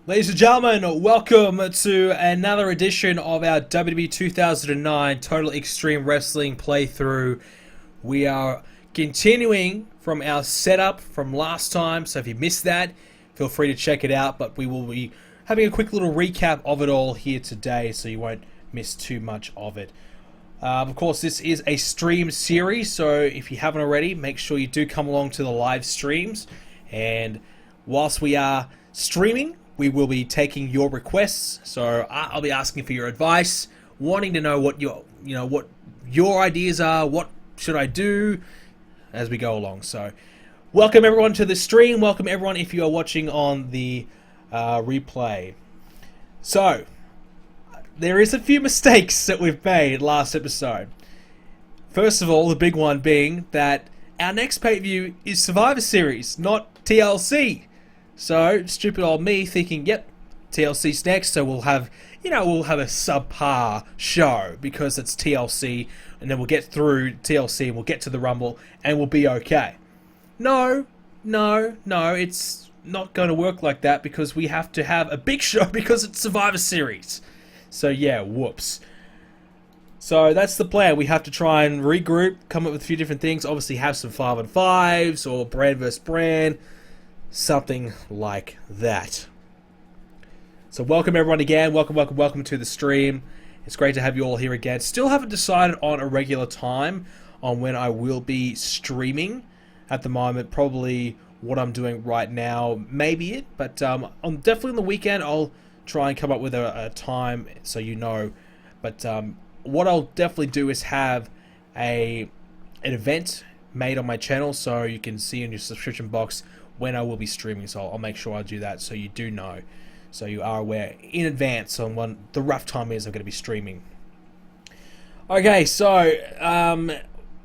Ladies and gentlemen, welcome to another edition of our WWE 2009 Total Extreme Wrestling playthrough. We are continuing from our setup from last time, so if you missed that, feel free to check it out, but we will be having a quick little recap of it all here today, so you won't miss too much of it. Of course, this is a stream series, so if you haven't already, make sure you do come along to the live streams, and whilst we are streaming, we will be taking your requests, so I'll be asking for your advice, wanting to know what your ideas are, what should I do as we go along. So, welcome everyone to the stream. Welcome everyone if you are watching on the replay. So, there is a few mistakes that we've made last episode. First of all, the big one being that our next pay-per-view is Survivor Series, not TLC. So, stupid old me thinking, yep, TLC's next, so we'll have a subpar show because it's TLC, and then we'll get through TLC and we'll get to the Rumble and we'll be okay. No, it's not going to work like that because we have to have a big show because it's Survivor Series. So yeah, whoops. So that's the plan. We have to try and regroup, come up with a few different things, obviously have some 5-on-5s or brand versus brand. Something like that. So welcome everyone again. Welcome to the stream. It's great to have you all here again. Still haven't decided on a regular time on when I will be streaming. At the moment, probably what I'm doing right now may be it. But on definitely on the weekend, I'll try and come up with a time so you know. But what I'll definitely do is have an event made on my channel so you can see in your subscription box when I will be streaming, so I'll make sure I do that so you do know, so you are aware in advance on when the rough time is I'm going to be streaming. Okay, so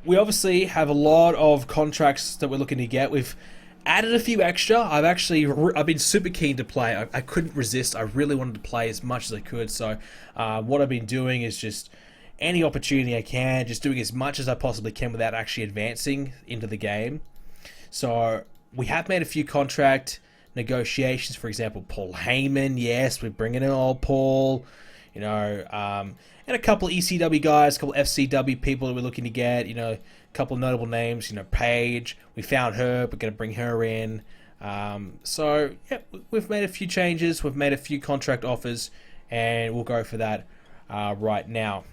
we obviously have a lot of contracts that we're looking to get. We've added a few extra. I've been super keen to play. I couldn't resist. I really wanted to play as much as I could, so what I've been doing is just any opportunity I can, just doing as much as I possibly can without actually advancing into the game. So we have made a few contract negotiations. For example, Paul Heyman, yes, we're bringing in old Paul, and a couple of ECW guys, a couple of FCW people that we're looking to get, a couple of notable names, Paige, we found her, we're going to bring her in. So, yeah, we've made a few changes, we've made a few contract offers, and we'll go for that right now.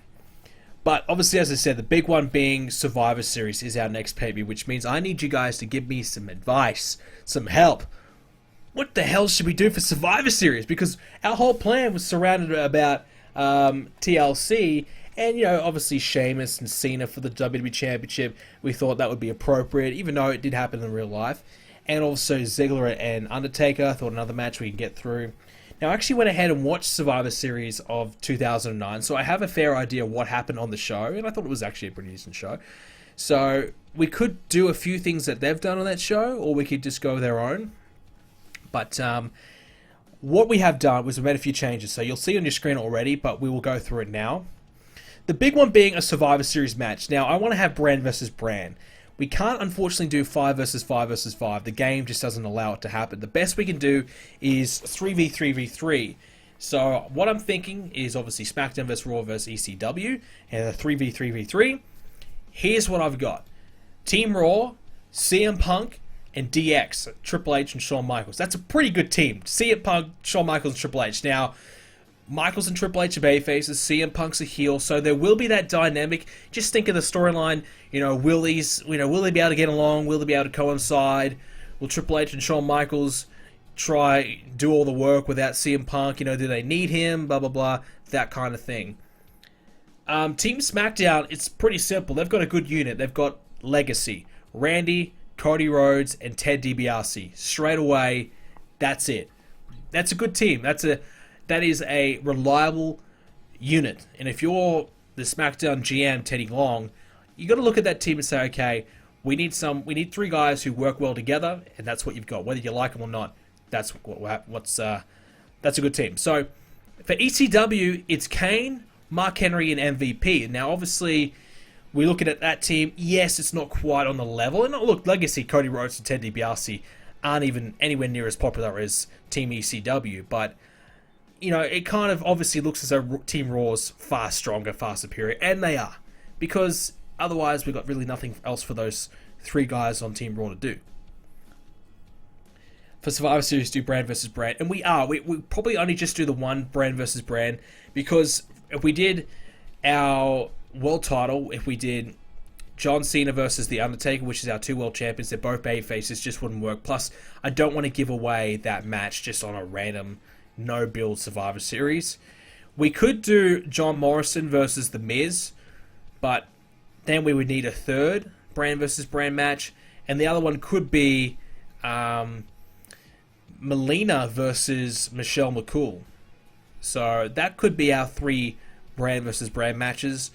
But obviously, as I said, the big one being Survivor Series is our next pay-per-view, which means I need you guys to give me some advice, some help. What the hell should we do for Survivor Series? Because our whole plan was surrounded about TLC, and obviously Sheamus and Cena for the WWE Championship. We thought that would be appropriate, even though it did happen in real life. And also Ziggler and Undertaker. I thought another match we can get through. Now, I actually went ahead and watched Survivor Series of 2009, so I have a fair idea what happened on the show, and I thought it was actually a pretty decent show. So, we could do a few things that they've done on that show, or we could just go their own. But, what we have done was we made a few changes, so you'll see on your screen already, but we will go through it now. The big one being a Survivor Series match. Now, I want to have brand versus brand. We can't, unfortunately, do 5 versus 5 versus 5. The game just doesn't allow it to happen. The best we can do is 3v3v3. So, what I'm thinking is, obviously, Smackdown versus Raw versus ECW, and a 3v3v3. Here's what I've got. Team Raw, CM Punk, and DX, Triple H and Shawn Michaels. That's a pretty good team. CM Punk, Shawn Michaels, and Triple H. Now, Michaels and Triple H are babyfaces, CM Punk's a heel, so there will be that dynamic. Just think of the storyline, will they be able to get along? Will they be able to coincide? Will Triple H and Shawn Michaels do all the work without CM Punk? Do they need him? Blah, blah, blah, that kind of thing. Team SmackDown, it's pretty simple. They've got a good unit. They've got Legacy, Randy, Cody Rhodes, and Ted DiBiase. Straight away, that's it. That's a good team. That is a reliable unit. And if you're the SmackDown GM, Teddy Long, you got to look at that team and say, okay, we need 3 guys who work well together, and that's what you've got. Whether you like them or not, that's a good team. So for ECW, it's Kane, Mark Henry, and MVP. Now, obviously, we're looking at that team. Yes, it's not quite on the level. And look, Legacy, Cody Rhodes, and Ted DiBiase aren't even anywhere near as popular as Team ECW, but you know, it kind of obviously looks as though Team Raw's far stronger, far superior, and they are, because otherwise we've got really nothing else for those 3 guys on Team Raw to do. For Survivor Series, do brand versus brand, and we probably only just do the one brand versus brand, because if we did our world title, if we did John Cena versus The Undertaker, which is our 2 world champions, they're both baby faces, just wouldn't work. Plus, I don't want to give away that match just on a random no-build Survivor Series. We could do John Morrison versus The Miz, but then we would need a 3rd brand versus brand match, and the other one could be Melina versus Michelle McCool. So that could be our 3 brand versus brand matches,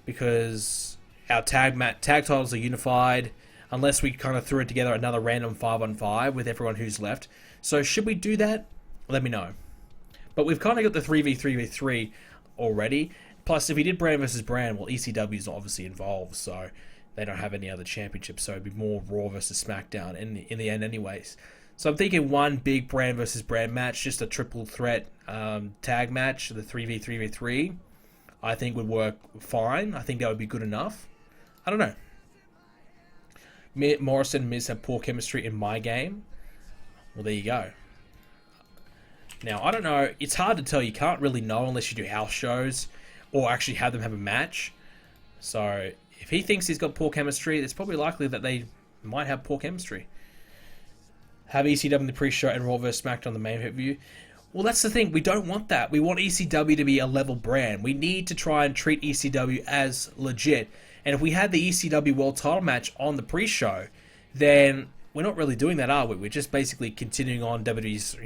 because our tag titles are unified, unless we kind of threw it together another random 5-on-5 with everyone who's left. So should we do that? Let me know. But we've kind of got the 3v3v3 already. Plus, if we did brand versus brand, well, ECW is obviously involved, so they don't have any other championships, so it'd be more Raw versus SmackDown in the end anyways. So I'm thinking one big brand versus brand match, just a triple threat tag match, the 3v3v3, I think would work fine. I think that would be good enough. I don't know. Morrison and Miz have poor chemistry in my game. Well, there you go. Now, I don't know. It's hard to tell. You can't really know unless you do house shows or actually have them have a match. So, if he thinks he's got poor chemistry, it's probably likely that they might have poor chemistry. Have ECW in the pre-show and Raw vs. SmackDown on the main pay-per-view. Well, that's the thing. We don't want that. We want ECW to be a level brand. We need to try and treat ECW as legit. And if we had the ECW World Title match on the pre-show, then we're not really doing that, are we? We're just basically continuing on WWE's,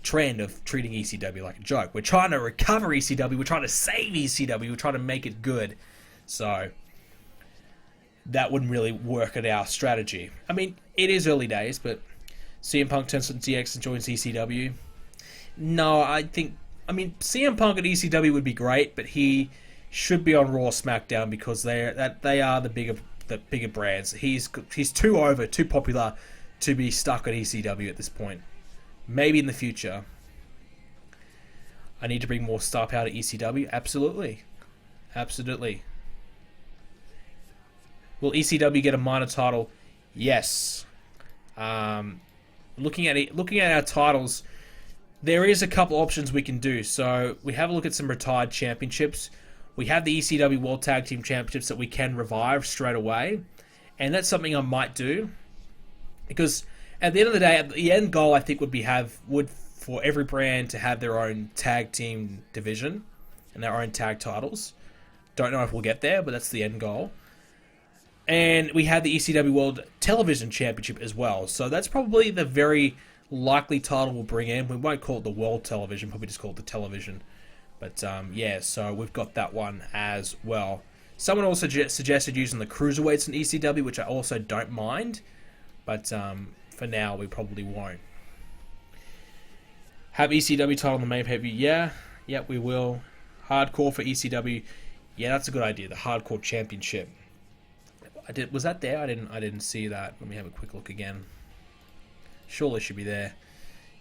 trend of treating ECW like a joke. We're trying to recover ECW. We're trying to save ECW. We're trying to make it good. So that wouldn't really work at our strategy. I mean, it is early days, but CM Punk turns on DX and joins ECW. No, CM Punk at ECW would be great, but he should be on Raw, SmackDown, because they are the bigger brands. He's too over, too popular to be stuck at ECW at this point. Maybe in the future. I need to bring more star power to ECW. Absolutely. Will ECW get a minor title? Yes. Looking at our titles, there is a couple options we can do. So we have a look at some retired championships. We have the ECW World Tag Team Championships that we can revive straight away, and that's something I might do, because at the end of the day, the end goal I think would for every brand to have their own tag team division and their own tag titles. Don't know if we'll get there, but that's the end goal. And we have the ECW World Television Championship as well. So that's probably the very likely title we'll bring in. We won't call it the World Television, probably just call it the Television. But yeah, so we've got that one as well. Someone also suggested using the Cruiserweights in ECW, which I also don't mind. But for now, we probably won't. Have ECW title on the main pay-per-view? Yeah, we will. Hardcore for ECW. Yeah, that's a good idea. The Hardcore Championship. Was that there? I didn't see that. Let me have a quick look again. Surely it should be there.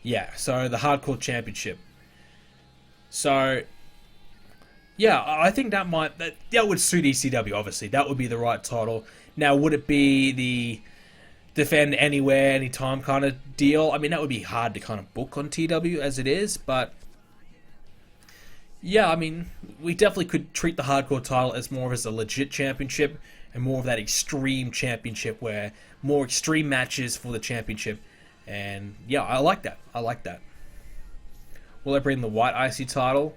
Yeah, so the Hardcore Championship. So yeah, I think that would suit ECW, obviously. That would be the right title. Now, would it be the defend anywhere, anytime kind of deal? I mean, that would be hard to kind of book on TW as it is, but yeah, I mean, we definitely could treat the Hardcore title as more as a legit championship and more of that extreme championship where more extreme matches for the championship. And yeah, I like that. Will I bring the White IC title?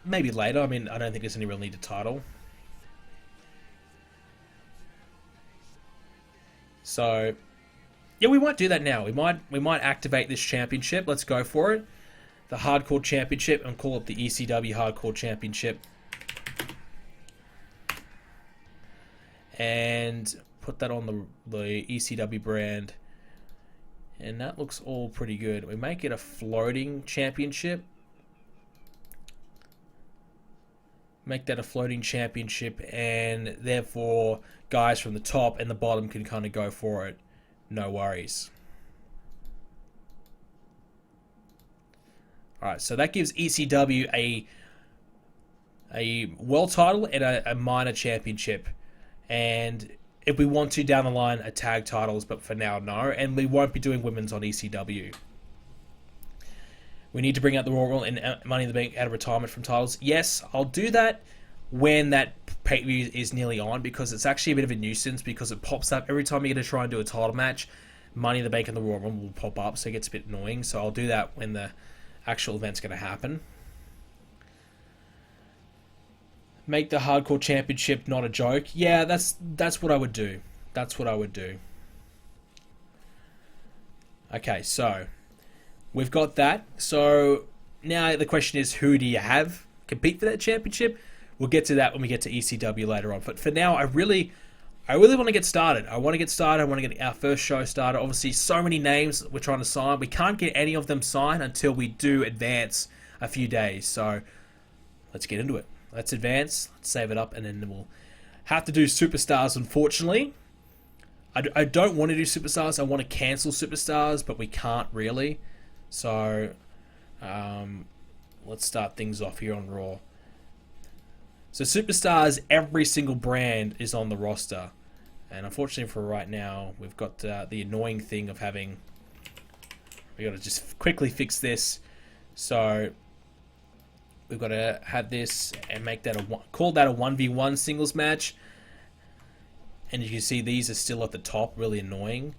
Maybe later. I mean, I don't think there's any real need to title. So yeah, we might do that now. We might activate this championship. Let's go for it. The Hardcore Championship, and call it the ECW Hardcore Championship. And put that on the ECW brand. And that looks all pretty good. We make it a floating championship. Make that a floating championship, and therefore guys from the top and the bottom can kind of go for it. no worries. Alright, so that gives ECW a world title and a minor championship. And if we want to down the line, a tag titles, but for now, no. And we won't be doing women's on ECW. We need to bring out the Royal and Money in the Bank out of retirement from titles. Yes, I'll do that when that pay-per-view is nearly on, because it's actually a bit of a nuisance, because it pops up every time you're going to try and do a title match. Money in the Bank and the Royal Rumble will pop up, so it gets a bit annoying. So I'll do that when the actual event's going to happen. Make the Hardcore Championship not a joke. Yeah, that's what I would do. That's what I would do. Okay, so we've got that. So now the question is, who do you have compete for that championship? We'll get to that when we get to ECW later on. But for now, I really want to get started. I want to get our first show started. Obviously, so many names we're trying to sign. We can't get any of them signed until we do advance a few days. So let's get into it. Let's advance, let's save it up, and then we'll have to do superstars, unfortunately. I don't want to do superstars. I want to cancel superstars, but we can't really. So let's start things off here on Raw. So superstars, every single brand is on the roster. And unfortunately for right now, we've got the annoying thing of having... we got to just quickly fix this. So we've got to have this and make that call that a 1v1 singles match. And you can see these are still at the top, really annoying.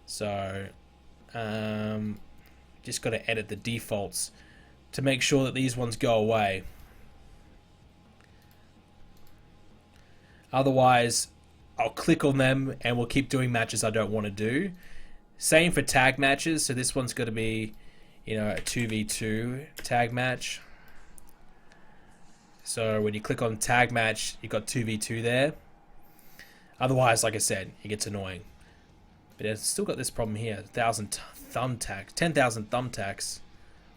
So just got to edit the defaults to make sure that these ones go away. Otherwise, I'll click on them and we'll keep doing matches I don't want to do. Same for tag matches. So this one's got to be, you know, a 2v2 tag match. So when you click on tag match, you've got 2v2 there. Otherwise, like I said, it gets annoying. But it's still got this problem here. 10,000 thumbtacks.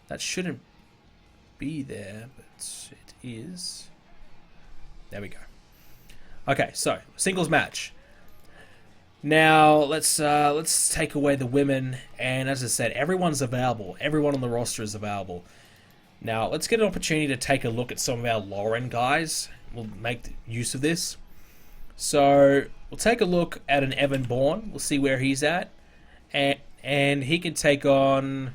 That shouldn't be there, but it is. There we go. Okay, so singles match. Now let's take away the women, and as I said, everyone's available. Everyone on the roster is available. Now let's get an opportunity to take a look at some of our lower end guys. We'll make use of this. So we'll take a look at an Evan Bourne. We'll see where he's at, and he can take on.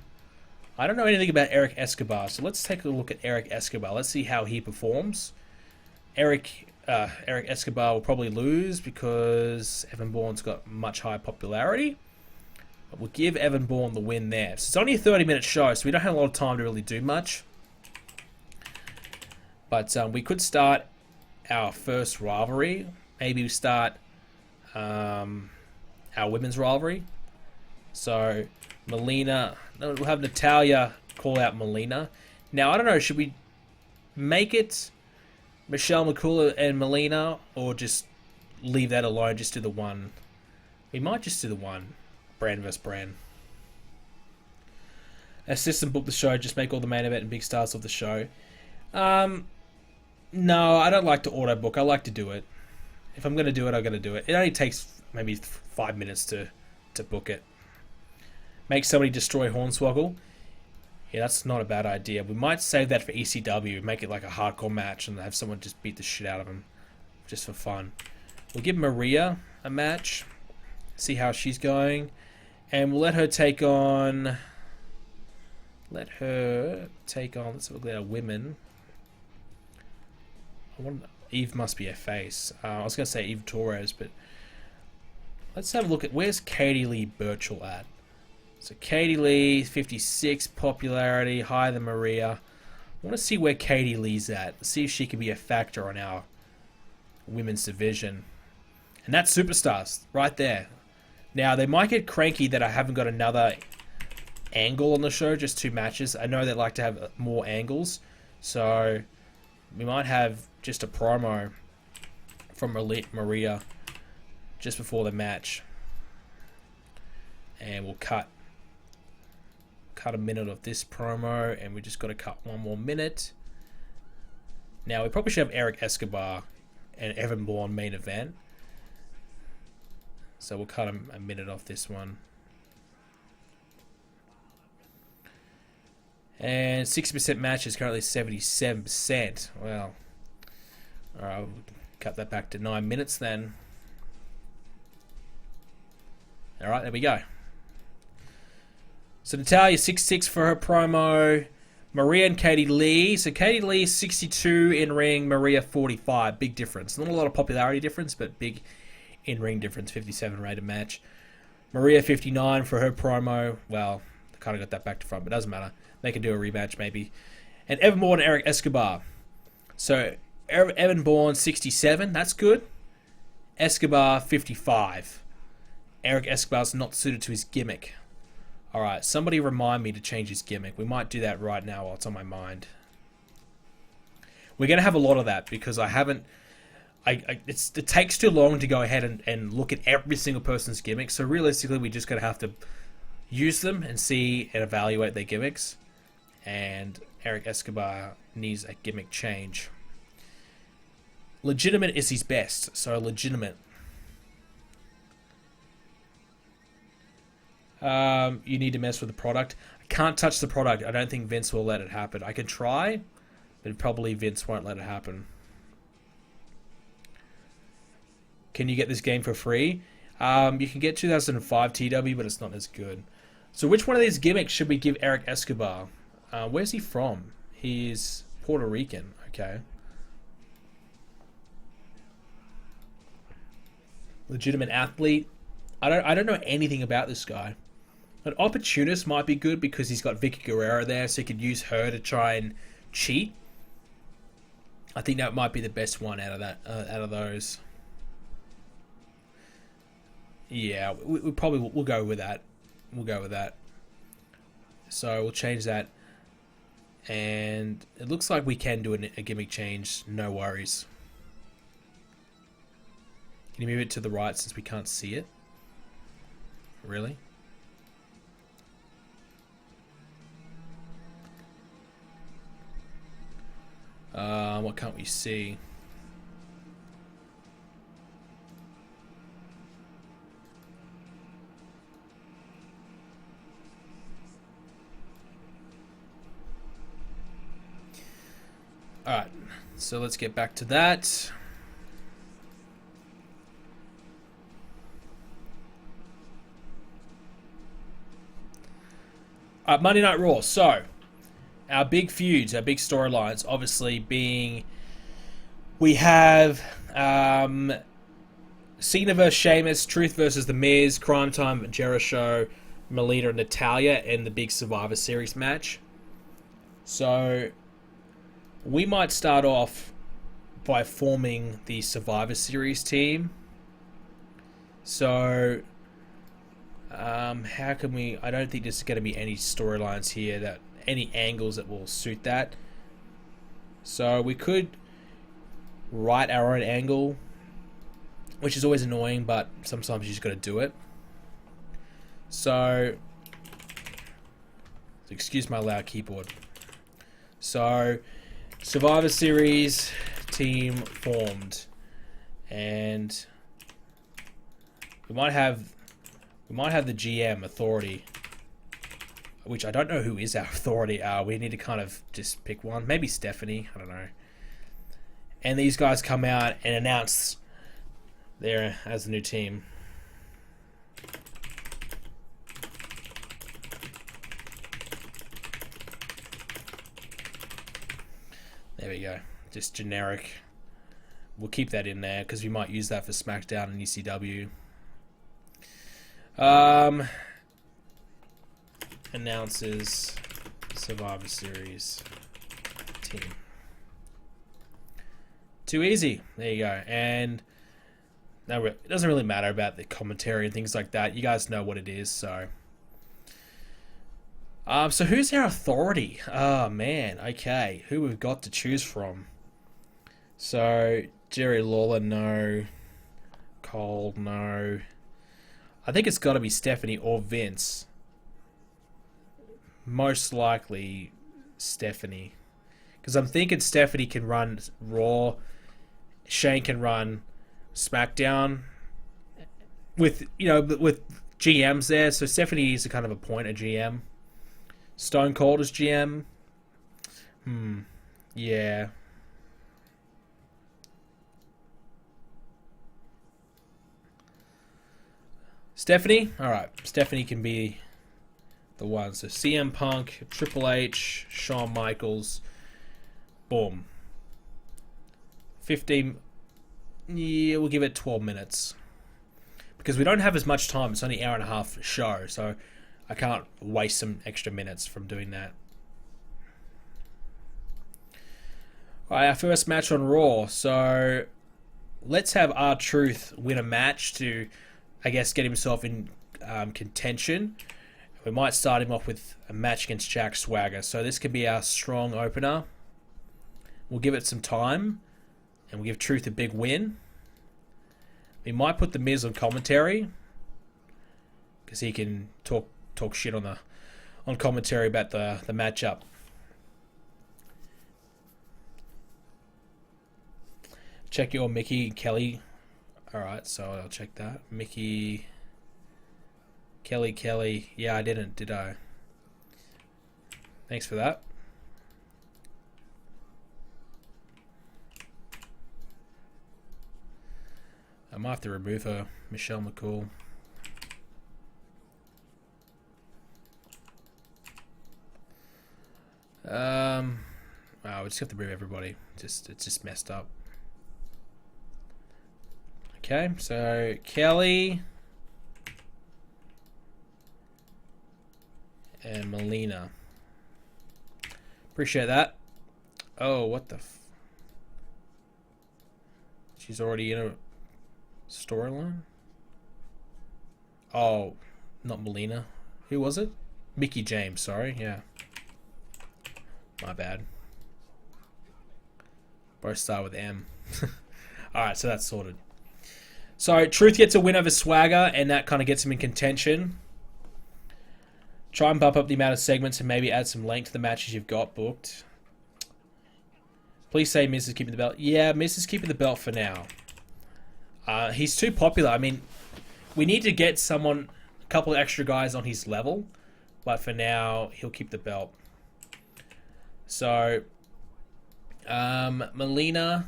I don't know anything about Eric Escobar, so let's take a look at Eric Escobar. Let's see how he performs. Eric Escobar will probably lose because Evan Bourne's got much higher popularity. But we'll give Evan Bourne the win there. So it's only a 30-minute show, so we don't have a lot of time to really do much. But we could start our first rivalry. Maybe we start our women's rivalry. So Melina, we'll have Natalya call out Melina. Now, I don't know, should we make it Michelle McCool and Melina, or just leave that alone, just do the one? We might just do the one, brand versus brand. Assistant book the show, just make all the main event and big stars of the show. No, I don't like to auto book. I like to do it. If I'm going to do it, I'm going to do it. It only takes maybe 5 minutes to book it. Make somebody destroy Hornswoggle. Yeah, that's not a bad idea. We might save that for ECW. Make it like a hardcore match and have someone just beat the shit out of him. Just for fun. We'll give Maria a match. See how she's going. And we'll let her take on... let's have a look at our women. Eve must be a face. I was going to say Eve Torres, but let's have a look at where's Katie Lee Burchill at. So Katie Lee, 56 popularity, higher than Maria. I want to see where Katie Lee's at. See if she can be a factor on our women's division. And that's superstars right there. Now they might get cranky that I haven't got another angle on the show, just 2 matches. I know they like to have more angles, so we might have just a promo from Maria just before the match, and we'll cut a minute of this promo, and we just got to cut 1 more minute. Now we probably should have Eric Escobar and Evan Bourne main event. So we'll cut a minute off this one. And 60% match is currently 77%. Well, alright, we'll cut that back to 9 minutes then. Alright, there we go. So Natalya 66 for her promo. Maria and Katie Lee. So Katie Lee 62 in ring, Maria 45. Big difference. Not a lot of popularity difference, but big in ring difference. 57 rated match. Maria 59 for her promo. Well, they kind of got that back to front, but it doesn't matter. They can do a rematch maybe. And Evan Bourne and Eric Escobar. So Evan Bourne 67. That's good. Escobar 55. Eric Escobar's not suited to his gimmick. Alright, somebody remind me to change his gimmick. We might do that right now while it's on my mind. We're going to have a lot of that because I haven't... it takes too long to go ahead and look at every single person's gimmick. So realistically, we're just going to have to use them and see and evaluate their gimmicks. And Eric Escobar needs a gimmick change. Legitimate is his best. So legitimate. You need to mess with the product. I can't touch the product. I don't think Vince will let it happen. I can try, but probably Vince won't let it happen. Can you get this game for free? You can get 2005 TW, but it's not as good. So which one of these gimmicks should we give Eric Escobar? Where's he from? He's Puerto Rican. Okay. Legitimate athlete. I don't know anything about this guy. An opportunist might be good because he's got Vicky Guerrero there, so he could use her to try and cheat. I think that might be the best one out of that, out of those. Yeah, we probably we'll go with that. We'll go with that. So we'll change that, and it looks like we can do a gimmick change. No worries. Can you move it to the right since we can't see it? Really? What can't we see? Alright, so let's get back to that. Monday Night Raw. So, our big feuds, our big storylines, obviously being... We have Cena vs. Sheamus, Truth versus The Miz, Crime Time, Jericho, Melina and Natalya, and the big Survivor Series match. So, we might start off by forming the Survivor Series team. So... how can we... I don't think there's going to be any storylines here, that any angles that will suit that. So we could write our own angle, which is always annoying, but sometimes you just got to do it. So, excuse my loud keyboard. So, Survivor Series team formed, and we might have the GM authority, which I don't know who is our authority. We need to kind of just pick one. Maybe Stephanie. I don't know. And these guys come out and announce there as the new team. There we go. Just generic. We'll keep that in there because we might use that for Smackdown and ECW. Announces Survivor Series team. Too easy. There you go. And no, it doesn't really matter about the commentary and things like that. You guys know what it is. So, so who's our authority? Oh man. Okay, who we've got to choose from? So Jerry Lawler, no. Cole, no. I think it's got to be Stephanie or Vince. Most likely Stephanie. Because I'm thinking Stephanie can run Raw. Shane can run SmackDown. with with GMs there. So Stephanie needs to kind of appoint a GM. Stone Cold as GM. Yeah. Stephanie? Alright. Stephanie can be the one. So CM Punk, Triple H, Shawn Michaels. Boom. 15. Yeah, we'll give it 12 minutes. Because we don't have as much time. It's only an hour and a half show. So I can't waste some extra minutes from doing that. Alright, our first match on Raw. So let's have R-Truth win a match to, I guess, get himself in contention. We might start him off with a match against Jack Swagger. So this could be our strong opener. We'll give it some time. And we'll give Truth a big win. We might put the Miz on commentary. Because he can talk shit on commentary about the matchup. Check your Mickie Kelly. Alright, so I'll check that. Mickie Kelly. Yeah, I didn't, did I? Thanks for that. I might have to remove her. Michelle McCool. Oh, we just have to remove everybody. It's just messed up. Okay, so Kelly and Melina. Appreciate that. Oh, what the she's already in a storyline? Oh, not Melina. Who was it? Mickie James, sorry, yeah. My bad. Both start with M. Alright, so that's sorted. So, Truth gets a win over Swagger, and that kind of gets him in contention. Try and bump up the amount of segments and maybe add some length to the matches you've got booked. Please say Miz is keeping the belt. Yeah, Miz is keeping the belt for now. He's too popular. I mean, we need to get a couple of extra guys on his level. But for now, he'll keep the belt. So, Melina,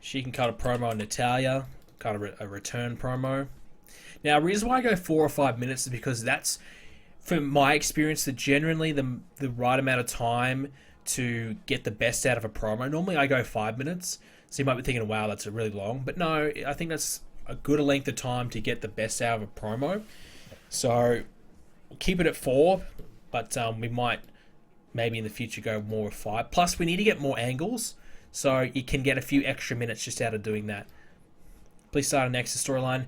she can cut a promo on Natalya, cut a return promo. Now, the reason why I go 4 or 5 minutes is because that's, from my experience, generally the right amount of time to get the best out of a promo. Normally, I go 5 minutes, so you might be thinking, wow, that's really long. But no, I think that's a good length of time to get the best out of a promo. So, we'll keep it at 4, but we might maybe in the future go more with 5. Plus, we need to get more angles, so you can get a few extra minutes just out of doing that. Please start a Nexus storyline.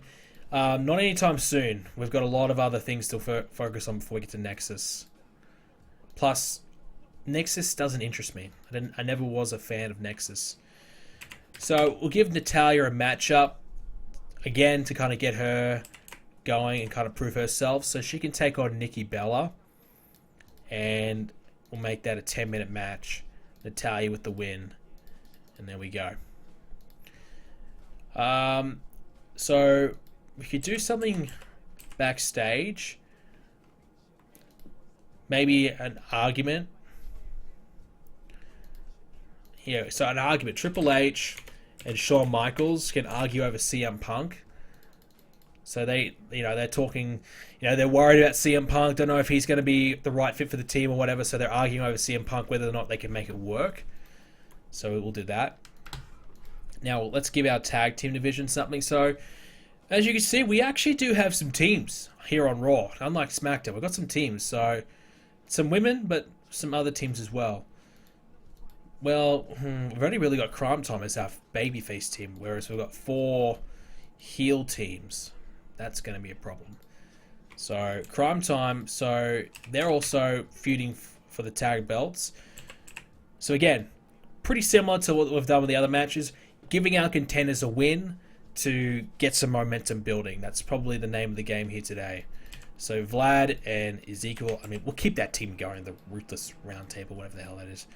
Not anytime soon. We've got a lot of other things to focus on before we get to Nexus. Plus, Nexus doesn't interest me. I never was a fan of Nexus. So, we'll give Natalya a matchup, again, to kind of get her going and kind of prove herself. So, she can take on Nikki Bella. And we'll make that a 10-minute match. Natalya with the win. And there we go. So, we could do something backstage. Maybe an argument. Yeah, so an argument. Triple H and Shawn Michaels can argue over CM Punk. So they're talking, they're worried about CM Punk. Don't know if he's going to be the right fit for the team or whatever. So they're arguing over CM Punk, whether or not they can make it work. So we'll do that. Now, let's give our tag team division something. So, as you can see, we actually do have some teams here on Raw. Unlike SmackDown, we've got some teams. So, some women, but some other teams as well. Well, we've only really got Crime Time as our babyface team, whereas we've got 4 heel teams. That's going to be a problem. So, Crime Time, so they're also feuding for the tag belts. So, again, pretty similar to what we've done with the other matches. Giving our contenders a win to get some momentum building. That's probably the name of the game here today. So Vlad and Ezekiel, I mean, we'll keep that team going, the Ruthless Round Table, whatever the hell that is.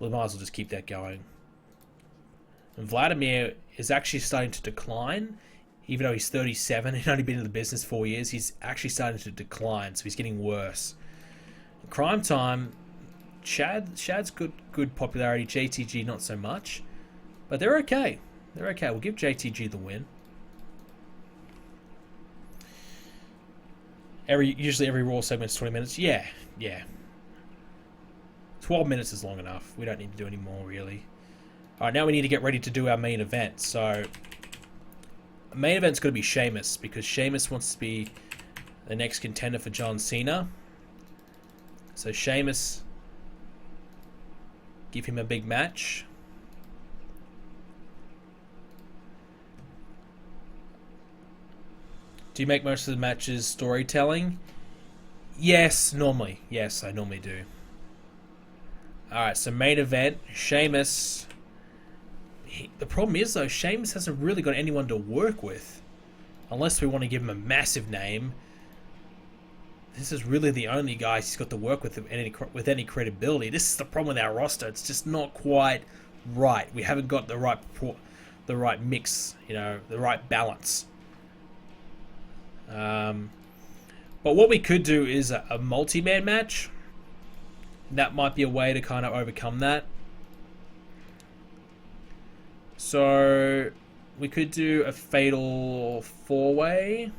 We might as well just keep that going. And Vladimir is actually starting to decline. even though he's 37 and only been in the business 4 years, he's actually starting to decline, so he's getting worse. Crime Time, Shad's good popularity, JTG not so much, but they're okay. They're okay. We'll give JTG the win. Usually every Raw segment is 20 minutes. Yeah. 12 minutes is long enough. We don't need to do any more, really. Alright, now we need to get ready to do our main event. So, the main event's going to be Sheamus, because Sheamus wants to be the next contender for John Cena. So, Sheamus, give him a big match. Do you make most of the matches storytelling? Yes, normally. Yes, I normally do. Alright, so main event, Sheamus. The problem is, though, Sheamus hasn't really got anyone to work with. Unless we want to give him a massive name. This is really the only guy he's got to work with any credibility. This is the problem with our roster. It's just not quite right. We haven't got the right mix, the right balance. But what we could do is a multi-man match. That might be a way to kind of overcome that. So we could do a fatal four-way.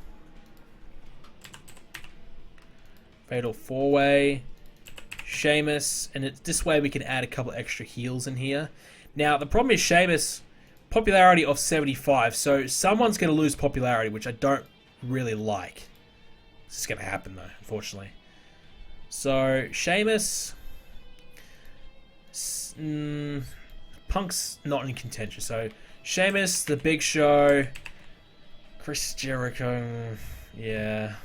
Sheamus, and this way we can add a couple extra heels in here. Now the problem is Sheamus, popularity of 75, so someone's going to lose popularity, which I don't really like. This is going to happen though, unfortunately. So Sheamus, Punk's not in contention. So Sheamus, The Big Show, Chris Jericho. Yeah,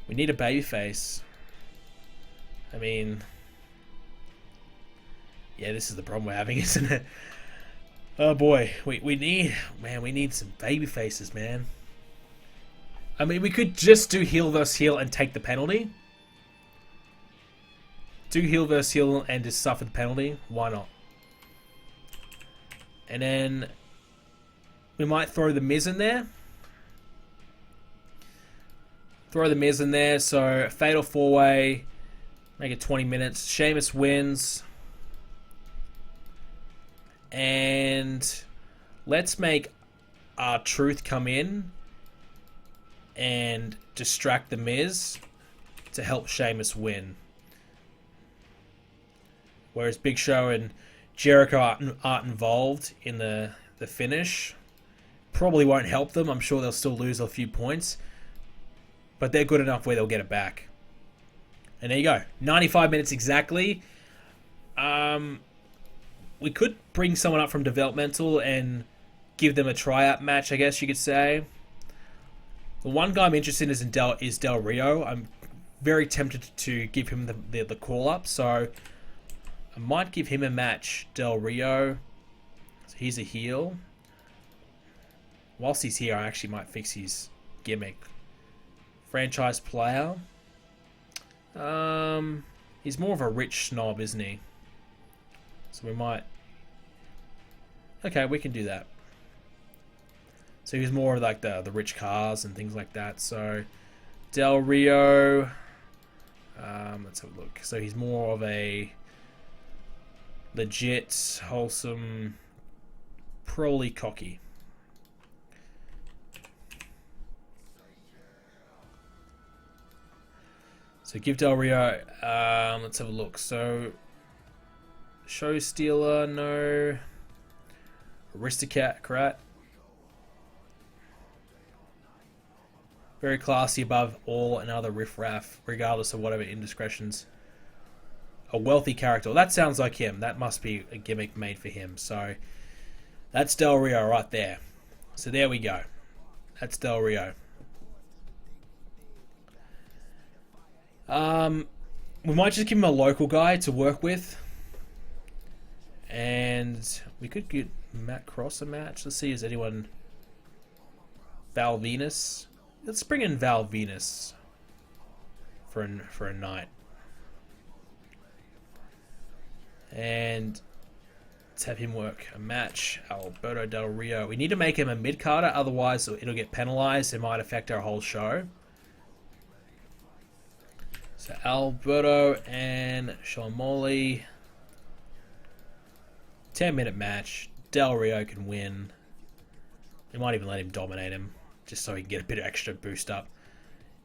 we need a babyface. I mean, yeah, this is the problem we're having, isn't it? Oh boy, we need some baby faces, man. I mean, we could just do heel versus heel and take the penalty. Do heel versus heel and just suffer the penalty. Why not? And then we might throw the Miz in there. So a fatal four-way. Make it 20 minutes. Sheamus wins. And let's make R-Truth come in and distract the Miz to help Sheamus win. Whereas Big Show and Jericho aren't involved in the finish. Probably won't help them. I'm sure they'll still lose a few points. But they're good enough where they'll get it back. And there you go. 95 minutes exactly. We could bring someone up from developmental and give them a tryout match, I guess you could say. The one guy I'm interested in is Del Rio. I'm very tempted to give him the call-up, so I might give him a match, Del Rio. So he's a heel. Whilst he's here, I actually might fix his gimmick. Franchise player. He's more of a rich snob, isn't he? So we might... Okay, we can do that. So he's more of like the rich cars and things like that. So Del Rio... let's have a look. So he's more of a legit, wholesome, probably cocky. So give Del Rio, let's have a look. So Show Stealer, no. Aristocrat. Very classy, above all and other riffraff, regardless of whatever indiscretions. A wealthy character. That sounds like him. That must be a gimmick made for him. So that's Del Rio right there. So there we go. That's Del Rio. We might just give him a local guy to work with. And we could get Matt Cross a match. Let's see, is anyone... Val Venus. Let's bring in Val Venus for a night. And Let's have him work a match. Alberto Del Rio. We need to make him a mid-carder, otherwise it'll get penalized. It might affect our whole show. So Alberto and Sean Morley. 10-minute match. Del Rio can win. They might even let him dominate him, just so he can get a bit of extra boost up.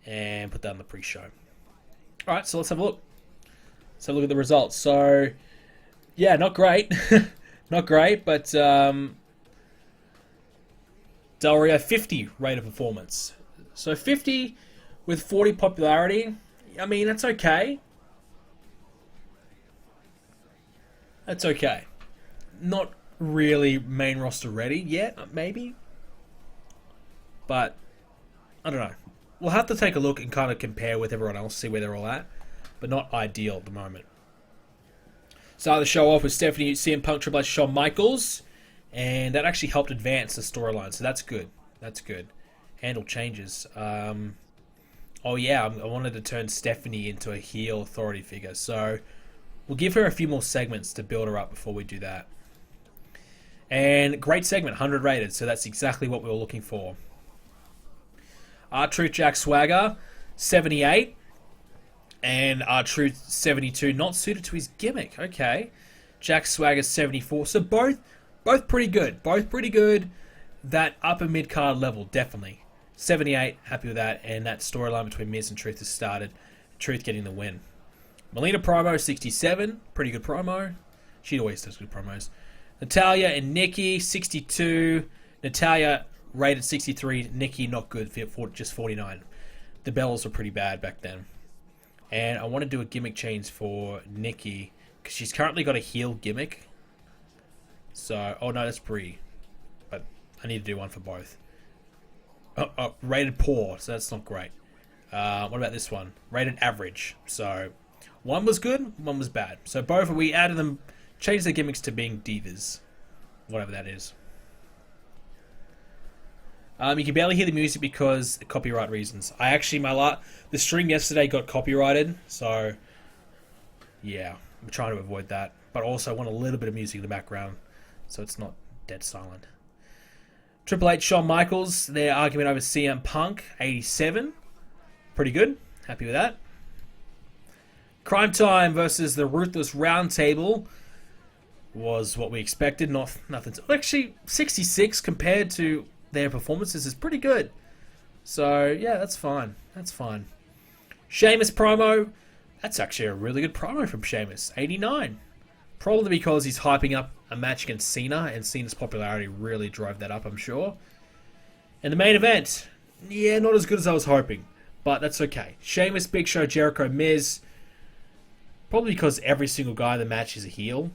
And put that on the pre-show. Alright, so let's have a look. Let's have a look at the results. So, yeah, not great. Not great, but Del Rio 50 rate of performance. So 50 with 40 popularity. I mean, that's okay. That's okay. Not really main roster ready yet, maybe. But, I don't know. We'll have to take a look and kind of compare with everyone else, see where they're all at. But not ideal at the moment. Start the show off with Stephanie, CM Punk, Triple H, Shawn Michaels. And that actually helped advance the storyline, so that's good. That's good. Handle changes. Oh yeah, I wanted to turn Stephanie into a heel authority figure. So we'll give her a few more segments to build her up before we do that. And great segment, 100 rated. So that's exactly what we were looking for. R-Truth Jack Swagger, 78. And R-Truth, 72. Not suited to his gimmick. Okay. Jack Swagger, 74. So both pretty good. Both pretty good. That upper mid-card level, definitely. 78, happy with that. And that storyline between Miz and Truth has started. Truth getting the win. Melina promo, 67. Pretty good promo. She always does good promos. Natalya and Nikki, 62. Natalya rated 63. Nikki, not good, for just 49. The bells were pretty bad back then. And I want to do a gimmick change for Nikki, because she's currently got a heel gimmick. So, oh no, that's Brie. But I need to do one for both. Oh, rated poor, so that's not great. What about this one? Rated average. So, one was good, one was bad. So both, we added them, changed their gimmicks to being divas. Whatever that is. You can barely hear the music because of copyright reasons. I actually, the stream yesterday got copyrighted, so yeah, I'm trying to avoid that. But also I want a little bit of music in the background, so it's not dead silent. Triple H, Shawn Michaels, their argument over CM Punk, 87. Pretty good. Happy with that. Crime Time versus the Ruthless Roundtable was what we expected. Nothing. Actually, 66 compared to their performances is pretty good. So, yeah, that's fine. That's fine. Sheamus promo. That's actually a really good promo from Sheamus. 89. Probably because he's hyping up a match against Cena, and Cena's popularity really drove that up, I'm sure. And the main event. Yeah, not as good as I was hoping. But that's okay. Sheamus, Big Show, Jericho, Miz. Probably because every single guy in the match is a heel.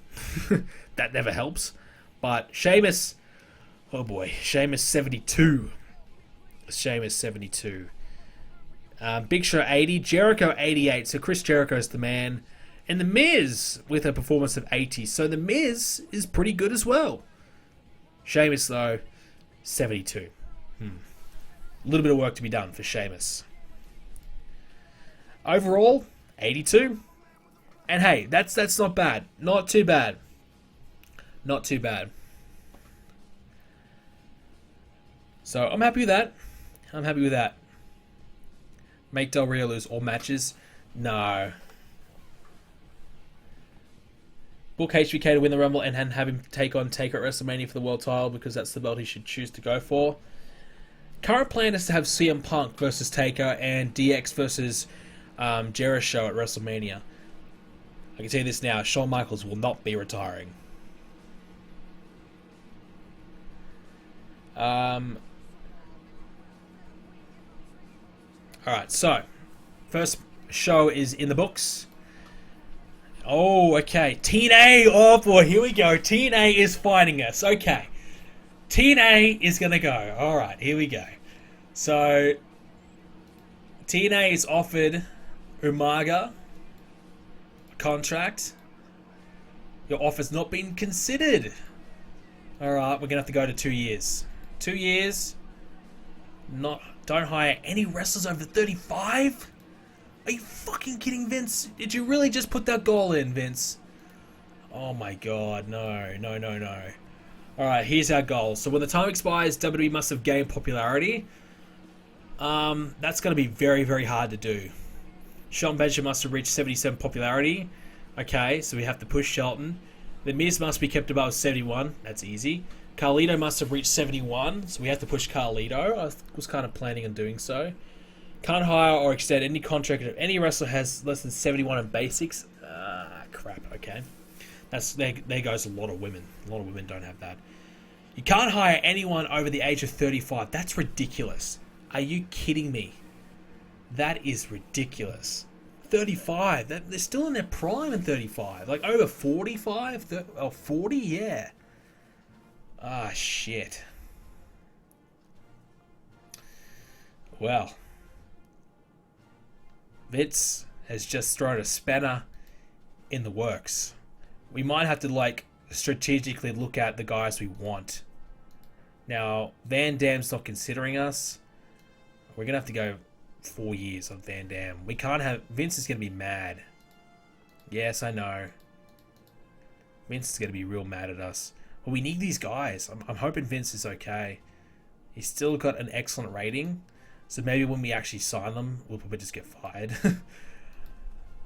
That never helps. But Sheamus... Oh boy, Sheamus 72. Sheamus 72. Big Show 80, Jericho 88. So Chris Jericho's the man. And The Miz with a performance of 80. So The Miz is pretty good as well. Sheamus though, 72. A little bit of work to be done for Sheamus. Overall, 82. And hey, that's not bad. Not too bad. Not too bad. So, I'm happy with that. I'm happy with that. Make Del Rio lose all matches? No. Book HBK to win the Rumble and have him take on Taker at WrestleMania for the World title, because that's the belt he should choose to go for. Current plan is to have CM Punk versus Taker and DX versus Jericho at WrestleMania. I can tell you this now, Shawn Michaels will not be retiring. Alright, so first show is in the books. Oh, okay. TNA. Oh boy, here we go. TNA is fighting us. Okay. TNA is going to go. Alright, here we go. So, TNA is offered Umaga a contract. Your offer's not been considered. Alright, we're going to have to go to 2 years. 2 years. Don't hire any wrestlers over 35? Are you fucking kidding, Vince? Did you really just put that goal in, Vince? Oh my god, no, no, no, no. Alright, here's our goal. So when the time expires, WWE must have gained popularity. That's going to be very, very hard to do. Shelton Benjamin must have reached 77 popularity. Okay, so we have to push Shelton. The Miz must be kept above 71. That's easy. Carlito must have reached 71, so we have to push Carlito. I was kind of planning on doing so. Can't hire or extend any contract if any wrestler has less than 71 in basics. Crap, okay. There goes a lot of women. A lot of women don't have that. You can't hire anyone over the age of 35. That's ridiculous. Are you kidding me? That is ridiculous. 35. They're still in their prime in 35. Like over 45? Oh, 40? Yeah. Ah, shit. Well. Vince has just thrown a spanner in the works. We might have to, like, strategically look at the guys we want. Now, Van Damme's not considering us. We're going to have to go 4 years on Van Damme. We can't have... Vince is going to be mad. Yes, I know. Vince is going to be real mad at us. Well, we need these guys. I'm hoping Vince is okay. He's still got an excellent rating. So maybe when we actually sign them, we'll probably just get fired.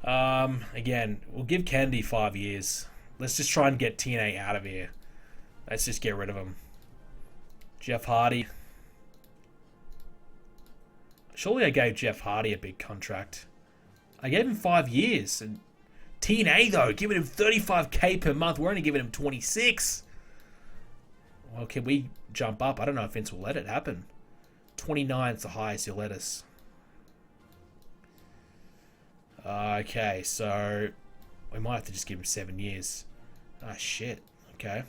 Again, we'll give Kennedy 5 years. Let's just try and get TNA out of here. Let's just get rid of him. Jeff Hardy. Surely I gave Jeff Hardy a big contract. I gave him 5 years. And TNA, though, giving him $35K per month. We're only giving him 26. Well, can we jump up? I don't know if Vince will let it happen. 29 is the highest he'll let us. Okay, so we might have to just give him 7 years. Ah, shit. Okay.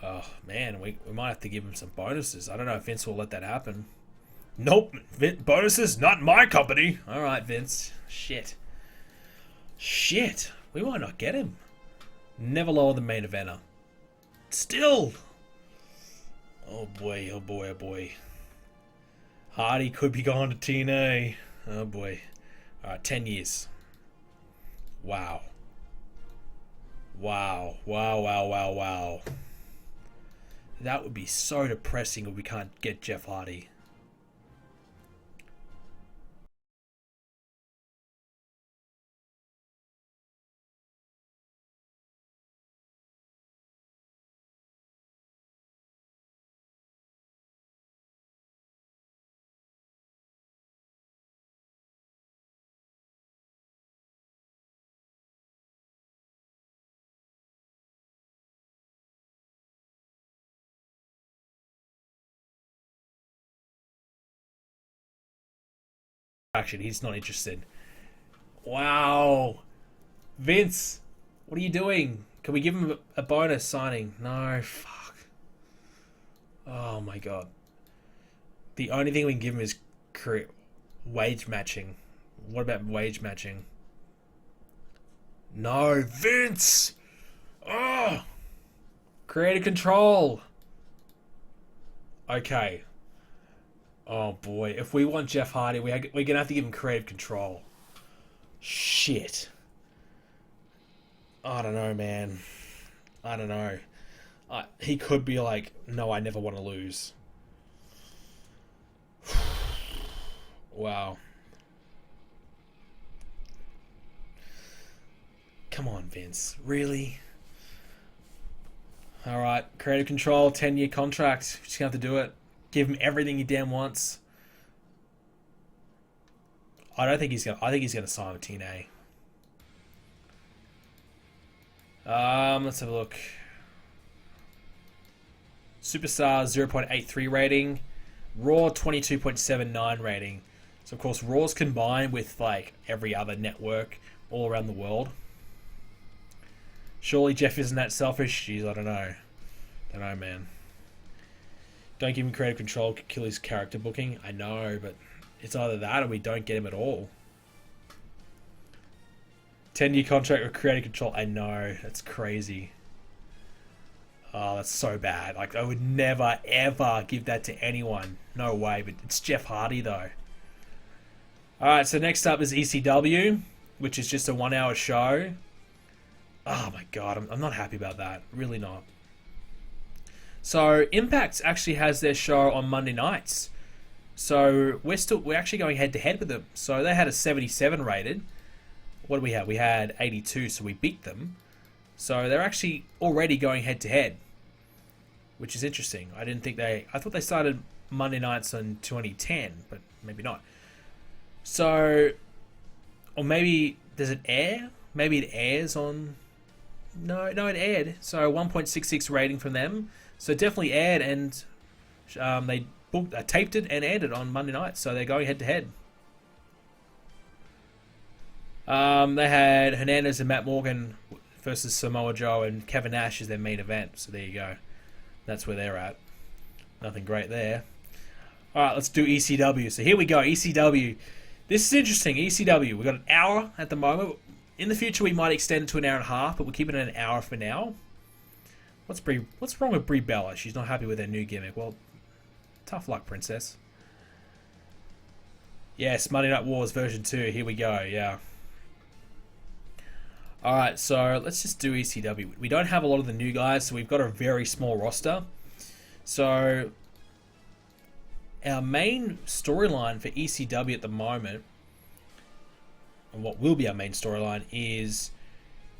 Oh, man, we might have to give him some bonuses. I don't know if Vince will let that happen. Nope. Bonuses? Not in my company. Alright, Vince. Shit. Shit. We might not get him. Never lower the main eventer. Still. Oh, boy. Oh, boy. Oh, boy. Hardy could be going to TNA. Oh, boy. Alright, 10 years. Wow. Wow. Wow, wow, wow, wow. That would be so depressing if we can't get Jeff Hardy. Actually, he's not interested. Wow. Vince, what are you doing? Can we give him a bonus signing? No, fuck. Oh my god. The only thing we can give him is wage matching. What about wage matching? No, Vince! Oh! Creative control! Okay. Oh boy, if we want Jeff Hardy, we're going to have to give him creative control. Shit. I don't know, man. I don't know. He could be like, no, I never want to lose. Wow. Come on, Vince. Really? Alright, creative control, 10-year contract. Just going to have to do it. Give him everything he damn wants. I think he's gonna sign with TNA. Let's have a look. Superstar 0.83 rating. Raw 22.79 rating. So of course Raw's combined with like every other network all around the world. Surely Jeff isn't that selfish? Jeez, I don't know. Don't know, man. Don't give him creative control, could kill his character booking. I know, but it's either that or we don't get him at all. 10-year contract with creative control. I know, that's crazy. Oh, that's so bad. Like, I would never, ever give that to anyone. No way, but it's Jeff Hardy, though. Alright, so next up is ECW. which is just a 1 hour show. Oh my god, I'm not happy about that. Really not. So Impact actually has their show on Monday nights. So we're actually going head to head with them. So they had a 77 rated. What do we have? We had 82, so we beat them. So they're actually already going head to head, which is interesting. I thought they started Monday nights in 2010, but maybe not. So, or maybe does it air? Maybe it airs on. No, it aired. So 1.66 rating from them. So it definitely aired, and they taped it and aired it on Monday night. So they're going head to head. They had Hernandez and Matt Morgan versus Samoa Joe, and Kevin Nash is their main event. So there you go. That's where they're at. Nothing great there. Alright, let's do ECW. So here we go, ECW. This is interesting, ECW. We've got an hour at the moment. In the future, we might extend it to an hour and a half, but we'll keep it at an hour for now. What's wrong with Brie Bella? She's not happy with her new gimmick. Well, tough luck, princess. Yes, Monday Night Wars version 2. Here we go, yeah. Alright, so let's just do ECW. We don't have a lot of the new guys, so we've got a very small roster. So our main storyline for ECW at the moment, and what will be our main storyline, is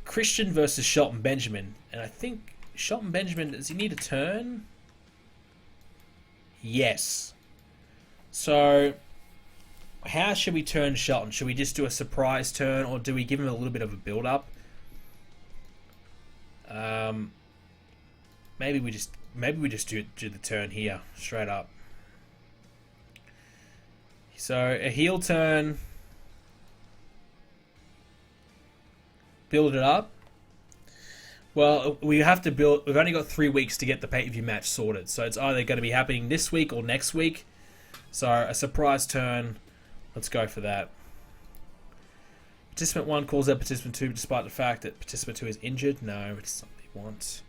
Christian versus Shelton Benjamin. And I think Shelton Benjamin, does he need a turn? Yes. So how should we turn Shelton? Should we just do a surprise turn, or do we give him a little bit of a build-up? Maybe we just do the turn here, straight up. So a heel turn, build it up. Well, we have to build. We've only got 3 weeks to get the pay-per-view match sorted, so it's either going to be happening this week or next week. So a surprise turn. Let's go for that. Participant 1 calls out Participant 2 despite the fact that Participant 2 is injured. No, it's not what they want.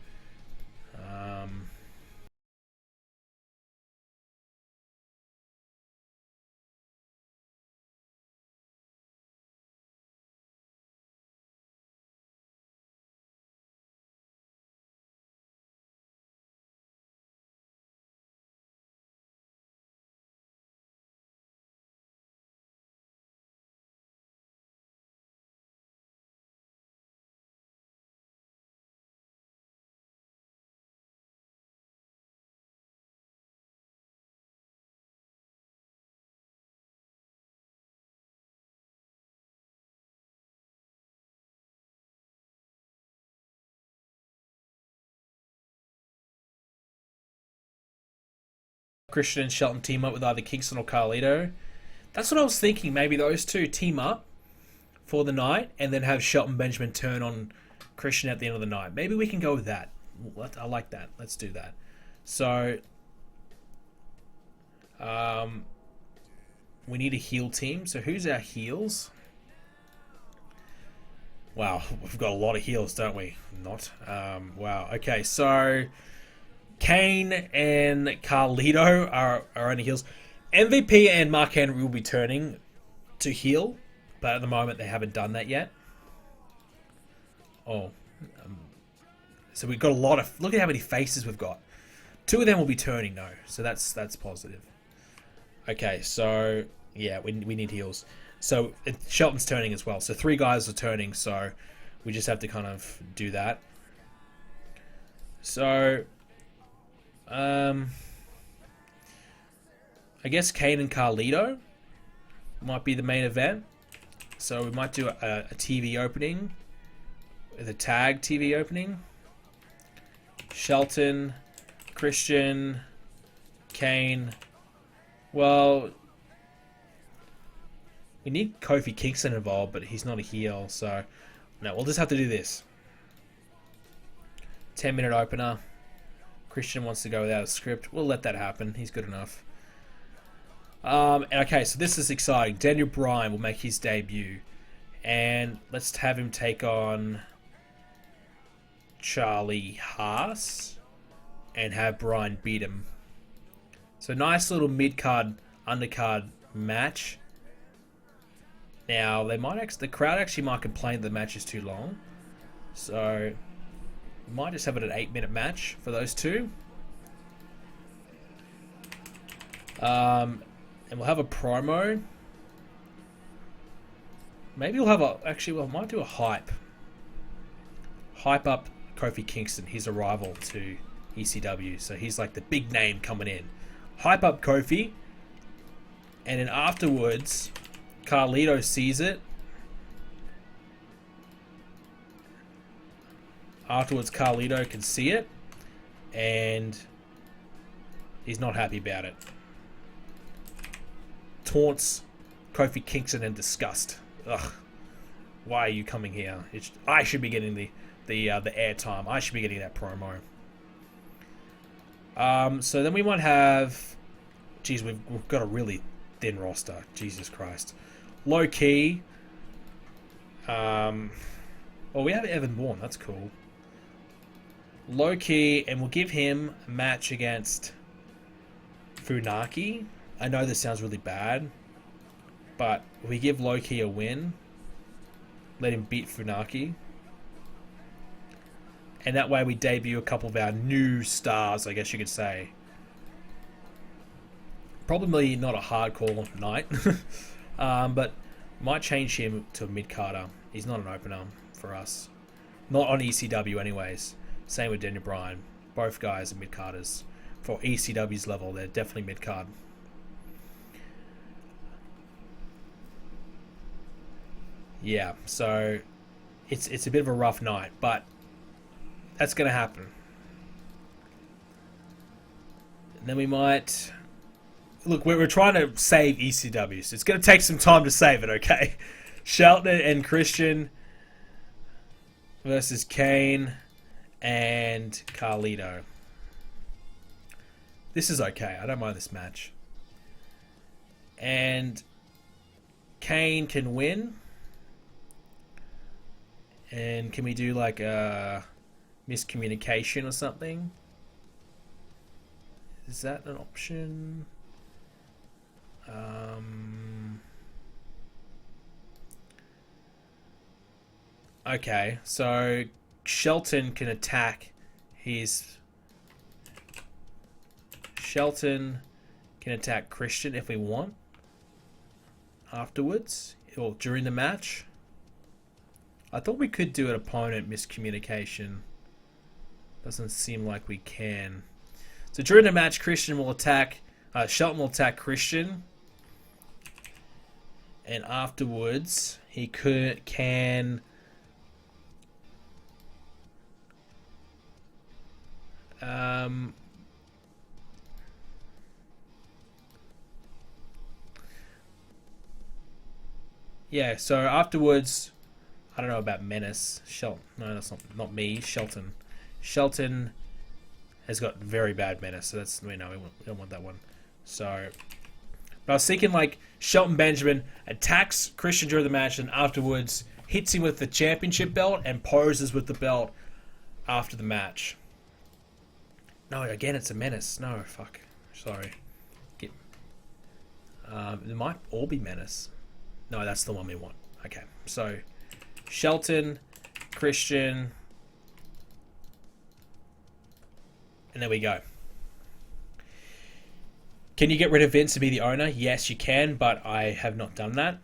Christian and Shelton team up with either Kingston or Carlito. That's what I was thinking. Maybe those two team up for the night and then have Shelton Benjamin turn on Christian at the end of the night. Maybe we can go with that. I like that. Let's do that. So, we need a heel team. So who's our heels? Wow, we've got a lot of heels, don't we? Not. Wow. Okay, so Kane and Carlito are only heels. MVP and Mark Henry will be turning to heel, but at the moment they haven't done that yet. Oh. So we've got a lot of... Look at how many faces we've got. 2 of them will be turning, though, so that's positive. Okay, so... Yeah, we need heels. So Shelton's turning as well. So 3 guys are turning, so we just have to kind of do that. So... I guess Kane and Carlito might be the main event. So we might do a TV opening. The tag TV opening. Shelton, Christian, Kane. Well, we need Kofi Kingston involved, but he's not a heel, so no, we'll just have to do this. 10-minute opener. Christian wants to go without a script. We'll let that happen. He's good enough. Okay, so this is exciting. Daniel Bryan will make his debut. And let's have him take on Charlie Haas and have Bryan beat him. So nice little mid-card, undercard match. Now, the crowd actually might complain the match is too long. So, we might just have it an 8-minute match for those two. And we'll have a promo. Maybe we'll have we might do a hype. Hype up Kofi Kingston, his arrival to ECW. So he's like the big name coming in. Hype up Kofi. And then afterwards, Carlito sees it. Afterwards, Carlito can see it. And he's not happy about it. Taunts Kofi Kingston in disgust. Ugh. Why are you coming here? I should be getting the airtime. I should be getting that promo. So then we might have... Geez, we've got a really thin roster. Jesus Christ. Loki. Well, we have Evan Bourne. That's cool. Loki, and we'll give him a match against Funaki. I know this sounds really bad, but we give Loki a win. Let him beat Funaki. And that way we debut a couple of our new stars, I guess you could say. Probably not a hardcore night. But might change him to a mid-carder. He's not an opener for us. Not on ECW anyways. Same with Daniel Bryan. Both guys are mid-carders. For ECW's level, they're definitely mid-card. Yeah, so it's a bit of a rough night, but that's going to happen. And then we might... Look, we're trying to save ECW, so it's going to take some time to save it, okay? Shelton and Christian versus Kane and Carlito. This is okay. I don't mind this match. And Kane can win. And can we do like a miscommunication or something? Is that an option? Okay, so Shelton can attack his... Shelton can attack Christian if we want. Afterwards, or during the match. I thought we could do an opponent miscommunication. Doesn't seem like we can. So during the match, Christian will attack... Shelton will attack Christian. And afterwards, he can... yeah, so afterwards... I don't know about Menace. Shelton. No, that's not me. Shelton. Shelton has got very bad Menace, so that's... we don't want that one. So... But I was thinking like Shelton Benjamin attacks Christian during the match and afterwards hits him with the championship belt and poses with the belt after the match. No, again, it's a Menace. No, fuck. Sorry. It might all be Menace. No, that's the one we want. Okay, so Shelton, Christian, and there we go. Can you get rid of Vince to be the owner? Yes, you can, but I have not done that.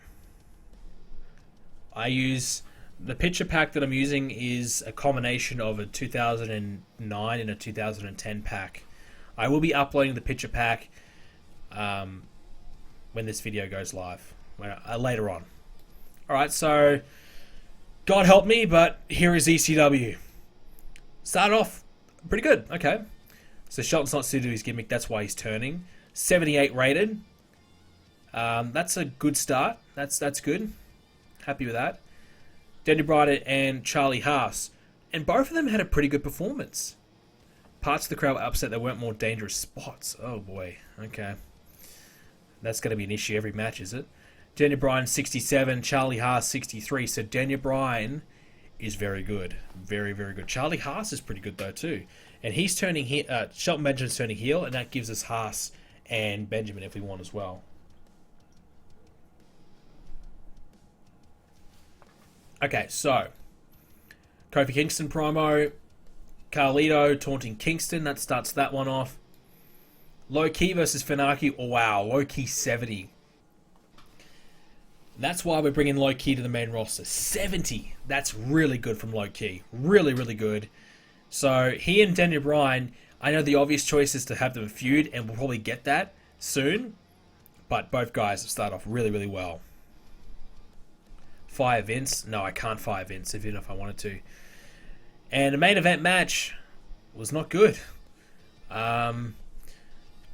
I use... The picture pack that I'm using is a combination of a 2009 and a 2010 pack. I will be uploading the picture pack when this video goes live, later on. Alright, so... God help me, but here is ECW. Started off pretty good. Okay. So Shelton's not suited to his gimmick. That's why he's turning. 78 rated. That's a good start. That's good. Happy with that. Daniel Bryan and Charlie Haas. And both of them had a pretty good performance. Parts of the crowd were upset there weren't more dangerous spots. Oh boy. Okay. That's going to be an issue every match, is it? Daniel Bryan 67, Charlie Haas 63. So Daniel Bryan is very good. Very, very good. Charlie Haas is pretty good though too. And he's turning here. Shelton Benjamin's turning heel, and that gives us Haas and Benjamin if we want as well. Okay, so Kofi Kingston promo, Carlito taunting Kingston. That starts that one off. Loki versus Funaki. Oh, wow, Loki 70. That's why we're bringing Loki to the main roster. 70. That's really good from Loki. Really, really good. So he and Daniel Bryan, I know the obvious choice is to have them feud, and we'll probably get that soon. But both guys have started off really, really well. Fire Vince. No, I can't fire Vince, even if I wanted to. And the main event match was not good.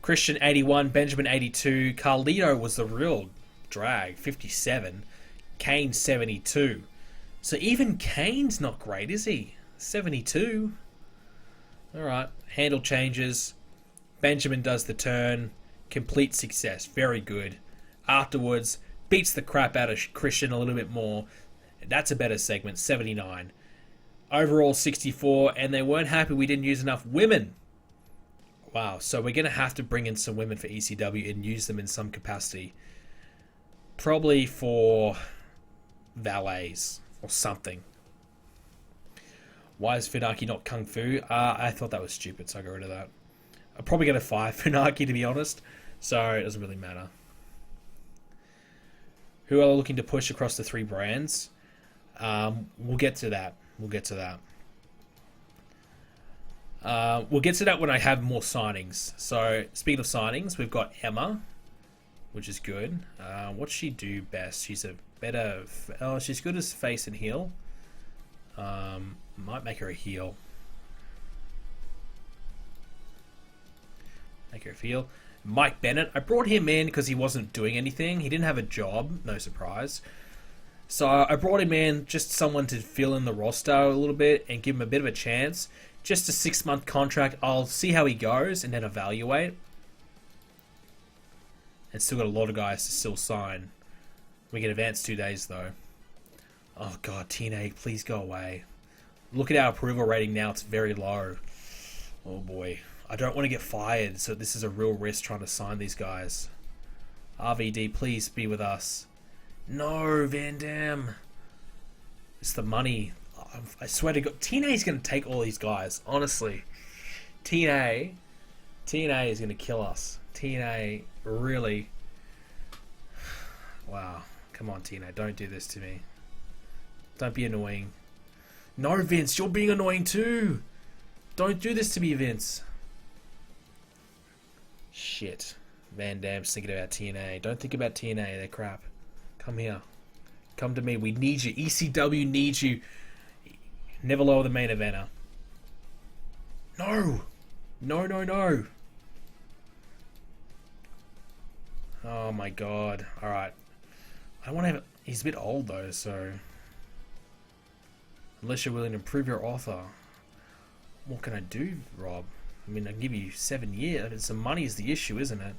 Christian 81, Benjamin 82. Carlito was the real drag, 57. Kane 72. So even Kane's not great, is he? 72. Alright, handle changes. Benjamin does the turn. Complete success, very good. Afterwards, beats the crap out of Christian a little bit more. That's a better segment, 79. Overall 64, and they weren't happy we didn't use enough women. Wow, so we're going to have to bring in some women for ECW and use them in some capacity. Probably for valets or something. Why is Funaki not Kung Fu? I thought that was stupid, so I got rid of that. I'm probably going to fire Funaki, to be honest, so it doesn't really matter. Who are looking to push across the 3 brands? We'll get to that. We'll get to that. We'll get to that when I have more signings. So, speaking of signings, we've got Emma, which is good. What's she do best? She's a better... Oh, she's good as face and heel. Might make her a heel. Make her a heel. Mike Bennett. I brought him in because he wasn't doing anything. He didn't have a job. No surprise. So I brought him in, just someone to fill in the roster a little bit and give him a bit of a chance. Just a 6-month contract. I'll see how he goes and then evaluate. And still got a lot of guys to still sign. We can advance 2 days though. Oh god, TNA, please go away. Look at our approval rating now, it's very low. Oh boy. I don't want to get fired, so this is a real risk trying to sign these guys. RVD, please be with us. No, Van Dam. It's the money. I swear to God, TNA's going to take all these guys. Honestly, TNA is going to kill us. TNA really. Wow, come on, TNA, don't do this to me. Don't be annoying. No, Vince, you're being annoying too. Don't do this to me, Vince. Shit, Van Dam's thinking about TNA. Don't think about TNA. They're crap. Come here. Come to me. We need you. ECW needs you. Never lower the main eventer. No. No, no, no. Oh my god. Alright. I don't want to have... He's a bit old though, so... Unless you're willing to improve your offer. What can I do, Rob? I mean, I can give you 7 years. I mean, some money is the issue, isn't it?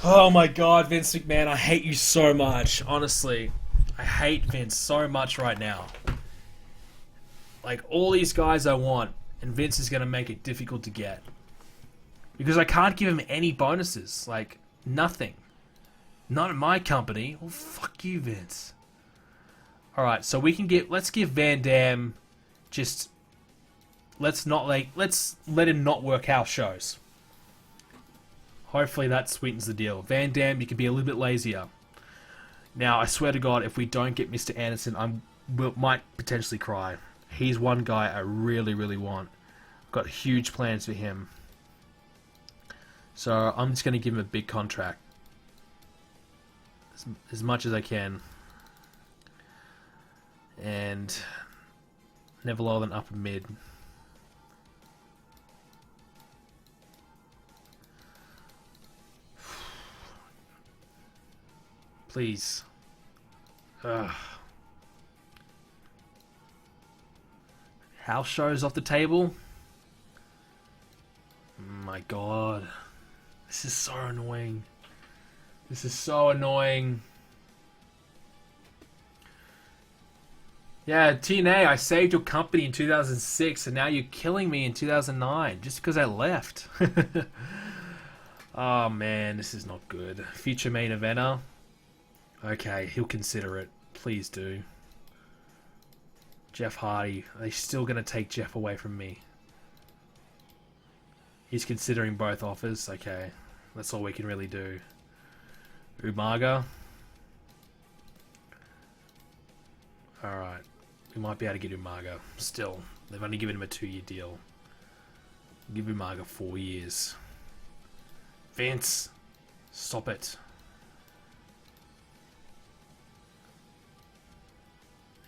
Oh my god, Vince McMahon, I hate you so much. Honestly, I hate Vince so much right now. Like, all these guys I want, and Vince is going to make it difficult to get. Because I can't give him any bonuses. Like, nothing. Not in my company. Well, fuck you, Vince. Alright, so we can get... Let's give Van Dam just... Let's let him not work house shows. Hopefully that sweetens the deal. Van Dam, you can be a little bit lazier. Now, I swear to God, if we don't get Mr. Anderson, I might potentially cry. He's one guy I really, really want. Got huge plans for him. So, I'm just going to give him a big contract. As much as I can. And never lower than upper mid. Please. Ugh. House shows off the table? My god. This is so annoying. This is so annoying. Yeah, TNA, I saved your company in 2006 and now you're killing me in 2009 just because I left. Oh man, this is not good. Future main eventer. Okay, he'll consider it. Please do. Jeff Hardy. Are they still going to take Jeff away from me? He's considering both offers. Okay, that's all we can really do. Umaga. Alright. We might be able to get Umaga. Still, they've only given him a 2-year deal. Give Umaga 4 years. Vince, stop it.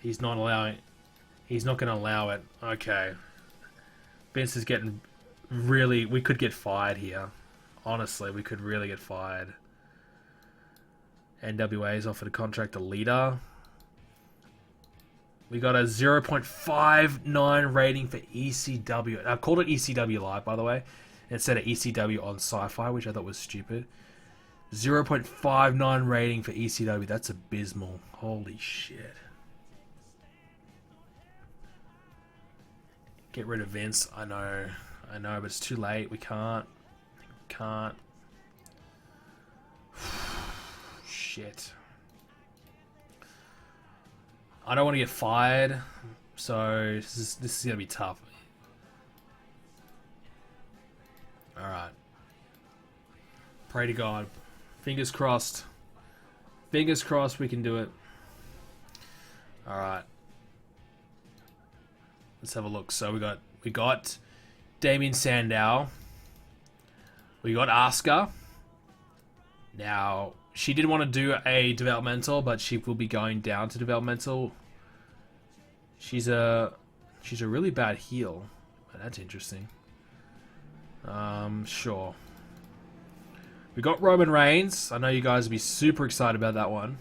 He's not allowing... He's not going to allow it. Okay. Vince is getting really... We could get fired here. Honestly, we could really get fired. NWA has offered a contract to Lita. We got a 0.59 rating for ECW. I called it ECW Live, by the way, instead of ECW on Sci-Fi, which I thought was stupid. 0.59 rating for ECW. That's abysmal. Holy shit. Get rid of Vince. I know, but it's too late. We can't. Shit. I don't want to get fired, so this is gonna be tough. All right. Pray to God. Fingers crossed. Fingers crossed we can do it. All right. Let's have a look. So we got Damien Sandow. We got Asuka. Now, she didn't want to do a developmental, but she will be going down to developmental. She's a really bad heel. That's interesting. Sure. We got Roman Reigns. I know you guys will be super excited about that one.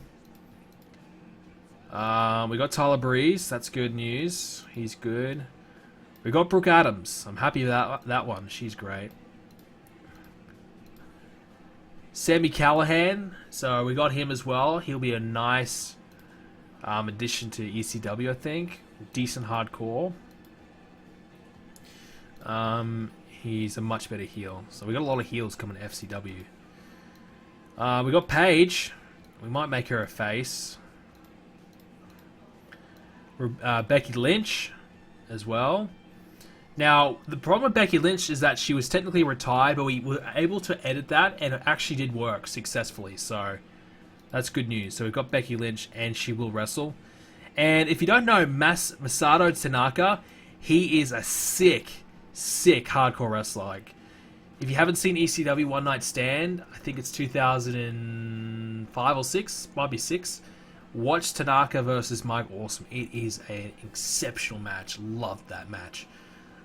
We got Tyler Breeze. That's good news. He's good. We got Brooke Adams. I'm happy with that one. She's great. Sami Callihan. So we got him as well. He'll be a nice addition to ECW, I think. Decent hardcore. He's a much better heel. So we got a lot of heels coming to FCW. We got Paige. We might make her a face. Becky Lynch as well. Now, the problem with Becky Lynch is that she was technically retired, but we were able to edit that, and it actually did work successfully. So that's good news. So we've got Becky Lynch, and she will wrestle. And if you don't know Masato Tanaka, he is a sick hardcore wrestler. Like, if you haven't seen ECW One Night Stand, I think it's 2005 or 6, might be 6. Watch Tanaka versus Mike Awesome. It is an exceptional match. Loved that match.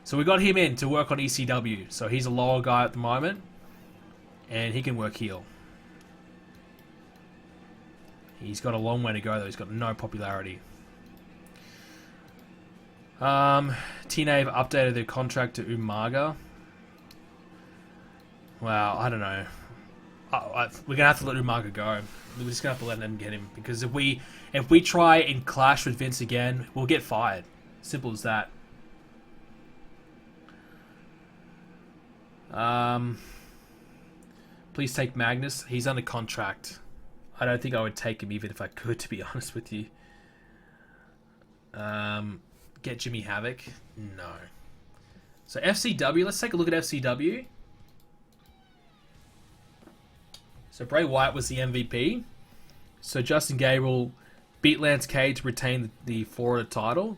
So we got him in to work on ECW. So he's a lower guy at the moment, and he can work heel. He's got a long way to go though. He's got no popularity. TNA have updated their contract to Umaga. Wow, I don't know. We're gonna have to let Umaga go. We're just gonna have to let them get him, because if we try and clash with Vince again, we'll get fired. Simple as that. Please take Magnus. He's under contract. I don't think I would take him even if I could, to be honest with you. Get Jimmy Havoc? No. So FCW, let's take a look at FCW. So Bray Wyatt was the MVP. So Justin Gabriel beat Lance Cage to retain the Florida title.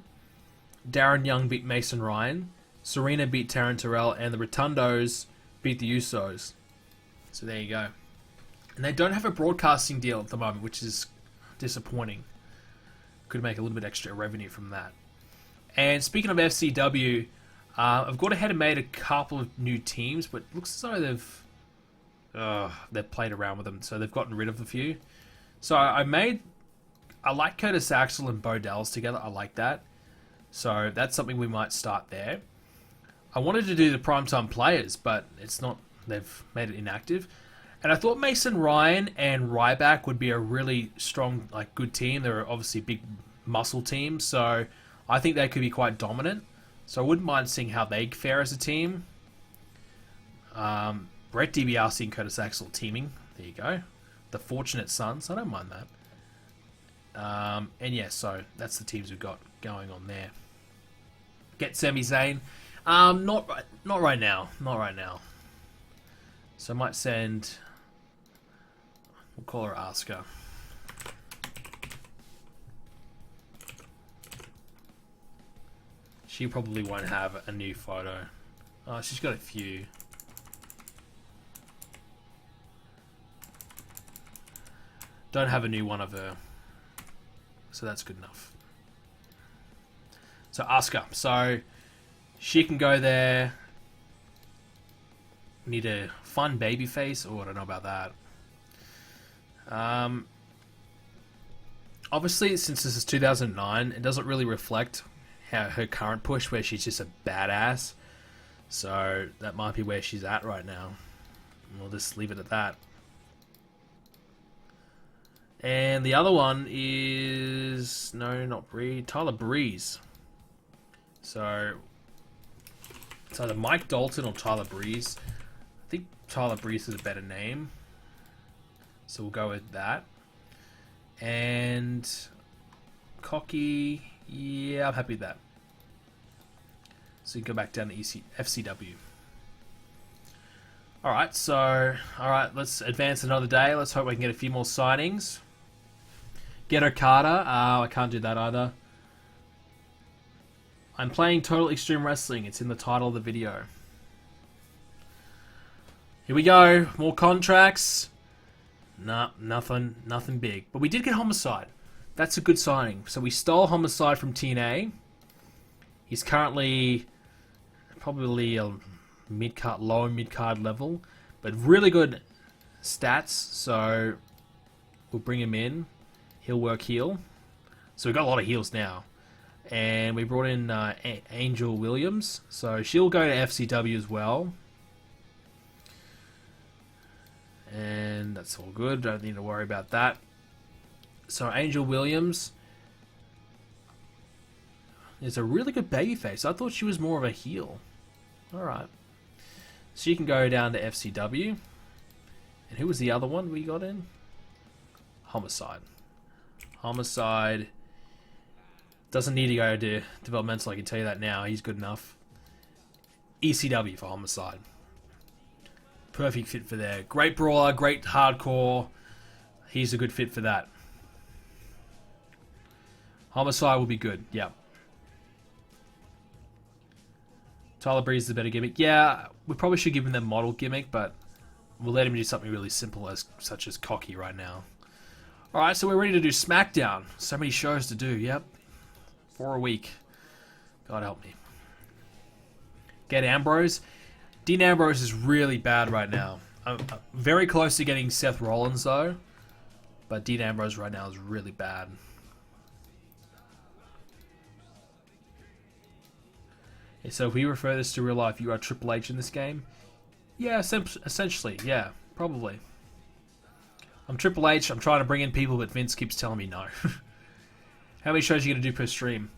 Darren Young beat Mason Ryan. Serena beat Taryn Terrell, and the Rotundos beat the Usos. So there you go. And they don't have a broadcasting deal at the moment, which is disappointing. Could make a little bit extra revenue from that. And speaking of FCW, I've gone ahead and made a couple of new teams, but it looks as though they've played around with them, so they've gotten rid of a few. So I like Curtis Axel and Bo Dallas together. I like that. So that's something we might start there. I wanted to do the Primetime Players, but it's not. They've made it inactive. And I thought Mason Ryan and Ryback would be a really strong, good team. They're obviously a big muscle team, so I think they could be quite dominant. So I wouldn't mind seeing how they fare as a team. Brett DiBiase and Curtis Axel teaming. There you go. The Fortunate Sons. I don't mind that. And yeah, so that's the teams we've got going on there. Get Sami Zayn. Not right now. Not right now. So I might send... We'll call her Asuka. She probably won't have a new photo. Oh, she's got a few. Don't have a new one of her. So that's good enough. So Asuka. So she can go there. Need a fun baby face. Oh, I don't know about that. Obviously, since this is 2009, it doesn't really reflect her current push, where she's just a badass. So that might be where she's at right now. We'll just leave it at that. And the other one is... No, not Breeze. Tyler Breeze. So it's either Mike Dalton or Tyler Breeze. I think Tyler Breeze is a better name. So we'll go with that. And Cocky... Yeah, I'm happy with that. So you can go back down to FCW. Alright, let's advance another day. Let's hope we can get a few more signings. Get Okada. I can't do that either. I'm playing Total Extreme Wrestling. It's in the title of the video. Here we go. More contracts. Nah, nothing big. But we did get Homicide. That's a good signing. So we stole Homicide from TNA. He's currently probably a mid-card, lower mid-card level, but really good stats. So we'll bring him in. He'll work heel. So we've got a lot of heels now. And we brought in Angel Williams. So she'll go to FCW as well. And that's all good. Don't need to worry about that. So Angel Williams is a really good babyface. I thought she was more of a heel. Alright. So you can go down to FCW. And who was the other one we got in? Homicide. Homicide doesn't need to go to developmental, I can tell you that now. He's good enough. ECW for Homicide. Perfect fit for there. Great brawler, great hardcore. He's a good fit for that. Homicide will be good, yeah. Tyler Breeze is a better gimmick. Yeah, we probably should give him the model gimmick, but we'll let him do something really simple such as Cocky right now. Alright, so we're ready to do Smackdown. So many shows to do, yep. 4 a week. God help me. Get Ambrose. Dean Ambrose is really bad right now. I'm very close to getting Seth Rollins though. But Dean Ambrose right now is really bad. Yeah, so if we refer this to real life, you are Triple H in this game? Yeah, essentially, yeah, probably. I'm Triple H, I'm trying to bring in people, but Vince keeps telling me no. How many shows are you going to do per stream?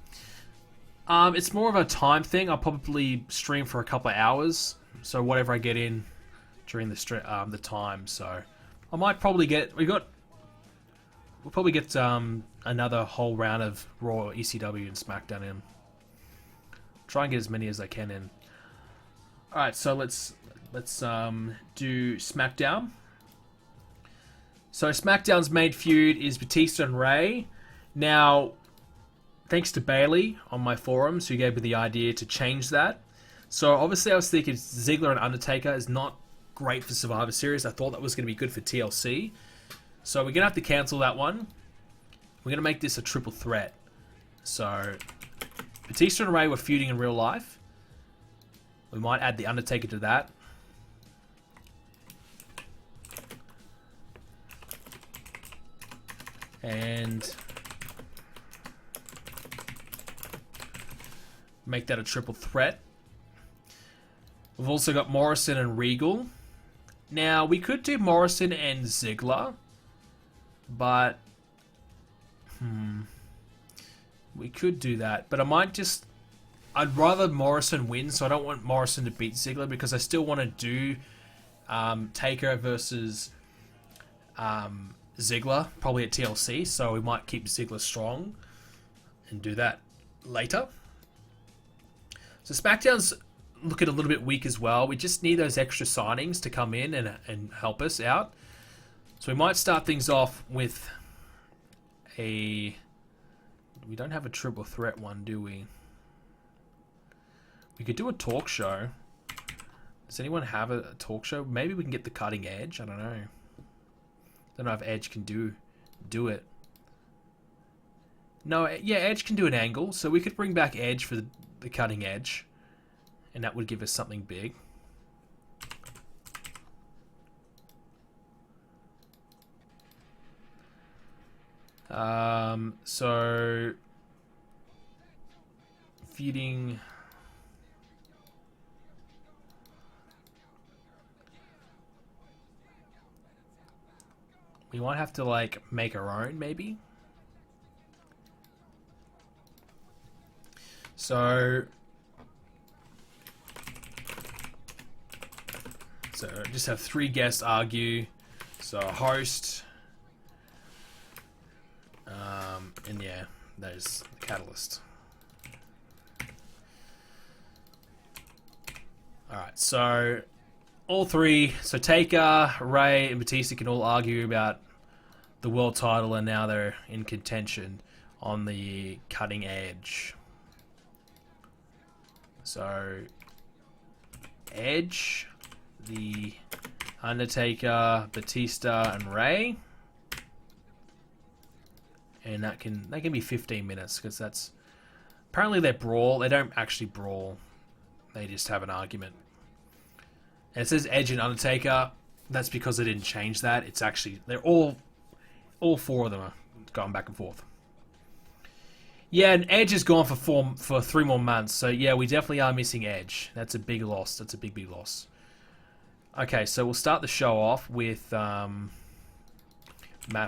It's more of a time thing. I'll probably stream for a couple of hours. So whatever I get in during the time. So I might probably get... We'll probably get another whole round of Raw, ECW, and SmackDown in. Try and get as many as I can in. Alright, so let's do SmackDown. So SmackDown's main feud is Batista and Ray. Now, thanks to Bailey on my forums, who gave me the idea to change that. So obviously I was thinking Ziggler and Undertaker is not great for Survivor Series. I thought that was going to be good for TLC. So we're going to have to cancel that one. We're going to make this a triple threat. So Batista and Ray were feuding in real life. We might add the Undertaker to that. And make that a triple threat. We've also got Morrison and Regal. Now, we could do Morrison and Ziggler, but we could do that. But I might just... I'd rather Morrison win, so I don't want Morrison to beat Ziggler because I still want to do Taker versus Ziggler, probably at TLC, so we might keep Ziggler strong and do that later. So SmackDown's looking a little bit weak as well. We just need those extra signings to come in and help us out. So we might start things off with a... We don't have a triple threat one, do we? We could do a talk show. Does anyone have a talk show? Maybe we can get the cutting edge. I don't know. Don't know if Edge can do it. No, yeah, Edge can do an angle, so we could bring back Edge for the cutting edge, and that would give us something big. So feeding. We might have to, like, make our own, maybe. So just have 3 guests argue. So a host. And yeah, there's the catalyst. Alright, so all 3, so Taker, Ray, and Batista can all argue about the world title, and now they're in contention on the cutting edge. So Edge, the Undertaker, Batista, and Ray, and that can be 15 minutes because that's apparently they brawl. They don't actually brawl; they just have an argument. And it says Edge and Undertaker. That's because they didn't change that. It's actually they're all 4 of them are going back and forth. Yeah, and Edge is gone for 3 more months. So yeah, we definitely are missing Edge. That's a big loss. That's a big loss. Okay, so we'll start the show off with Matt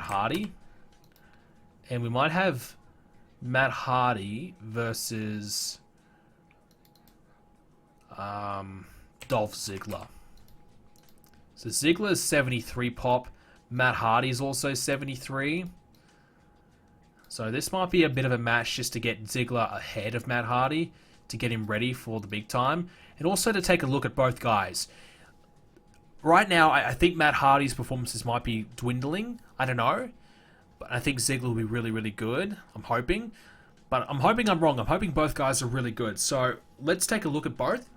Hardy, and we might have Matt Hardy versus Dolph Ziggler. So Ziggler's 73 pop. Matt Hardy's also 73. So this might be a bit of a match just to get Ziggler ahead of Matt Hardy, to get him ready for the big time, and also to take a look at both guys. Right now, I think Matt Hardy's performances might be dwindling. I don't know. But I think Ziggler will be really, really good. I'm hoping. But I'm hoping I'm wrong. I'm hoping both guys are really good. So let's take a look at both,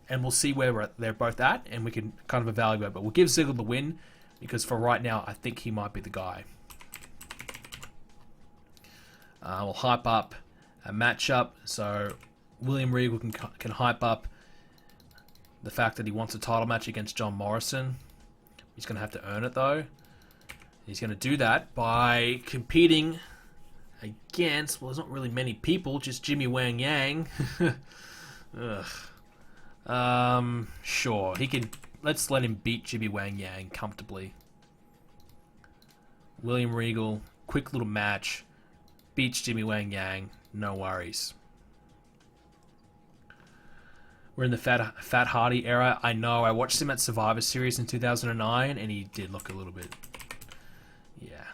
and we'll see where they're both at, and we can kind of evaluate. But we'll give Ziggler the win, because for right now, I think he might be the guy. We'll hype up a matchup. So William Regal can hype up the fact that he wants a title match against John Morrison. He's going to have to earn it, though. He's going to do that by competing against, well, there's not really many people, just Jimmy Wang Yang. Ugh. Sure. He can. Let's let him beat Jimmy Wang Yang comfortably. William Regal, quick little match. Beats Jimmy Wang Yang. No worries. We're in the Fat Hardy era. I know. I watched him at Survivor Series in 2009, and he did look a little bit... Yeah.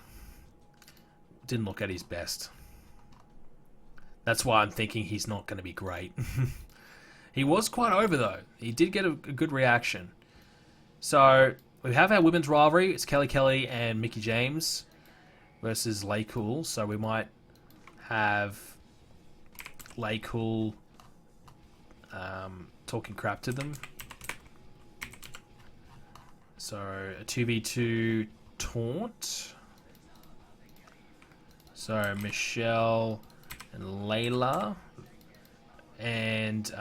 Didn't look at his best. That's why I'm thinking he's not going to be great. He was quite over, though. He did get a good reaction. So, we have our women's rivalry. It's Kelly and Mickie James versus Laycool. So, we might have Laycool talking crap to them. So, a 2v2 taunt. So, Michelle and Layla and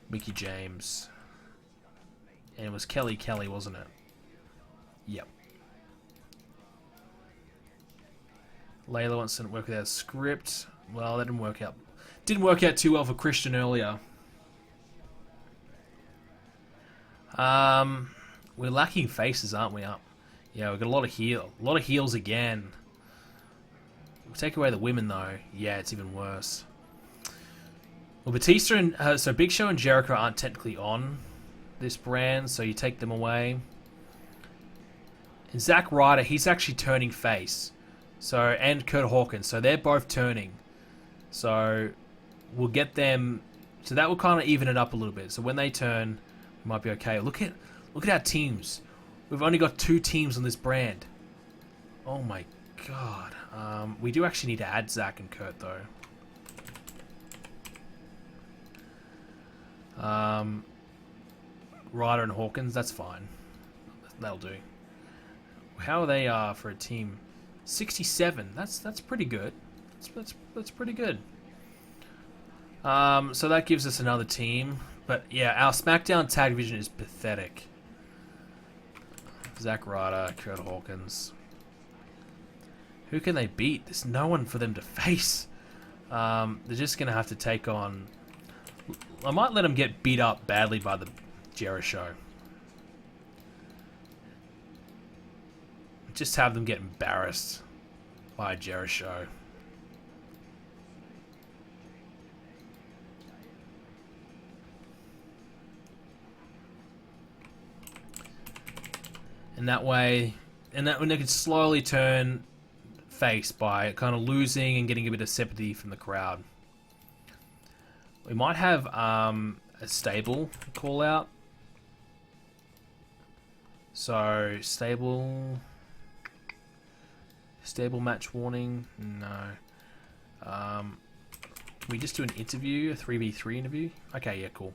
Mickie James. And it was Kelly, wasn't it? Yep. Layla wants to work with our script. Well, that didn't work out. Didn't work out too well for Christian earlier. We're lacking faces, aren't we? Yeah, we've got a lot of heels again. We'll take away the women, though. Yeah, it's even worse. Well, Batista and so Big Show and Jericho aren't technically on this brand, so you take them away. And Zack Ryder, he's actually turning face. So, and Kurt Hawkins, so they're both turning. So we'll get them. So that will kind of even it up a little bit. So when they turn, we might be okay. Look at our teams. We've only got 2 teams on this brand. Oh my god. We do actually need to add Zack and Kurt though. Ryder and Hawkins, that's fine. That'll do. How are they for a team? 67. That's pretty good. That's pretty good. So that gives us another team. But yeah, our SmackDown tag division is pathetic. Zack Ryder, Kurt Hawkins. Who can they beat? There's no one for them to face. They're just going to have to take on... I might let them get beat up badly by the Jericho. Just have them get embarrassed by Jericho. And that way, and that when they can slowly turn face by kind of losing and getting a bit of sympathy from the crowd. We might have a stable call out. So stable match warning. No. Can we just do an interview, a 3v3 interview? Okay, yeah, cool.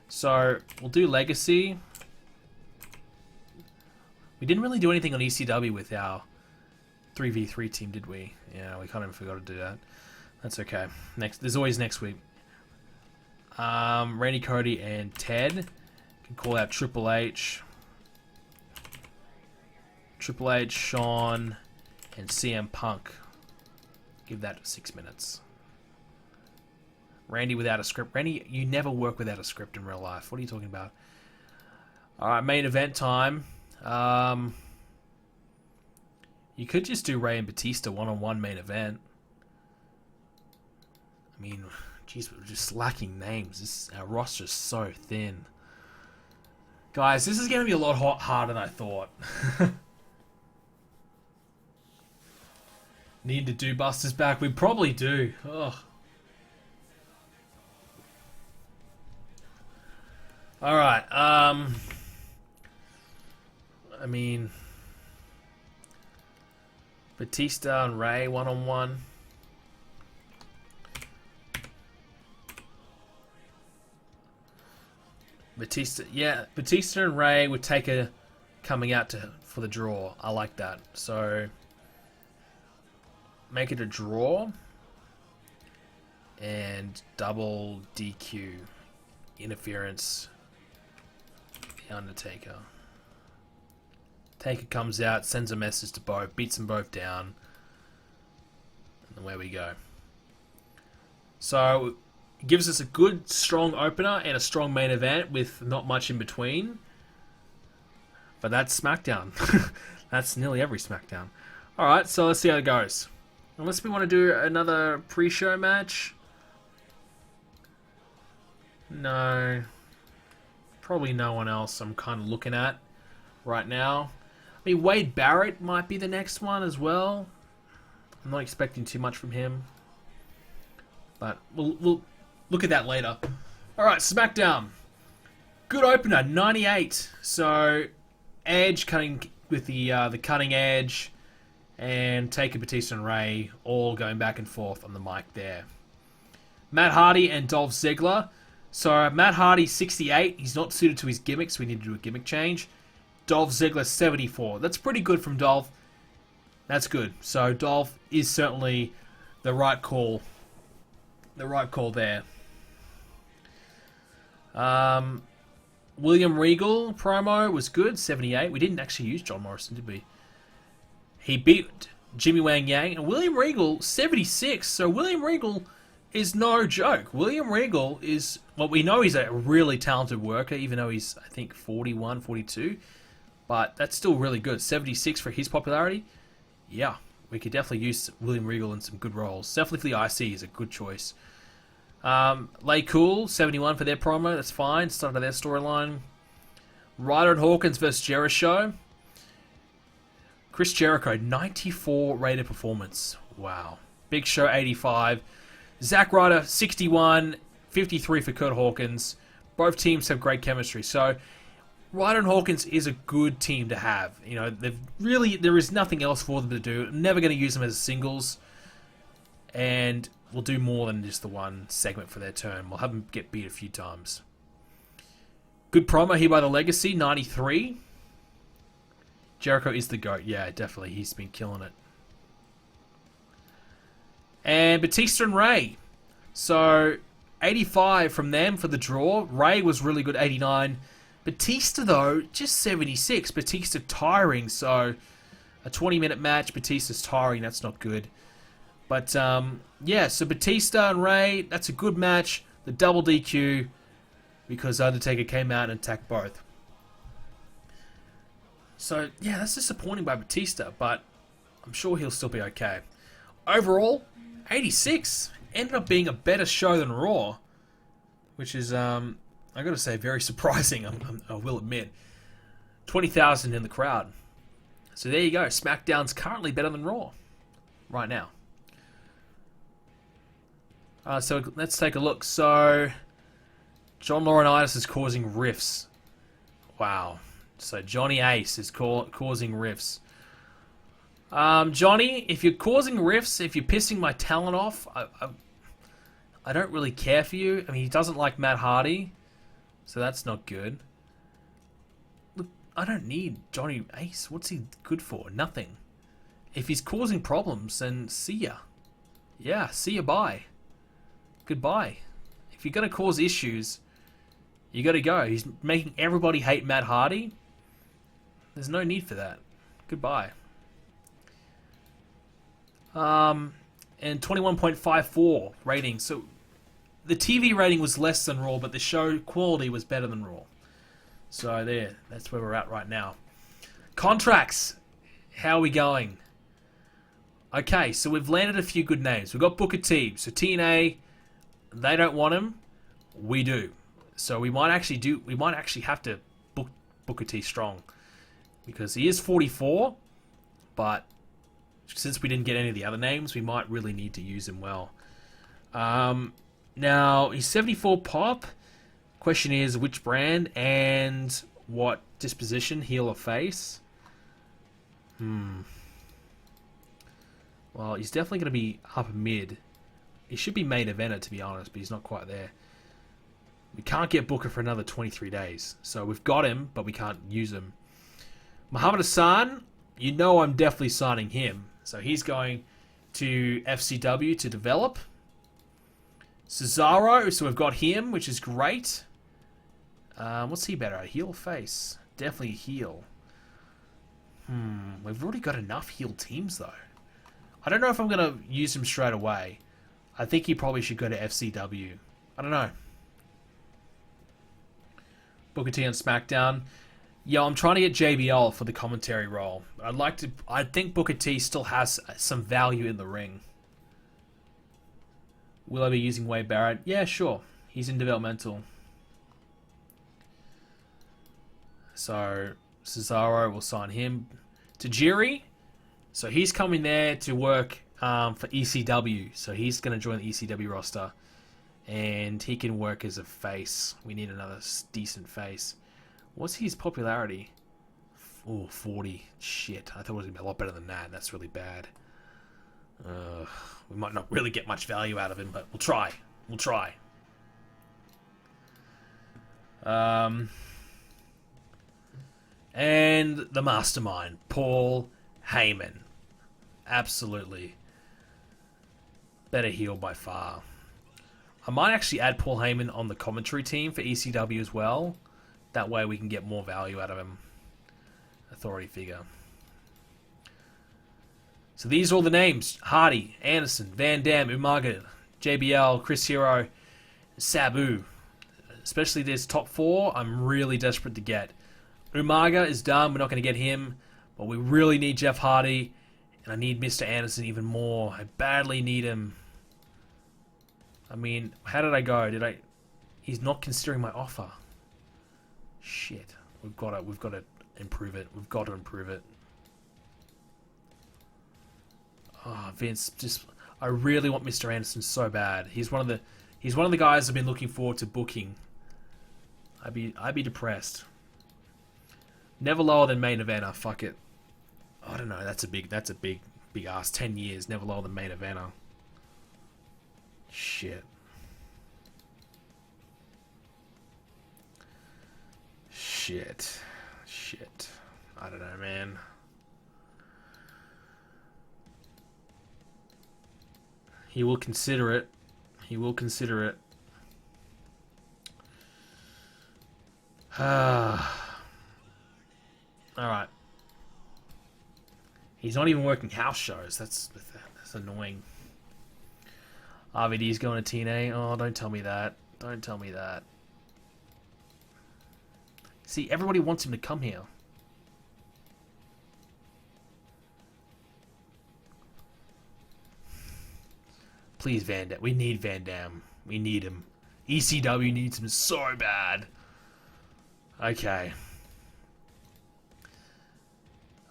So we'll do Legacy. We didn't really do anything on ECW with our 3v3 team, did we? Yeah, we kind of forgot to do that. That's okay. There's always next week. Randy, Cody, and Ted can call out Triple H, Shawn, and CM Punk. Give that 6 minutes. Randy without a script. Randy, you never work without a script in real life. What are you talking about? Alright, main event time. You could just do Rey and Batista one-on-one main event. I mean, jeez, we're just lacking names. Our roster's so thin. Guys, this is going to be a lot harder than I thought. Need to do Buster's back? We probably do. Ugh. Alright, I mean, Batista and Rey one-on-one. Batista and Rey would take a coming out for the draw. I like that. So make it a draw and double DQ interference. The Undertaker. Taker comes out, sends a message to both, beats them both down, and away we go. So it gives us a good, strong opener and a strong main event with not much in between. But that's SmackDown. That's nearly every SmackDown. Alright, so let's see how it goes. Unless we want to do another pre-show match. No. Probably no one else I'm kind of looking at right now. I mean, Wade Barrett might be the next one as well. I'm not expecting too much from him. But we'll look at that later. Alright, SmackDown. Good opener, 98. So, Edge cutting with the cutting edge. And Taker, Batista, and Rey all going back and forth on the mic there. Matt Hardy and Dolph Ziggler. So, Matt Hardy, 68. He's not suited to his gimmicks. We need to do a gimmick change. Dolph Ziggler, 74. That's pretty good from Dolph. That's good. So, Dolph is certainly the right call. The right call there. William Regal promo was good, 78. We didn't actually use John Morrison, did we? He beat Jimmy Wang Yang. And William Regal, 76. So, William Regal is no joke. William Regal is... Well, we know he's a really talented worker, even though he's, I think, 41, 42. But that's still really good. 76 for his popularity. Yeah, we could definitely use William Regal in some good roles. Definitely for the IC is a good choice. Laycool, 71 for their promo. That's fine. Started their storyline. Ryder and Hawkins versus Jericho. Chris Jericho, 94 rated performance. Wow. Big Show, 85. Zack Ryder, 61. 53 for Kurt Hawkins. Both teams have great chemistry. So, Ryder and Hawkins is a good team to have. You know, there is nothing else for them to do. Never going to use them as singles. And we'll do more than just the one segment for their turn. We'll have them get beat a few times. Good promo here by the Legacy, 93. Jericho is the GOAT. Yeah, definitely. He's been killing it. And Batista and Ray. So, 85 from them for the draw. Ray was really good, 89. Batista, though, just 76. Batista tiring, so a 20-minute match. Batista's tiring. That's not good. But, yeah, so Batista and Ray, that's a good match. The double DQ, because Undertaker came out and attacked both. So, yeah, that's disappointing by Batista, but I'm sure he'll still be okay. Overall, 86 ended up being a better show than Raw, which is, I gotta say, very surprising, I will admit. 20,000 in the crowd. So there you go. SmackDown's currently better than Raw right now. So let's take a look. So, John Laurinaitis is causing rifts. Wow. So Johnny Ace is causing rifts. Johnny, if you're causing rifts, if you're pissing my talent off, I don't really care for you. I mean, he doesn't like Matt Hardy, so that's not good. Look, I don't need Johnny Ace. What's he good for? Nothing. If he's causing problems, then see ya. Yeah, see ya, bye. Goodbye. If you're going to cause issues, you got to go. He's making everybody hate Matt Hardy. There's no need for that. Goodbye. And 21.54 rating. So the TV rating was less than Raw, but the show quality was better than Raw. So there, that's where we're at right now. Contracts. How are we going? Okay, so we've landed a few good names. We've got Booker T. So TNA, they don't want him. We do. So we might actually have to book Booker T strong, because he is 44, but since we didn't get any of the other names, we might really need to use him well. Now, he's 74 pop. Question is, which brand and what disposition, heel or face? Well, he's definitely going to be upper mid. He should be main eventer, to be honest, but he's not quite there. We can't get Booker for another 23 days. So we've got him, but we can't use him. Muhammad Hassan, you know I'm definitely signing him. So he's going to FCW to develop. Cesaro, so we've got him, which is great. What's he better at? Heel or face? Definitely heel. We've already got enough heel teams, though. I don't know if I'm going to use him straight away. I think he probably should go to FCW. I don't know. Booker T on SmackDown. Yo, I'm trying to get JBL for the commentary role. I think Booker T still has some value in the ring. Will I be using Wade Barrett? Yeah, sure. He's in developmental. So, Cesaro will sign him. Tajiri. So he's coming there to work for ECW. So he's going to join the ECW roster. And he can work as a face. We need another decent face. What's his popularity? Oh, 40. Shit. I thought it was going to be a lot better than that. That's really bad. We might not really get much value out of him, but we'll try. We'll try. And the mastermind, Paul Heyman. Absolutely. Better heel by far. I might actually add Paul Heyman on the commentary team for ECW as well. That way we can get more value out of him. Authority figure. So these are all the names. Hardy, Anderson, Van Dam, Umaga, JBL, Chris Hero, Sabu. Especially this top four, I'm really desperate to get. Umaga is done. We're not going to get him. But we really need Jeff Hardy. And I need Mr. Anderson even more. I badly need him. I mean, how did I go? He's not considering my offer. Shit. We've got to improve it. We've got to improve it. Oh, Vince, I really want Mr. Anderson so bad. He's one of the guys I've been looking forward to booking. I'd be depressed. Never lower than main eventer. Fuck it. I don't know. That's a big ass. 10 years. Never lower than main eventer. Shit. I don't know, man. He will consider it. Alright. He's not even working house shows. That's annoying. RVD's going to TNA. Oh, don't tell me that. See, everybody wants him to come here. Please, Van Damme. We need Van Damme. We need him. ECW needs him so bad. Okay.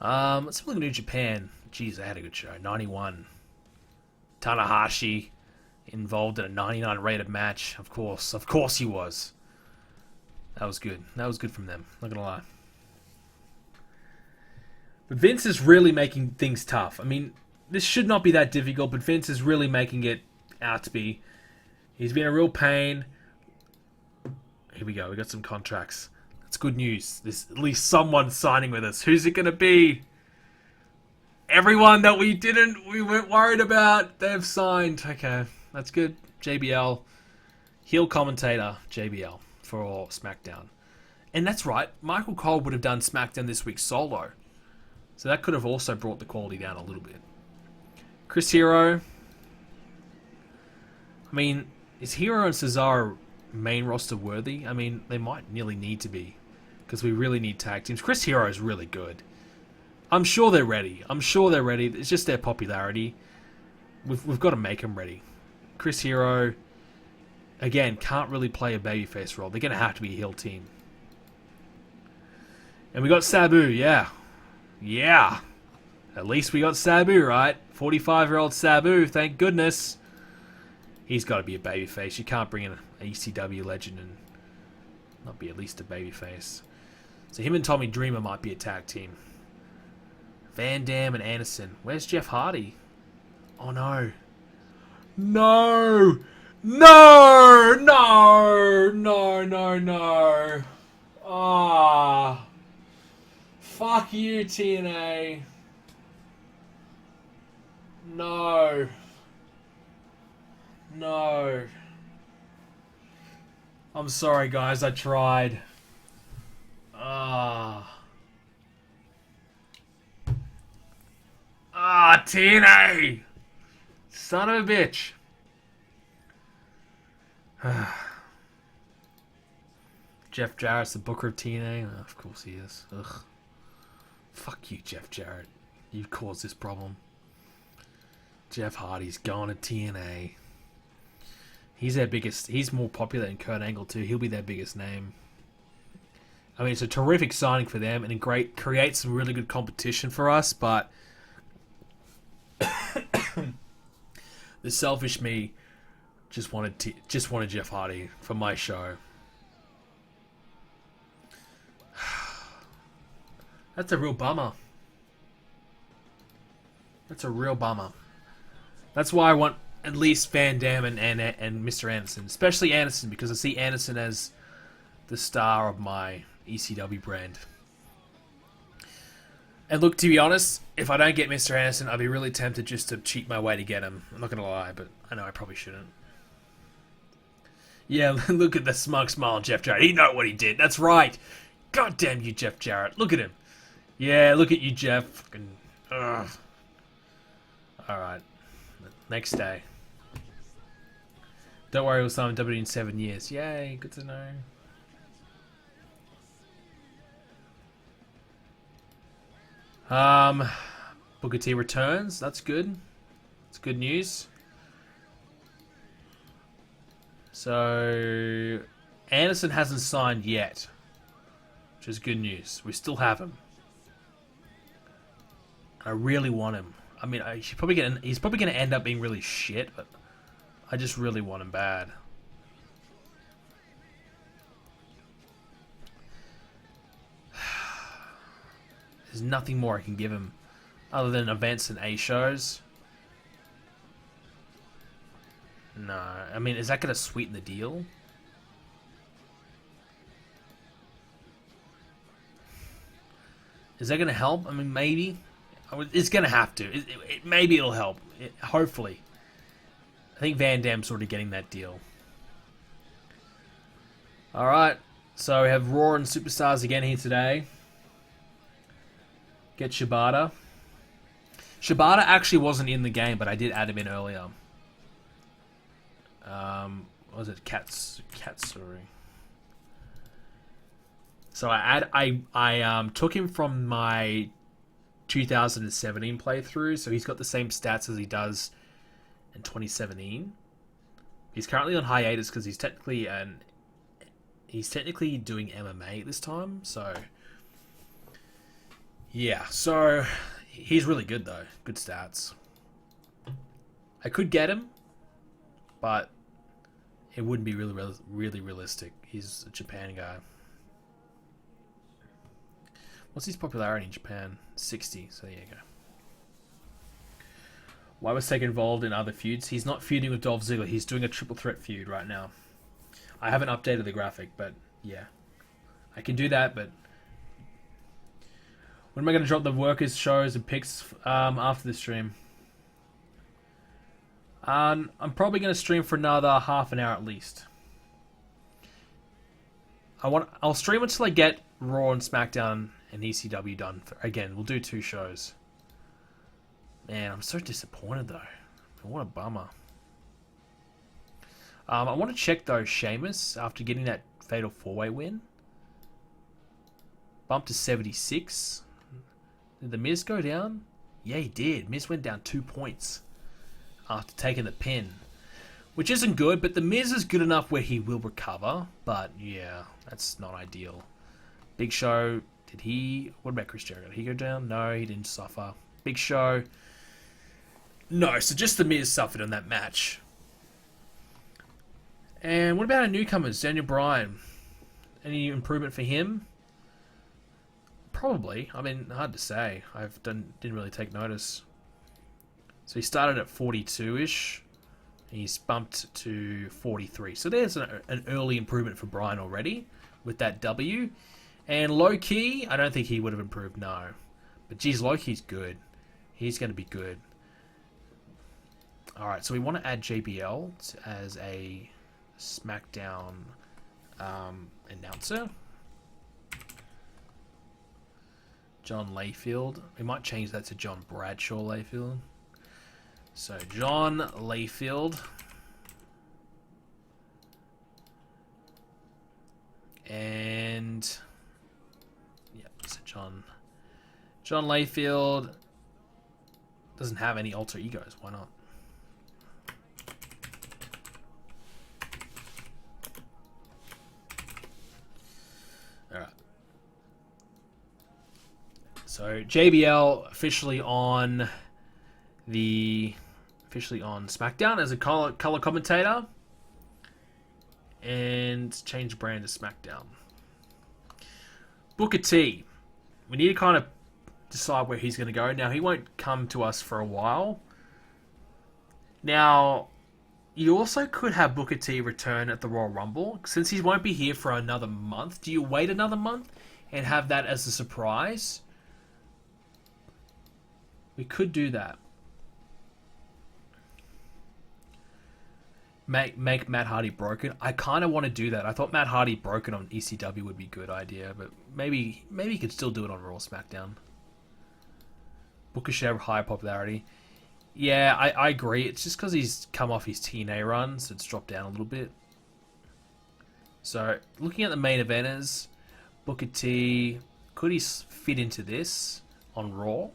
Let's have a look at New Japan. Jeez, they had a good show. 91. Tanahashi involved in a 99 rated match. Of course he was. That was good. That was good from them. Not gonna lie. But Vince is really making things tough. I mean, this should not be that difficult, but Vince is really making it out to be. He's been a real pain. Here we go. We got some contracts. That's good news. There's at least someone signing with us. Who's it going to be? Everyone that we weren't worried about, they've signed. Okay, that's good. JBL. Heel commentator, JBL, for Smackdown. And that's right, Michael Cole would have done Smackdown this week solo. So that could have also brought the quality down a little bit. Chris Hero. I mean, is Hero and Cesaro main roster worthy? I mean, they might nearly need to be, because we really need tag teams. Chris Hero is really good. I'm sure they're ready. It's just their popularity. We've got to make them ready. Chris Hero, again, can't really play a babyface role. They're going to have to be a heel team. And we got Sabu, yeah. Yeah. At least we got Sabu, right? 45-year-old Sabu, thank goodness. He's got to be a babyface. You can't bring in an ECW legend and not be at least a babyface. So him and Tommy Dreamer might be a tag team. Van Damme and Anderson. Where's Jeff Hardy? Oh no. No! No! No! No, no, no. Ah. Fuck you, TNA. No. No. I'm sorry, guys. I tried. TNA! Son of a bitch. Jeff Jarrett's the booker of TNA? Oh, of course he is. Ugh. Fuck you, Jeff Jarrett. You caused this problem. Jeff Hardy's going to TNA. He's their biggest. He's more popular than Kurt Angle too. He'll be their biggest name. I mean, it's a terrific signing for them, and a creates some really good competition for us. But the selfish me just wanted Jeff Hardy for my show. That's a real bummer. That's a real bummer. That's why I want at least Van Damme and Mr. Anderson. Especially Anderson, because I see Anderson as the star of my ECW brand. And look, to be honest, if I don't get Mr. Anderson, I'd be really tempted just to cheat my way to get him. I'm not going to lie, but I know I probably shouldn't. Yeah, look at the smug smile on Jeff Jarrett. He know what he did. That's right. God damn you, Jeff Jarrett. Look at him. Yeah, look at you, Jeff. Fucking, ugh. Alright. Next day. Don't worry, we'll sign WWE in 7 years. Yay, good to know. Booker T returns. That's good. That's good news. So Anderson hasn't signed yet, which is good news. We still have him. I really want him. I mean, he's probably going to end up being really shit, but I just really want him bad. There's nothing more I can give him other than events and A shows. No, I mean, is that going to sweeten the deal? Is that going to help? I mean, maybe. It's going to have to. Maybe it'll help. Hopefully. I think Van Damme's already getting that deal. Alright, so we have Raw and Superstars again here today. Get Shibata. Shibata actually wasn't in the game, but I did add him in earlier. What was it? Katsuri. So I took him from my 2017 playthrough, so he's got the same stats as he does in 2017. He's currently on hiatus because he's technically doing MMA this time. So yeah, so he's really good though. Good stats. I could get him, but it wouldn't be really realistic. He's a Japan guy. What's his popularity in Japan? 60, so there you go. Why was Sega involved in other feuds? He's not feuding with Dolph Ziggler. He's doing a triple threat feud right now. I haven't updated the graphic, but yeah. I can do that, but... When am I going to drop the workers, shows, and picks after the stream? I'm probably going to stream for another half an hour at least. I'll stream until I get Raw and Smackdown and ECW done. Again, we'll do 2 shows. Man, I'm so disappointed though. What a bummer. I want to check though, Sheamus, after getting that Fatal 4-Way win. Bumped to 76. Did the Miz go down? Yeah, he did. Miz went down 2 points after taking the pin. Which isn't good, but the Miz is good enough where he will recover. But yeah, that's not ideal. Big Show, did he... What about Chris Jericho? Did he go down? No, he didn't suffer. Big Show... No, so just the Miz suffered in that match. And what about our newcomers? Daniel Bryan. Any improvement for him? Probably. I mean, hard to say. Didn't really take notice. So he started at 42-ish. He's bumped to 43. So there's an early improvement for Bryan already with that W. And Loki, I don't think he would have improved, no. But geez, Loki's good. He's going to be good. Alright, so we want to add JBL as a SmackDown announcer. John Layfield. We might change that to John Bradshaw Layfield. So, John Layfield. And... Yep, so John Layfield doesn't have any alter egos. Why not? Alright. So JBL officially on SmackDown as a color commentator, and change brand to SmackDown. Booker T, we need to kind of decide where he's going to go. Now, he won't come to us for a while. Now, you also could have Booker T return at the Royal Rumble. Since he won't be here for another month, do you wait another month and have that as a surprise? We could do that. Make Matt Hardy broken. I kind of want to do that. I thought Matt Hardy broken on ECW would be a good idea, but maybe he could still do it on Raw SmackDown. Booker should have higher popularity. Yeah, I agree. It's just because he's come off his TNA run, so it's dropped down a little bit. So, looking at the main eventers, Booker T, could he fit into this on Raw?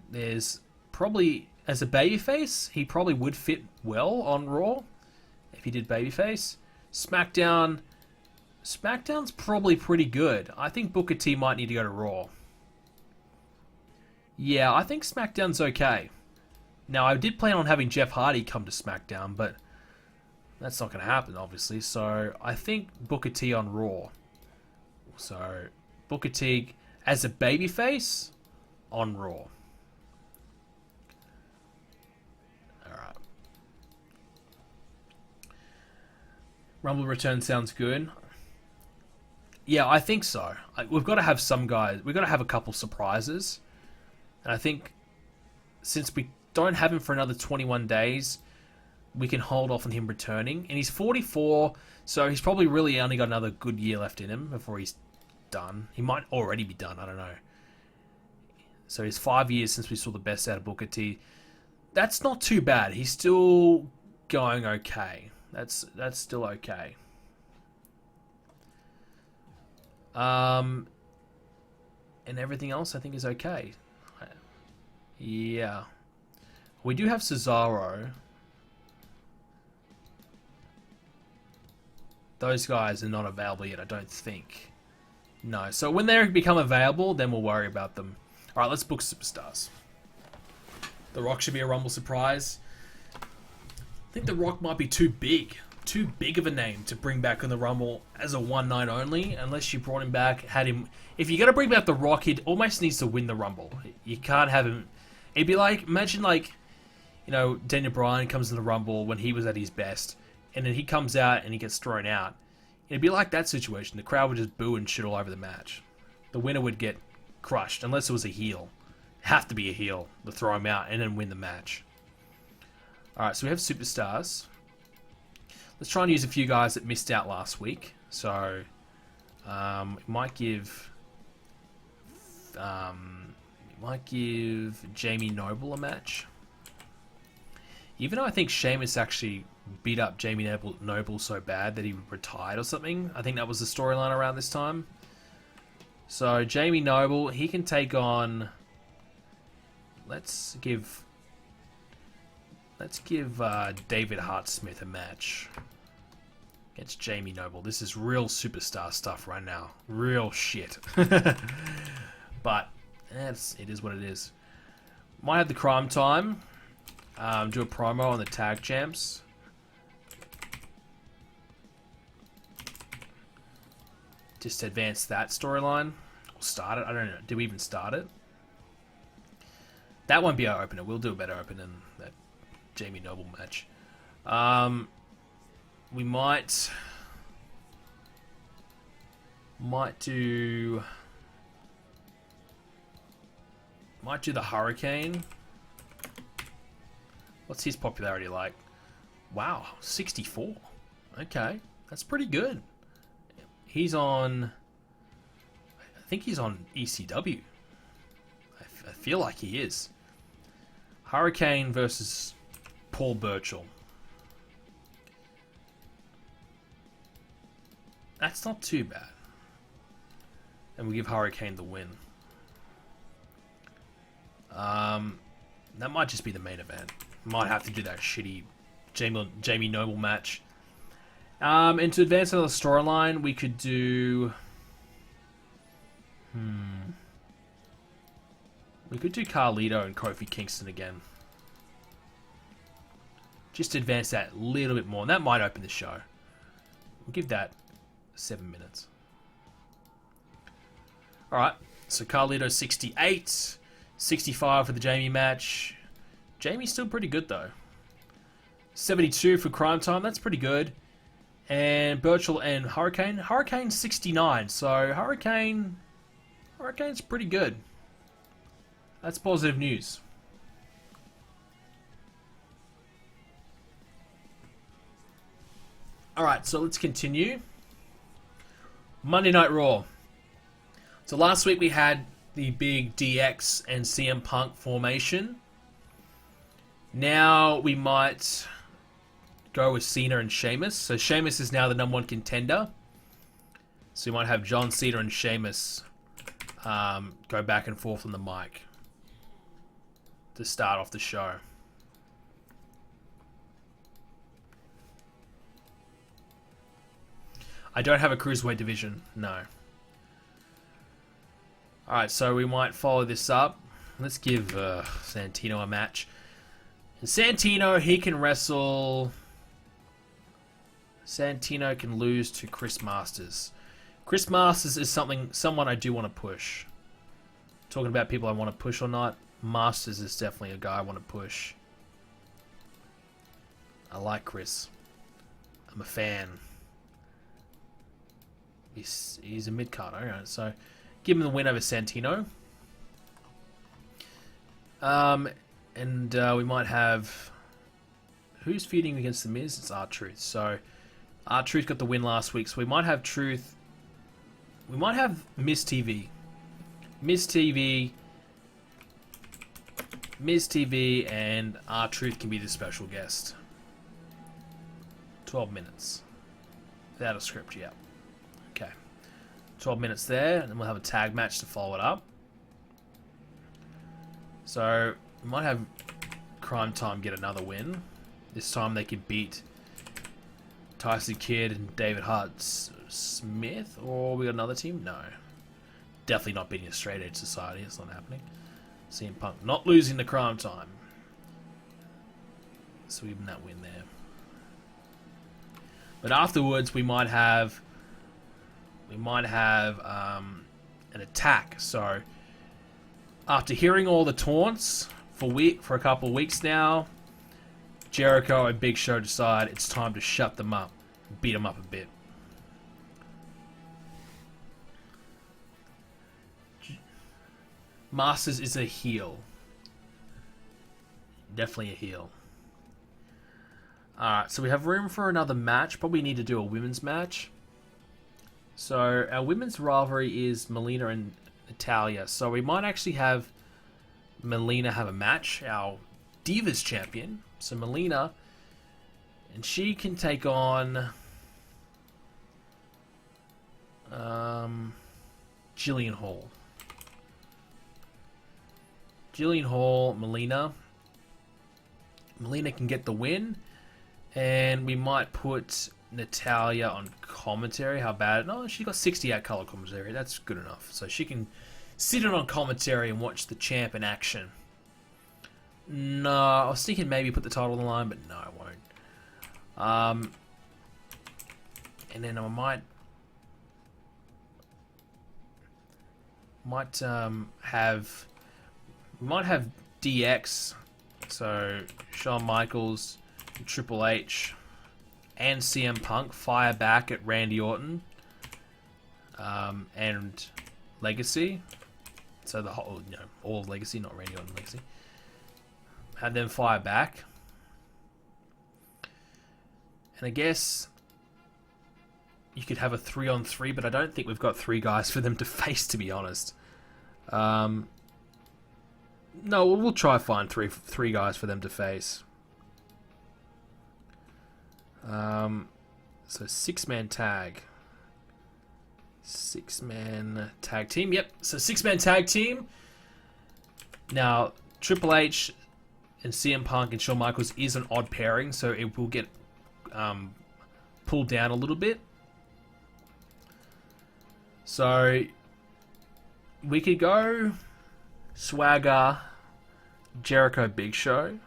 There's probably... As a babyface, he probably would fit well on Raw if he did babyface. SmackDown, SmackDown's probably pretty good. I think Booker T might need to go to Raw. Yeah, I think SmackDown's okay. Now, I did plan on having Jeff Hardy come to SmackDown, but that's not going to happen, obviously. So, I think Booker T on Raw. So, Booker T as a babyface on Raw. Alright. Rumble return sounds good. Yeah, I think so. We've got to have some guys. We've got to have a couple surprises. And I think since we don't have him for another 21 days, we can hold off on him returning. And he's 44, so he's probably really only got another good year left in him before he's done. He might already be done, I don't know. So it's 5 years since we saw the best out of Booker T. That's not too bad. He's still going okay. That's still okay. And everything else I think is okay. Yeah. We do have Cesaro. Those guys are not available yet, I don't think. No. So when they become available, then we'll worry about them. Alright, let's book superstars. The Rock should be a Rumble surprise. I think The Rock might be too big. Too big of a name to bring back on the Rumble as a one night only, unless you brought him back, had him... If you're going to bring back The Rock, he almost needs to win the Rumble. You can't have him... It'd be like, imagine like, you know, Daniel Bryan comes in the Rumble when he was at his best, and then he comes out and he gets thrown out. It'd be like that situation. The crowd would just boo and shit all over the match. The winner would get crushed, unless it was a heel. Have to be a heel to throw him out and then win the match. Alright, so we have superstars. Let's try and use a few guys that missed out last week. So, might give Jamie Noble a match. Even though I think Sheamus actually beat up Jamie Noble so bad that he retired or something. I think that was the storyline around this time. So, Jamie Noble, he can take on... Let's give David Hart Smith a match against Jamie Noble. This is real superstar stuff right now. Real shit. But it is what it is. Might have the crime time. Do a promo on the tag champs. Just advance that storyline. We'll start it. I don't know. Did we even start it? That won't be our opener. We'll do a better opener than that Jamie Noble match. We might do the Hurricane. What's his popularity like? Wow, 64. Okay, that's pretty good. He's on... I think he's on ECW. I feel like he is. Hurricane versus Paul Burchill. That's not too bad. And we give Hurricane the win. That might just be the main event. Might have to do that shitty Jamie Noble match. And to advance another storyline, we could do... We could do Carlito and Kofi Kingston again. Just to advance that a little bit more. And that might open the show. We'll give that 7 minutes. Alright, so Carlito 68. 65 for the Jamie match. Jamie's still pretty good though. 72 for Crime Time, that's pretty good. And Burchill and Hurricane. Hurricane 69, so Hurricane's pretty good. That's positive news. Alright, so let's continue. Monday Night Raw. So last week we had the big DX and CM Punk formation. Now we might go with Cena and Sheamus. So Sheamus is now the #1 contender. So we might have John Cena and Sheamus go back and forth on the mic to start off the show. I don't have a cruiserweight division. No. Alright, so we might follow this up. Let's give Santino a match. And Santino, he can wrestle. Santino can lose to Chris Masters. Chris Masters is someone I do want to push. Talking about people I want to push or not, Masters is definitely a guy I want to push. I like Chris. I'm a fan. He's a mid-card, alright, so give him the win over Santino. And we might have... Who's feuding against The Miz? It's R-Truth. So, R-Truth got the win last week, so we might have Truth... We might have Miz TV. Miz TV, and R-Truth can be the special guest. 12 minutes. Without a script yet. Okay. 12 minutes there, and then we'll have a tag match to follow it up. So, we might have Crime Time get another win. This time they can beat Tyson Kidd and David Hart Smith, or we got another team? No. Definitely not beating a Straight Edge Society. It's not happening. CM Punk not losing to Crime Time. So even that win there. But afterwards we might have an attack. So after hearing all the taunts for a couple of weeks now, Jericho and Big Show decide it's time to shut them up, beat them up a bit. Masters is a heel. Definitely a heel. Alright, so we have room for another match. Probably need to do a women's match. So our women's rivalry is Melina and Natalya. So we might actually have Melina have a match, our Divas champion. So Melina, and she can take on Jillian Hall. Jillian Hall, Melina. Melina can get the win. And we might put Natalya on commentary. How bad? No, she got 68 color commentary. That's good enough. So she can sit in on commentary and watch the champ in action. No, I was thinking maybe put the title on the line, but no, I won't. And then I might have DX, so Shawn Michaels, Triple H, and CM Punk fire back at Randy Orton and Legacy. So the whole, all of Legacy, not Randy Orton Legacy. Have them fire back. And I guess you could have a 3-on-3, but I don't think we've got 3 guys for them to face, to be honest. No, we'll try find three guys for them to face. So 6-man tag. 6-man tag team. Yep. So 6-man tag team. Now Triple H and CM Punk and Shawn Michaels is an odd pairing, so it will get pulled down a little bit. So we could go Swagger, Jericho, Big Show,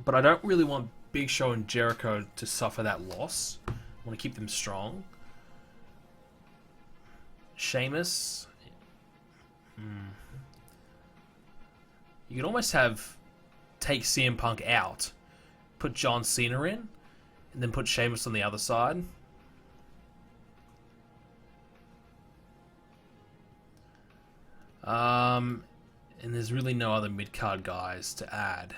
but I don't really want Big Show and Jericho to suffer that loss. I want to keep them strong. Sheamus. You could almost take CM Punk out, put John Cena in, and then put Sheamus on the other side. And there's really no other mid-card guys to add.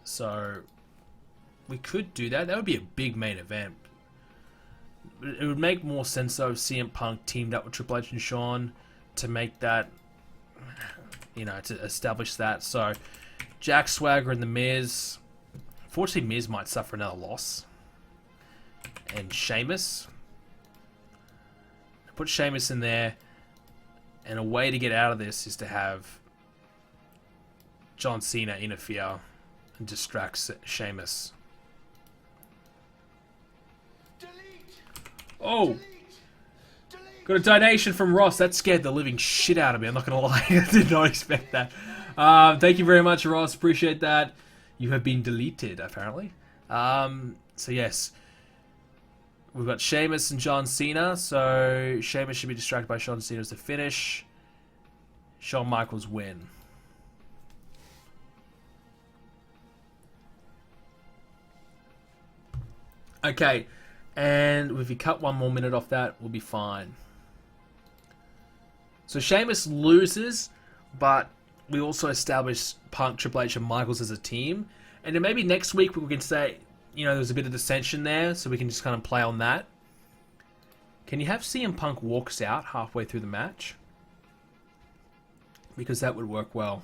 So we could do that. That would be a big main event. It would make more sense though if CM Punk teamed up with Triple H and Shawn to make that, to establish that. So Jack Swagger and The Miz. Unfortunately, Miz might suffer another loss. And Sheamus. Put Sheamus in there. And a way to get out of this is to have John Cena interfere and distracts Sheamus. Oh! Got a donation from Ross. That scared the living shit out of me. I'm not going to lie. I did not expect that. Thank you very much, Ross. Appreciate that. You have been deleted, apparently. So, yes. We've got Sheamus and John Cena. So, Sheamus should be distracted by John Cena as the finish. Shawn Michaels win. Okay. And if you cut one more minute off that, we'll be fine. So, Sheamus loses, but we also established Punk, Triple H, and Michaels as a team. And then maybe next week we can say, you know, there's a bit of dissension there, so we can just kind of play on that. Can you have CM Punk walks out halfway through the match? Because that would work well.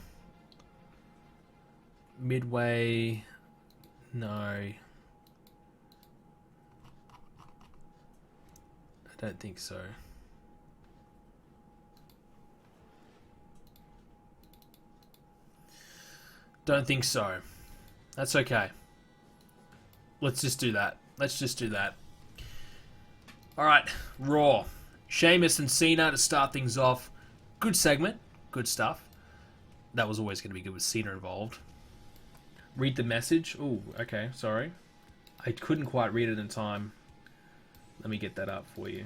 Midway... No. I don't think so. Don't think so. That's okay. Let's just do that. Let's just do that. Alright, Raw. Sheamus and Cena to start things off. Good segment. Good stuff. That was always going to be good with Cena involved. Read the message. Ooh, okay, sorry. I couldn't quite read it in time. Let me get that up for you.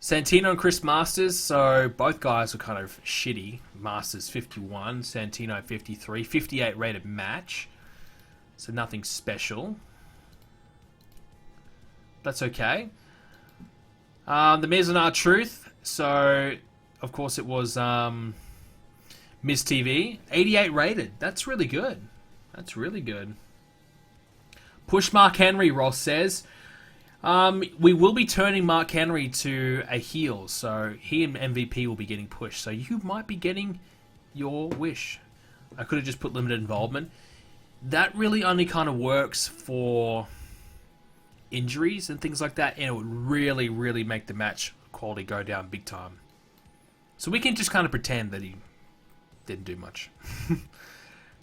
Santino and Chris Masters, so both guys were kind of shitty. Masters 51, Santino 53, 58 rated match. So nothing special. That's okay. The Miz and R-Truth, so of course it was Miz TV, 88 rated. That's really good. That's really good. Push Mark Henry, Ross says. We will be turning Mark Henry to a heel, so he and MVP will be getting pushed. So you might be getting your wish. I could have just put limited involvement. That really only kind of works for injuries and things like that, and it would really, really make the match quality go down big time. So we can just kind of pretend that he didn't do much.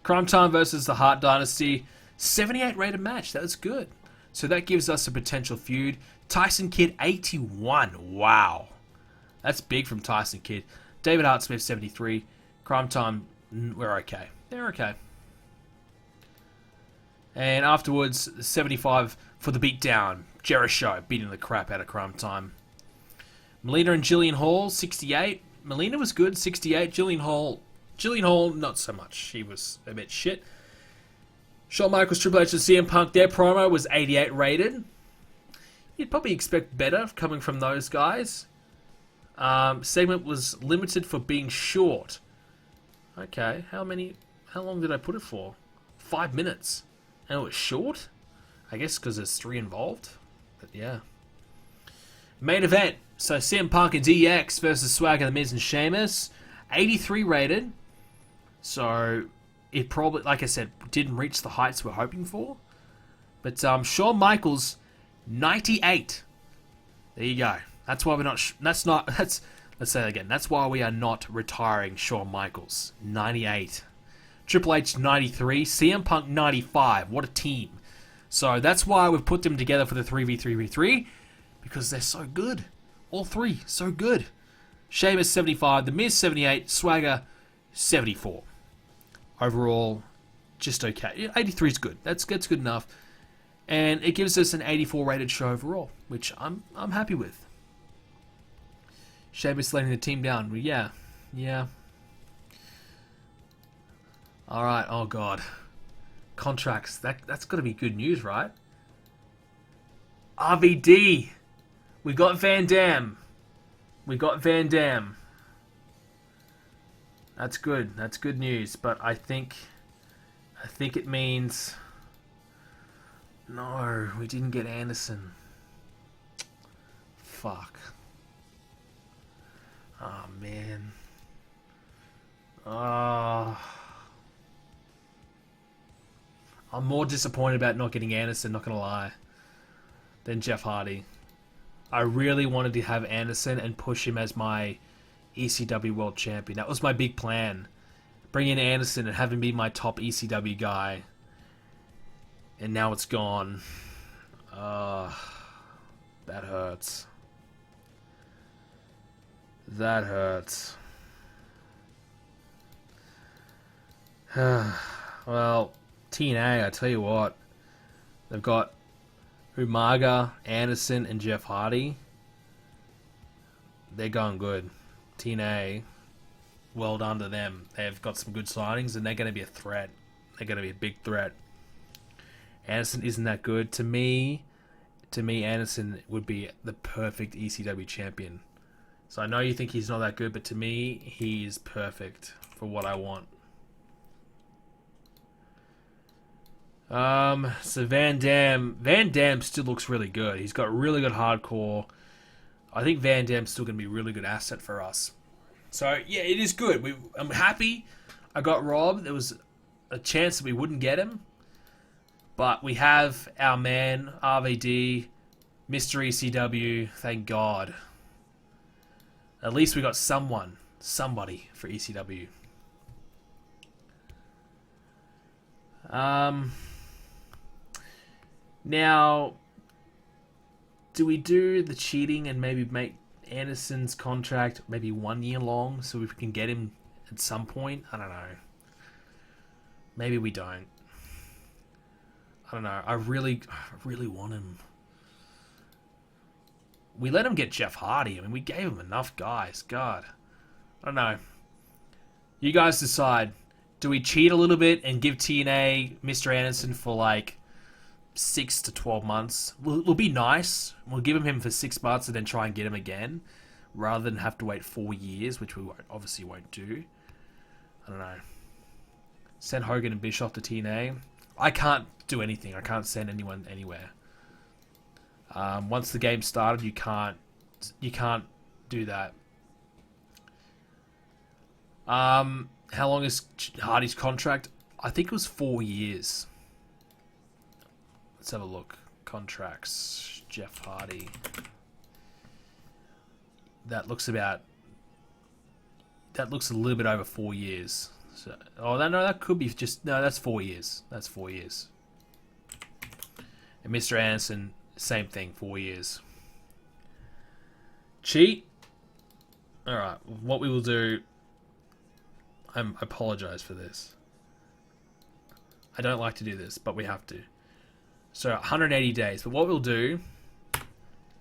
Crime Time versus the Hart Dynasty. 78 rated match. That was good. So that gives us a potential feud. Tyson Kidd, 81. Wow. That's big from Tyson Kidd. David Hart Smith, 73. Crime Time, we're okay. They're okay. And afterwards, 75 for the beatdown. Jericho beating the crap out of Crime Time. Melina and Jillian Hall, 68. Melina was good, 68. Jillian Hall, not so much. She was a bit shit. Shawn Michaels, Triple H, and CM Punk, their promo was 88 rated. You'd probably expect better coming from those guys. Segment was limited for being short. Okay, how long did I put it for? 5 minutes. And it was short? I guess because there's 3 involved. But yeah. Main event. So CM Punk and DX versus Swagger, The Miz, and Sheamus. 83 rated. So it probably, like I said, didn't reach the heights we're hoping for. But Shawn Michaels, 98. There you go. That's why we're not. Let's say that again. That's why we are not retiring Shawn Michaels. 98. Triple H 93. CM Punk 95. What a team. So that's why we've put them together for the 3v3v3. Because they're so good. All three, so good. Sheamus 75. The Miz 78. Swagger 74. Overall, just okay. 83 is good. That's good enough. And it gives us an 84 rated show overall, which I'm happy with. Sheamus letting the team down. Yeah. Alright, oh god. Contracts. That's got to be good news, right? RVD. We got Van Dam. That's good. That's good news. But I think it means... No, we didn't get Anderson. Fuck. Oh, man. I'm more disappointed about not getting Anderson, not gonna lie, than Jeff Hardy. I really wanted to have Anderson and push him as my ECW World Champion. That was my big plan. bring in Anderson and have him be my top ECW guy. And now it's gone. That hurts. That hurts. Well, TNA, I tell you what. They've got Umaga, Anderson, and Jeff Hardy. They're going good. TNA, well done to them. They've got some good signings, and they're going to be a threat. They're going to be a big threat. Anderson isn't that good. To me, Anderson would be the perfect ECW champion. So I know you think he's not that good, but to me, he's perfect for what I want. So Van Damme still looks really good. He's got really good hardcore. I think Van Damme's still going to be a really good asset for us. So yeah, it is good. I'm happy I got robbed. There was a chance that we wouldn't get him. But we have our man, RVD, Mr. ECW, thank God. At least we got somebody for ECW. Now, do we do the cheating and maybe make Anderson's contract maybe 1 year long so we can get him at some point? I don't know. Maybe we don't. I don't know. I really want him. We let him get Jeff Hardy. I mean, we gave him enough guys. God. I don't know. You guys decide. Do we cheat a little bit and give TNA Mr. Anderson for like 6 to 12 months? We'll be nice. We'll give him for 6 months and then try and get him again, rather than have to wait 4 years, which we obviously won't do. I don't know. Send Hogan and Bischoff to TNA. I can't do anything. I can't send anyone anywhere. Once the game started, you can't do that. How long is Hardy's contract? I think it was 4 years. Let's have a look. Contracts. Jeff Hardy. That looks a little bit over 4 years. So, that could be just... No, that's 4 years. That's 4 years. And Mr. Anderson, same thing, 4 years. Cheat? Alright, what we will do... I apologize for this. I don't like to do this, but we have to. So, 180 days. But what we'll do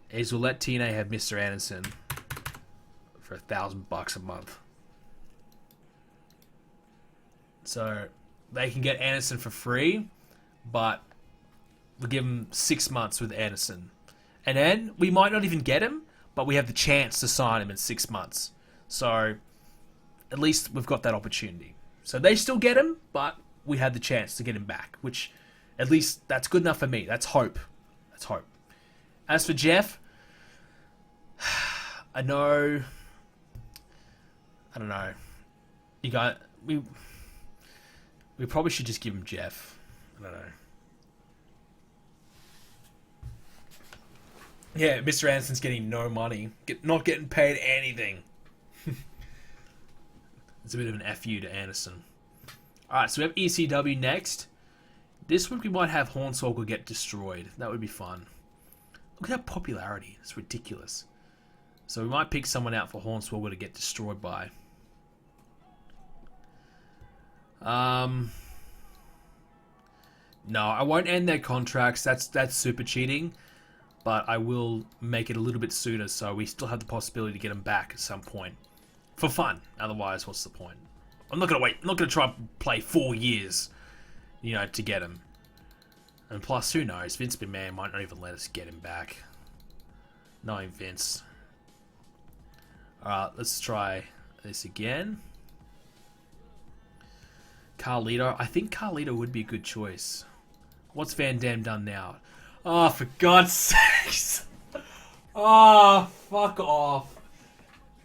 is we'll let TNA have Mr. Anderson for $1,000 a month. So they can get Anderson for free, but we'll give him 6 months with Anderson. And then we might not even get him, but we have the chance to sign him in 6 months. So at least we've got that opportunity. So they still get him, but we had the chance to get him back, which at least that's good enough for me. That's hope. That's hope. As for Jeff, I don't know. We probably should just give him Jeff. I don't know. Yeah, Mr. Anderson's getting no money. Not getting paid anything. It's a bit of an FU to Anderson. Alright, so we have ECW next. This week we might have Hornswoggle get destroyed. That would be fun. Look at that popularity. It's ridiculous. So we might pick someone out for Hornswoggle to get destroyed by. No, I won't end their contracts. That's super cheating. But I will make it a little bit sooner so we still have the possibility to get them back at some point. For fun. Otherwise, what's the point? I'm not going to wait. I'm not going to try and play 4 years, to get him. And plus, who knows? Vince McMahon might not even let us get him back. Knowing Vince. Alright, let's try this again. Carlito. I think Carlito would be a good choice. What's Van Damme done now? Oh, for God's sakes. Oh, fuck off.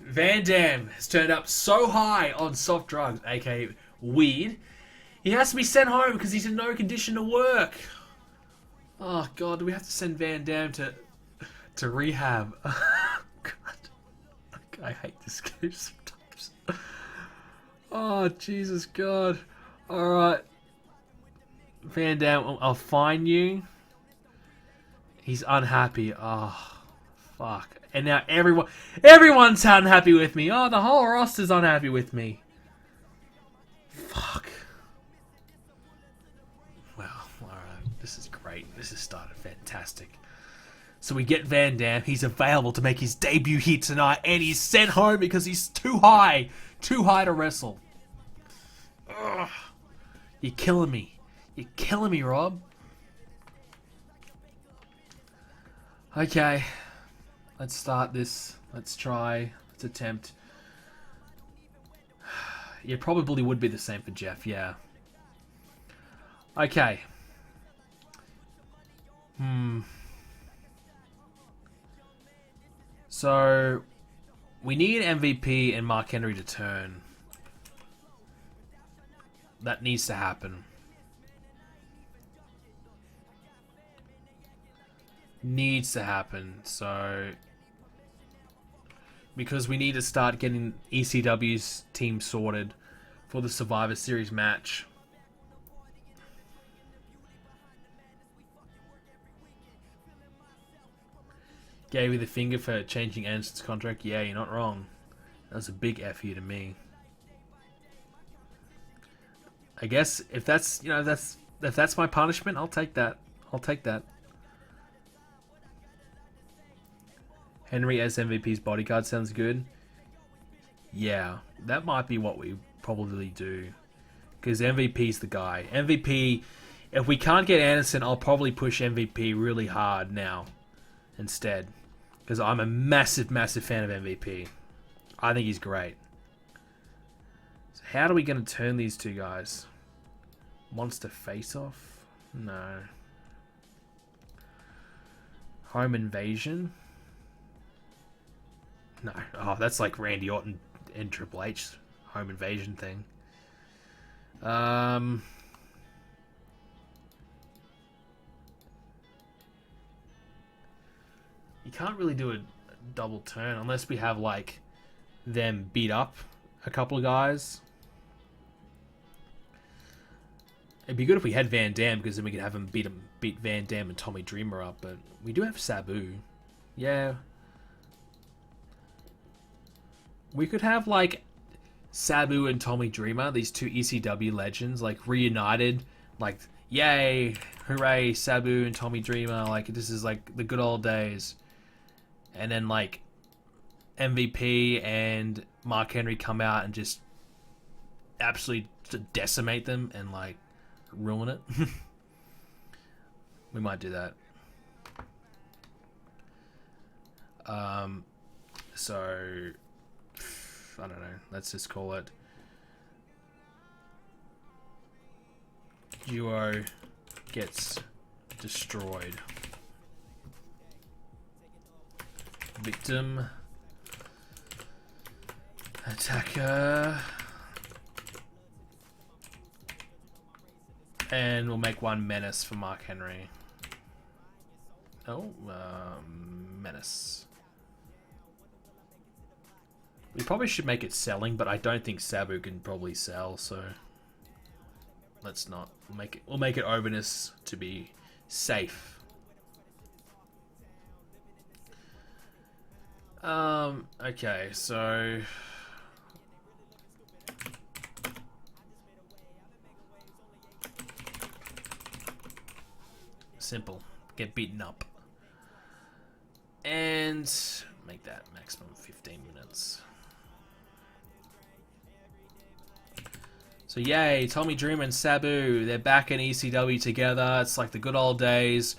Van Damme has turned up so high on soft drugs, aka weed. He has to be sent home because he's in no condition to work. Oh, God, do we have to send Van Damme to rehab? God. I hate this game sometimes. Oh, Jesus God. Alright. Van Dam, I'll find you. He's unhappy. Oh, fuck. And now everyone's unhappy with me. Oh, the whole roster's unhappy with me. Fuck. Well, alright. This is great. This has started fantastic. So we get Van Dam. He's available to make his debut here tonight. And he's sent home because he's too high. Too high to wrestle. Ugh. You're killing me. You're killing me, Rob. Okay. Let's start this. Let's try. Let's attempt. It probably would be the same for Jeff, yeah. Okay. So, we need MVP and Mark Henry to turn. That needs to happen. Needs to happen. So, because we need to start getting ECW's team sorted for the Survivor Series match. Gave you the finger for changing Anderson's contract. Yeah, you're not wrong. That was a big F you to me. I guess if that's if that's my punishment, I'll take that. I'll take that. Henry as MVP's bodyguard sounds good. Yeah, that might be what we probably do. Because MVP's the guy. MVP, if we can't get Anderson, I'll probably push MVP really hard now instead. Because I'm a massive, massive fan of MVP. I think he's great. So how are we going to turn these two guys? Monster face-off? No. Home invasion? No. Oh, that's like Randy Orton and Triple H home invasion thing. You can't really do a double turn unless we have like them beat up a couple of guys. It'd be good if we had Van Dam because then we could have him beat Van Dam and Tommy Dreamer up. But we do have Sabu. Yeah. We could have like Sabu and Tommy Dreamer, these two ECW legends, like reunited. Like, yay, hooray, Sabu and Tommy Dreamer. Like, this is like the good old days. And then like MVP and Mark Henry come out and just absolutely decimate them and like ruin it. We might do that. So I don't know. Let's just call it Duo gets destroyed. Victim. Attacker. And we'll make one menace for Mark Henry. Oh, menace. We probably should make it selling, but I don't think Sabu can probably sell, so let's not. We'll make it openness to be safe. Okay, so simple. Get beaten up. And make that maximum 15 minutes. So yay, Tommy Dreamer and Sabu, they're back in ECW together. It's like the good old days.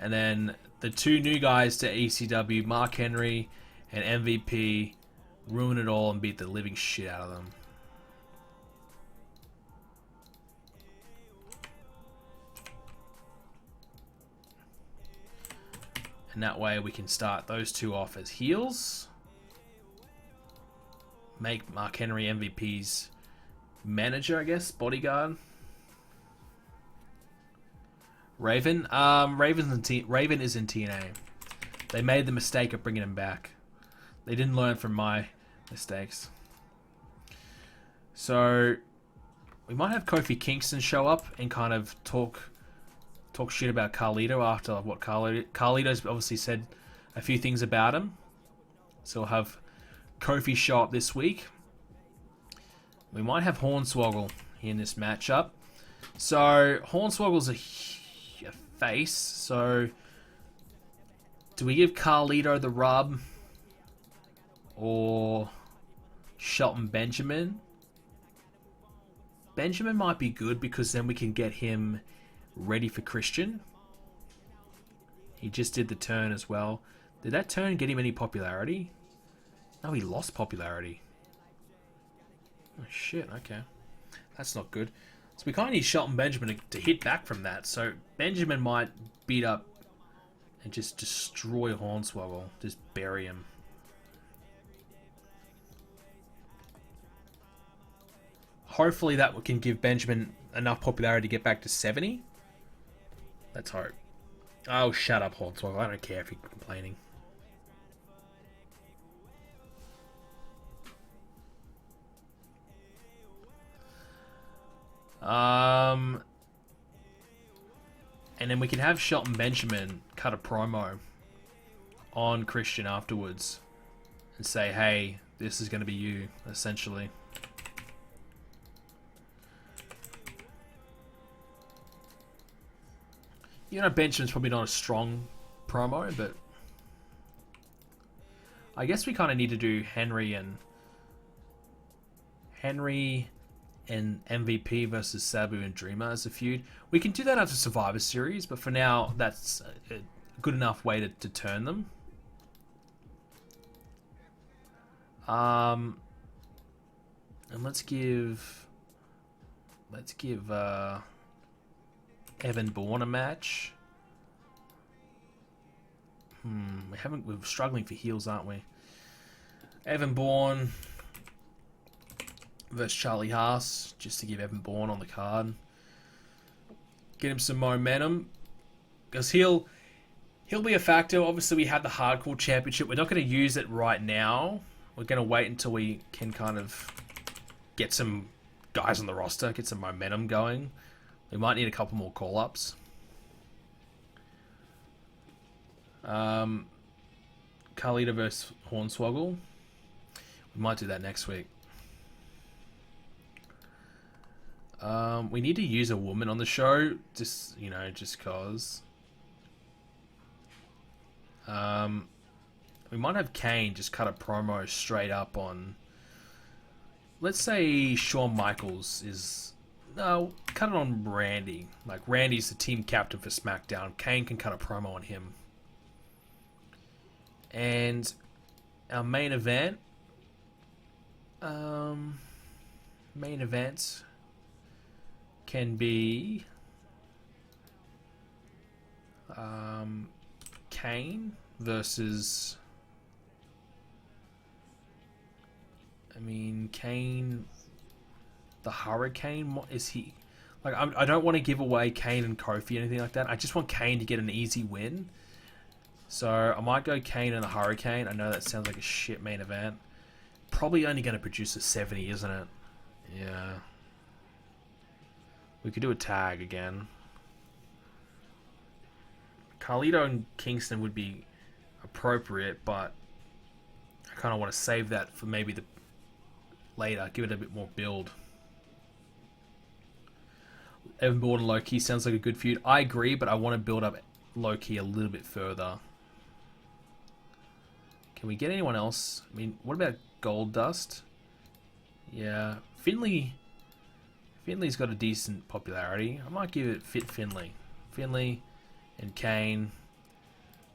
And then the two new guys to ECW, Mark Henry and MVP, ruin it all and beat the living shit out of them. And that way we can start those two off as heels. Make Mark Henry MVP's manager, I guess, bodyguard. Raven. Raven is in TNA. They made the mistake of bringing him back. They didn't learn from my mistakes. So we might have Kofi Kingston show up and kind of talk shit about Carlito after what Carlito's obviously said a few things about him. So we'll have Kofi show up this week. We might have Hornswoggle in this matchup. So Hornswoggle's a face. So do we give Carlito the rub or Shelton Benjamin? Benjamin might be good because then we can get him ready for Christian. He just did the turn as well. Did that turn get him any popularity? No, he lost popularity. Oh shit, okay. That's not good. So we kind of need Shelton Benjamin to hit back from that. So Benjamin might beat up and just destroy Hornswoggle. Just bury him. Hopefully that can give Benjamin enough popularity to get back to 70. Let's hope. Oh, shut up, Hornswoggle. I don't care if you're complaining. And then we can have Shelton Benjamin cut a promo on Christian afterwards and say, hey, this is going to be you, essentially. You know, Benjamin's probably not a strong promo, but I guess we kind of need to do Henry and MVP versus Sabu and Dreamer as a feud. We can do that after Survivor Series, but for now, that's a good enough way to turn them. And let's give Evan Bourne a match. We're struggling for heels, aren't we? Evan Bourne versus Charlie Haas, just to give Evan Bourne on the card. Get him some momentum. Because he'll be a factor. Obviously, we have the Hardcore Championship. We're not going to use it right now. We're going to wait until we can kind of get some guys on the roster, get some momentum going. We might need a couple more call-ups. Carlito versus Hornswoggle. We might do that next week. We need to use a woman on the show, just cause. We might have Kane just cut a promo straight up on. Let's say Shawn Michaels is. No, cut it on Randy. Like, Randy's the team captain for SmackDown. Kane can cut a promo on him. And our main event. Can be Kane versus. Kane. The Hurricane, is he? Like, I don't want to give away Kane and Kofi or anything like that. I just want Kane to get an easy win. So I might go Kane and the Hurricane. I know that sounds like a shit main event. Probably only going to produce a 70, isn't it? Yeah. We could do a tag again. Carlito and Kingston would be appropriate, but I kind of want to save that for maybe the later. Give it a bit more build. Evan Bourne and Loki sounds like a good feud. I agree, but I want to build up Loki a little bit further. Can we get anyone else? What about Goldust? Yeah, Finley's got a decent popularity. I might give it Finley. Finley and Kane.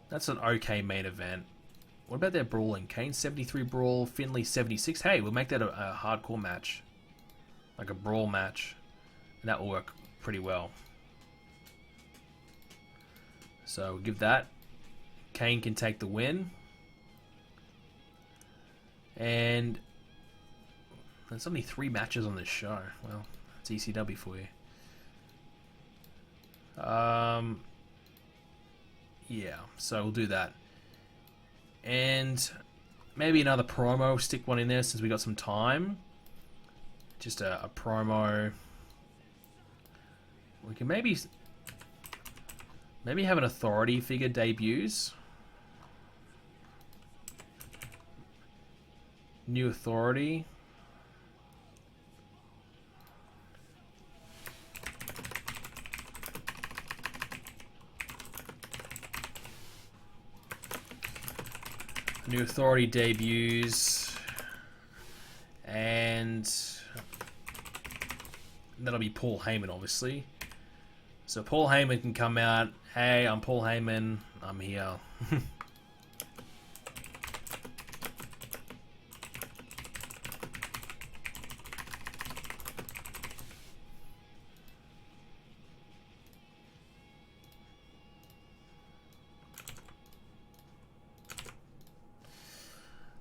That's an okay main event. What about their brawling? Kane 73 brawl, Finley 76. Hey, we'll make that a hardcore match. Like a brawl match. And that will work pretty well. So we'll give that. Kane can take the win. And there's only 3 matches on this show. Well, that's ECW for you. Yeah, so we'll do that. And maybe another promo. Stick one in there since we got some time. just a promo. We can maybe have an authority figure debuts. New authority. New authority debuts. And that'll be Paul Heyman, obviously. So Paul Heyman can come out. Hey, I'm Paul Heyman. I'm here.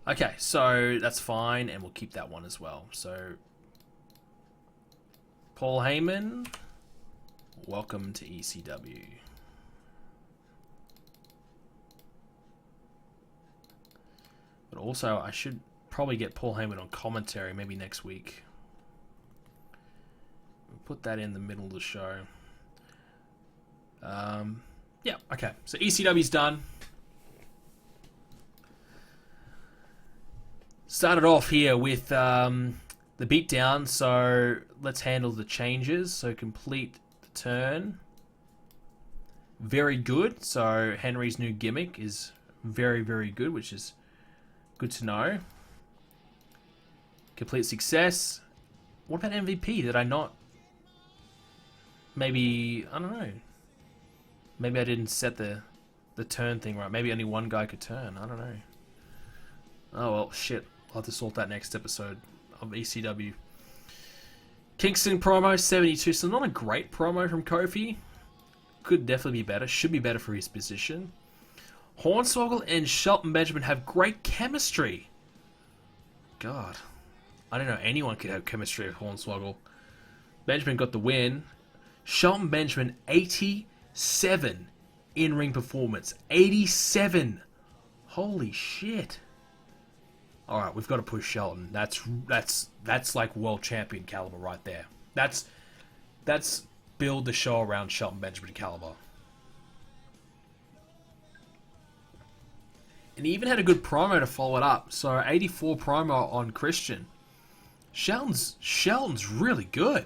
Okay, so that's fine, and we'll keep that one as well. So, Paul Heyman, welcome to ECW. But also, I should probably get Paul Heyman on commentary maybe next week. We'll put that in the middle of the show. Yeah, okay. So ECW's done. Started off here with the beatdown, so let's handle the changes. So complete the turn. Very good. So Henry's new gimmick is very, very good, which is good to know. Complete success. What about MVP? Did I not? Maybe, I don't know. Maybe I didn't set the turn thing right. Maybe only one guy could turn. I don't know. Oh well, shit. I'll have to sort that next episode of ECW. Kingston promo, 72. So not a great promo from Kofi. Could definitely be better. Should be better for his position. Hornswoggle and Shelton Benjamin have great chemistry. God. I don't know anyone could have chemistry with Hornswoggle. Benjamin got the win. Shelton Benjamin, 87 in-ring performance. 87. Holy shit. All right, we've got to push Shelton. That's like world champion caliber right there. That's build the show around Shelton Benjamin caliber. And he even had a good promo to follow it up. So 84 promo on Christian. Shelton's really good.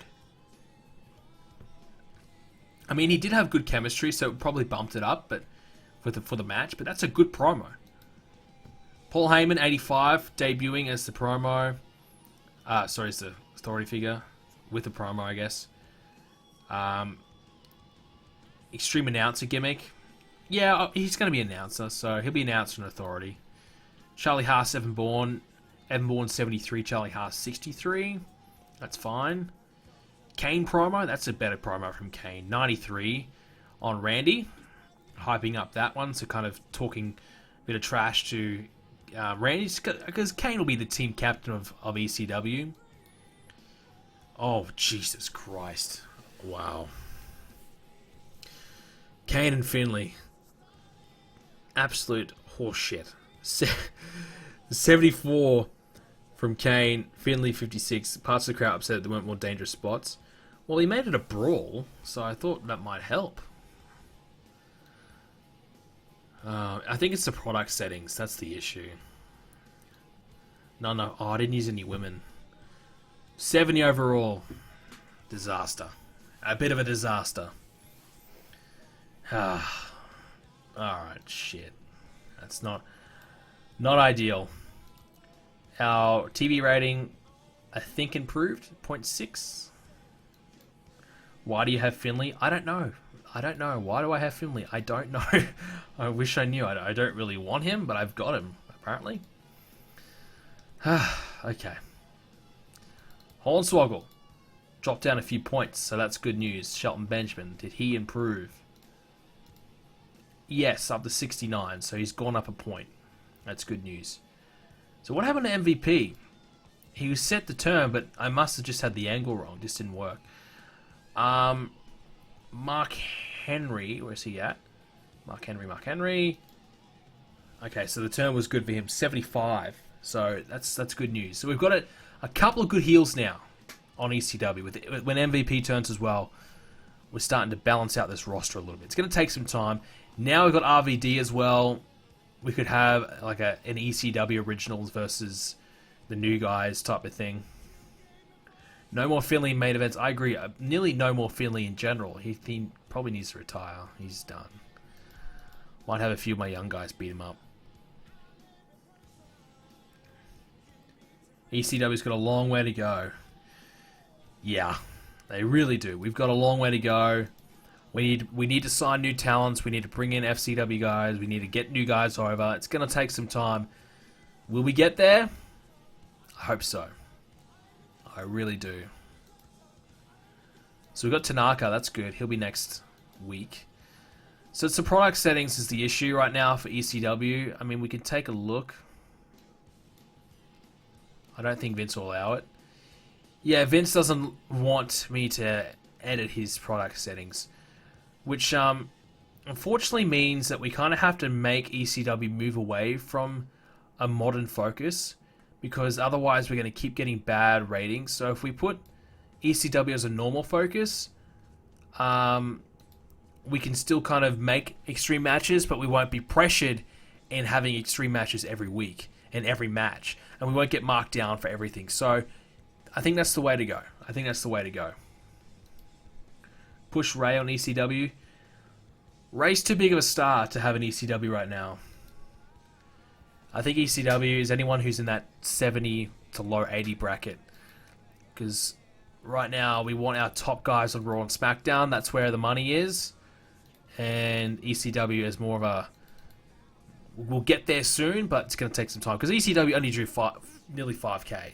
I mean, he did have good chemistry, so it probably bumped it up, but for the match. But that's a good promo. Paul Heyman, 85, debuting as the promo. Sorry, as the authority figure. With the promo, I guess. Extreme announcer gimmick. Yeah, he's going to be an announcer, so he'll be announcer and authority. Charlie Haas, Evan Bourne. Evan Bourne, 73. Charlie Haas, 63. That's fine. Kane promo. That's a better promo from Kane. 93 on Randy. Hyping up that one, so kind of talking a bit of trash to Randy, because Kane will be the team captain of ECW. Oh, Jesus Christ. Wow. Kane and Finlay. Absolute horseshit. 74 from Kane. Finlay, 56. Parts of the crowd upset there weren't more dangerous spots. Well, he made it a brawl, so I thought that might help. I think it's the product settings. That's the issue. No. Oh, I didn't use any women. 70 overall. Disaster. A bit of a disaster. Alright, shit. That's not ideal. Our TV rating, I think, improved. 0.6. Why do you have Finlay? I don't know. Why do I have Finlay? I don't know. I wish I knew. I don't really want him, but I've got him, apparently. Okay. Hornswoggle dropped down a few points, so that's good news. Shelton Benjamin, did he improve? Yes, up to 69, so he's gone up a point. That's good news. So what happened to MVP? He was set to turn, but I must have just had the angle wrong. This didn't work. Mark Henry, where's he at? Mark Henry. Okay, so the turn was good for him, 75. So that's good news. So we've got a couple of good heels now. on ECW. When MVP turns as well, we're starting to balance out this roster a little bit. It's going to take some time. Now we've got RVD as well. We could have like an ECW originals versus the new guys type of thing. No more Finley main events. I agree. Nearly no more Finley in general. He probably needs to retire. He's done. Might have a few of my young guys beat him up. ECW's got a long way to go. Yeah, they really do. We've got a long way to go. We need to sign new talents. We need to bring in FCW guys. We need to get new guys over. It's going to take some time. Will we get there? I hope so. I really do. So we've got Tanaka. That's good. He'll be next week. So it's the product settings is the issue right now for ECW. I mean, we can take a look. I don't think Vince will allow it. Yeah, Vince doesn't want me to edit his product settings, which unfortunately means that we kind of have to make ECW move away from a modern focus, because otherwise we're going to keep getting bad ratings. So if we put ECW as a normal focus, we can still kind of make extreme matches, but we won't be pressured in having extreme matches every week and every match, and we won't get marked down for everything. So I think that's the way to go. I think that's the way to go. Push Ray on ECW. Ray's too big of a star to have an ECW right now. I think ECW is anyone who's in that 70 to low 80 bracket, because right now we want our top guys on Raw and SmackDown. That's where the money is, and ECW is more of a, we'll get there soon, but it's going to take some time, because ECW only drew nearly 5k,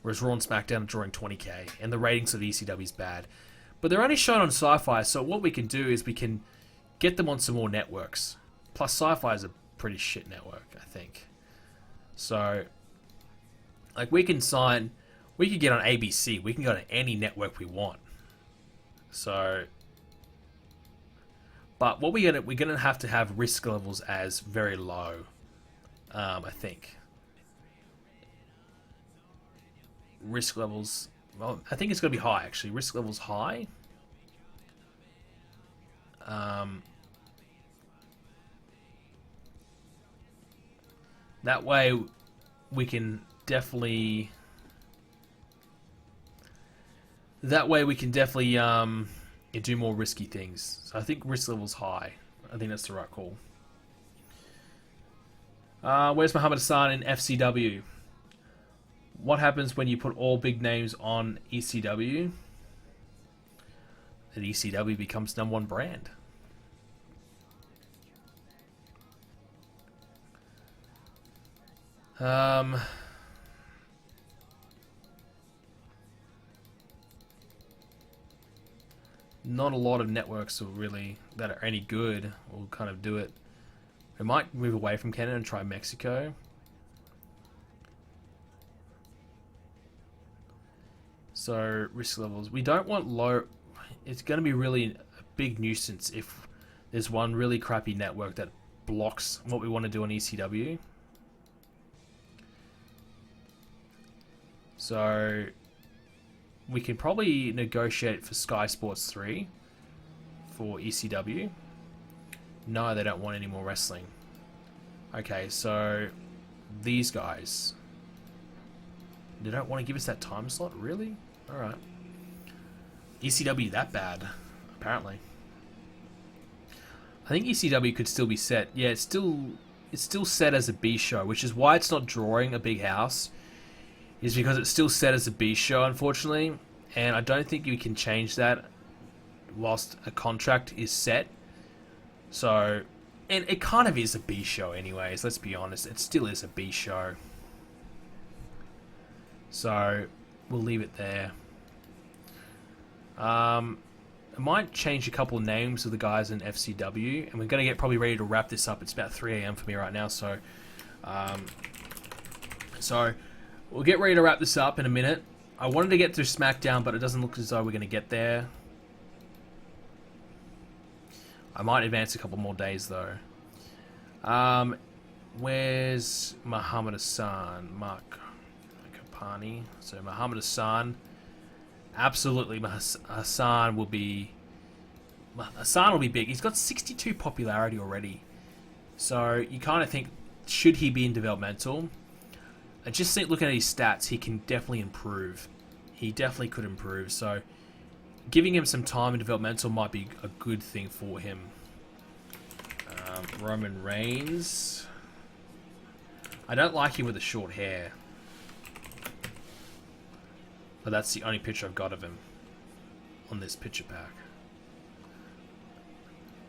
whereas Raw and SmackDown are drawing 20k, and the ratings of ECW is bad. But they're only shown on Sci-Fi, so what we can do is we can get them on some more networks. Plus, Sci-Fi is a pretty shit network, I think. So, like, we can get on ABC, we can go to any network we want. So, but what we're gonna have to have risk levels as very low, I think. Risk levels, well, I think it's gonna be high actually. Risk levels high. That way we can definitely do more risky things. So I think risk level's high. I think that's the right call. Where's Muhammad Hassan in FCW? What happens when you put all big names on ECW? That ECW becomes #1 brand. Not a lot of networks that are any good will kind of do it. We might move away from Canada and try Mexico. So risk levels, we don't want low. It's going to be really a big nuisance if there's one really crappy network that blocks what we want to do on ECW. So we can probably negotiate for Sky Sports 3 for ECW. No, they don't want any more wrestling. Okay, so these guys, they don't want to give us that time slot, really? Alright. ECW that bad, apparently. I think ECW could still be set. Yeah, it's still set as a B show, which is why it's not drawing a big house. Is because it's still set as a B show, unfortunately, and I don't think you can change that whilst a contract is set. So, and it kind of is a B show anyways, let's be honest, it still is a B show. So, we'll leave it there. I might change a couple of names of the guys in FCW, and we're going to get probably ready to wrap this up. It's about 3 AM for me right now, so we'll get ready to wrap this up in a minute. I wanted to get through SmackDown, but it doesn't look as though we're going to get there. I might advance a couple more days, though. Where's Muhammad Hassan? Mark Kapani. So Muhammad Hassan. Absolutely, Hassan will be big. He's got 62 popularity already. So you kind of think, should he be in developmental? I just think, looking at his stats, he can definitely improve. He definitely could improve. So giving him some time in developmental might be a good thing for him. Roman Reigns. I don't like him with the short hair. But that's the only picture I've got of him on this picture pack.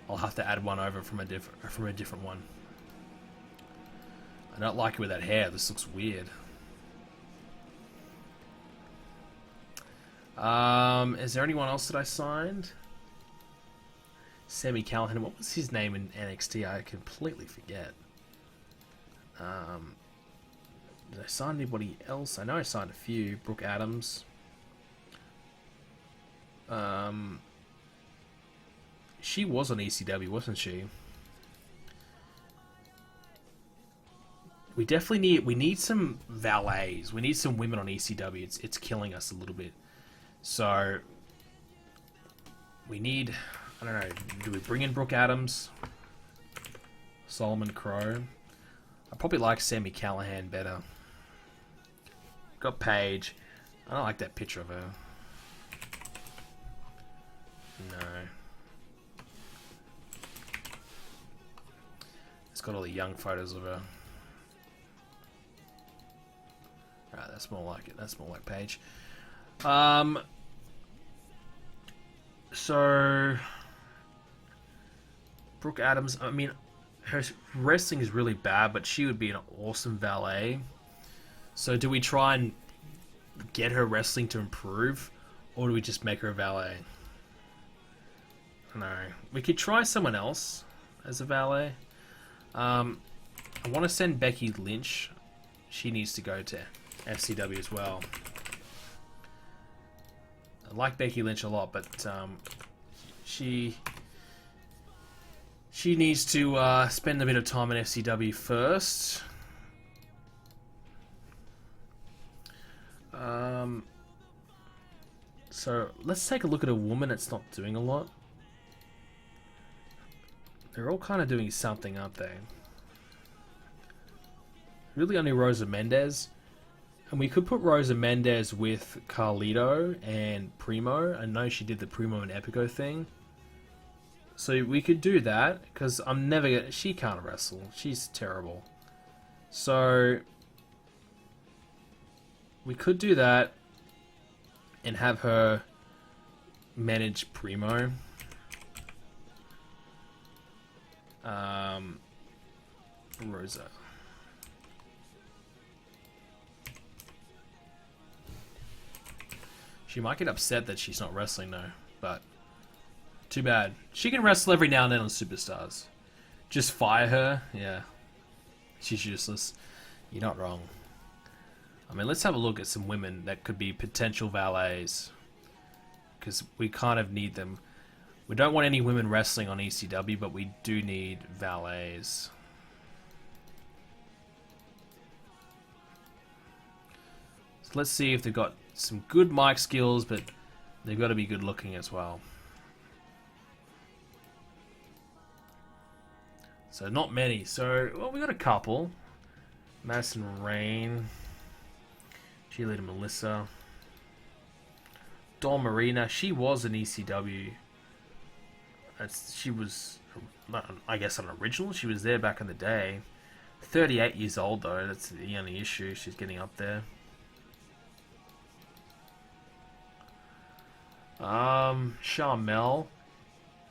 I'll have to add one over from a different one. I don't like it with that hair. This looks weird. Is there anyone else that I signed? Sami Callihan. What was his name in NXT? I completely forget. Did I sign anybody else? I know I signed a few. Brooke Adams. She was on ECW, wasn't she? We definitely need some valets. We need some women on ECW. It's killing us a little bit. So we need, I don't know, do we bring in Brooke Adams? Solomon Crow? I probably like Sami Callihan better. Got Paige. I don't like that picture of her. No. It's got all the young photos of her. Alright, that's more like it. That's more like Paige. So Brooke Adams, I mean, her wrestling is really bad, but she would be an awesome valet. So do we try and get her wrestling to improve, or do we just make her a valet? No, we could try someone else as a valet. I want to send Becky Lynch. She needs to go to FCW as well. I like Becky Lynch a lot, but she needs to spend a bit of time in FCW first. So let's take a look at a woman that's not doing a lot. They're all kind of doing something, aren't they? Really only Rosa Mendes. And we could put Rosa Mendes with Carlito and Primo. I know she did the Primo and Epico thing. So we could do that, because I'm never gonna... She can't wrestle. She's terrible. So we could do that and have her manage Primo. Rosa. She might get upset that she's not wrestling though, but too bad. She can wrestle every now and then on Superstars. Just fire her, yeah. She's useless. You're not wrong. I mean, let's have a look at some women that could be potential valets, because we kind of need them. We don't want any women wrestling on ECW, but we do need valets. So let's see if they've got some good mic skills, but they've got to be good looking as well. So not many. So, well, we got a couple. Madison Rain. Cheerleader Melissa. Dawn Marina. She was an ECW. She was, I guess, an original. She was there back in the day. 38 years old, though. That's the only issue. She's getting up there. Charmel.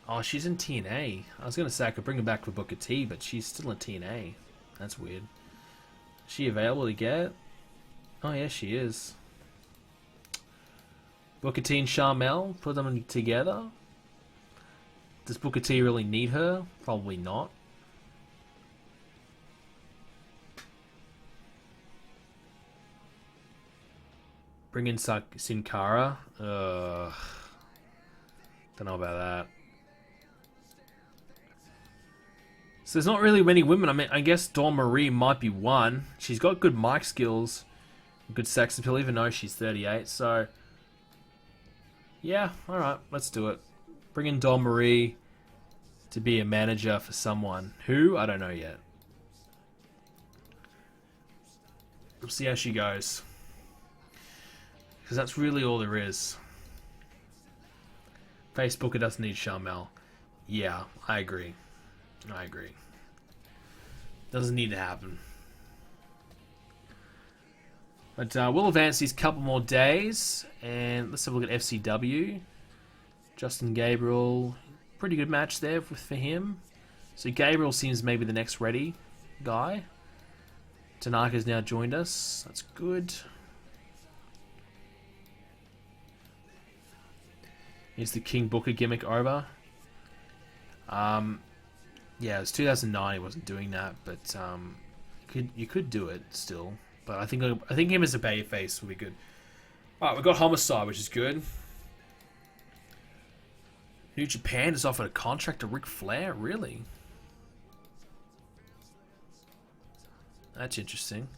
Oh, she's in TNA. I was going to say I could bring her back for Booker T, but she's still in TNA. That's weird. Is she available to get? Oh, yeah, she is. Booker T and Charmel, put them together. Does Booker T really need her? Probably not. Bring in Sin Cara. Don't know about that. So there's not really many women. I mean, I guess Dawn Marie might be one. She's got good mic skills, good sex appeal, even though she's 38. So Yeah, alright, let's do it. Bring in Dawn Marie to be a manager for someone. Who? I don't know yet. We'll see how she goes. Because that's really all there is. Facebooker doesn't need Sharmell. Yeah, I agree. I agree. Doesn't need to happen. But we'll advance these couple more days. And let's have a look at FCW. Justin Gabriel. Pretty good match there for him. So Gabriel seems maybe the next ready guy. Tanaka's now joined us. That's good. Is the King Booker gimmick over? Yeah, it was 2009. He wasn't doing that, but you could do it still. But I think him as a babyface will be good. All right, we've got Homicide, which is good. New Japan has offered a contract to Ric Flair. Really? That's interesting.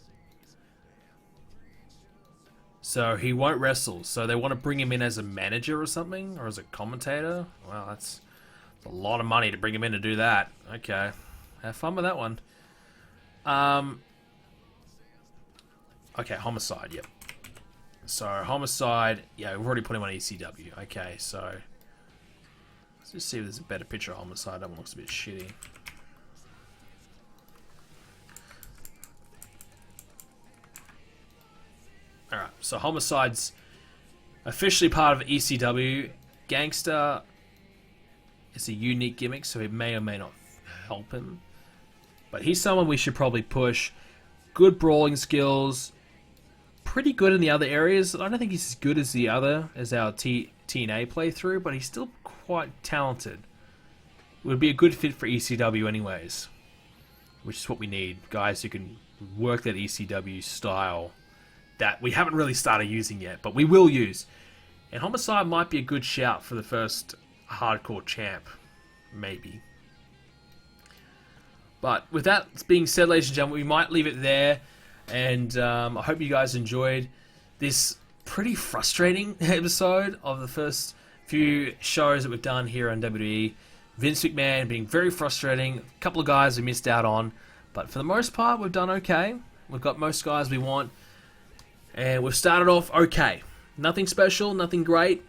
So he won't wrestle. So they want to bring him in as a manager or something? Or as a commentator? Wow, that's a lot of money to bring him in to do that. Okay. Have fun with that one. Okay, Homicide, yep. So, Homicide, yeah, we've already put him on ECW. Okay, so let's just see if there's a better picture of Homicide. That one looks a bit shitty. Alright, so Homicide's officially part of ECW. Gangster is a unique gimmick, so it may or may not help him. But he's someone we should probably push. Good brawling skills. Pretty good in the other areas. I don't think he's as good as our TNA playthrough, but he's still quite talented. Would be a good fit for ECW anyways. Which is what we need. Guys who can work that ECW style that we haven't really started using yet, but we will use. And Homicide might be a good shout for the first hardcore champ. Maybe. But with that being said, ladies and gentlemen, we might leave it there. And I hope you guys enjoyed this pretty frustrating episode of the first few shows that we've done here on WWE. Vince McMahon being very frustrating. A couple of guys we missed out on. But for the most part, we've done okay. We've got most guys we want. And we've started off okay. Nothing special, nothing great.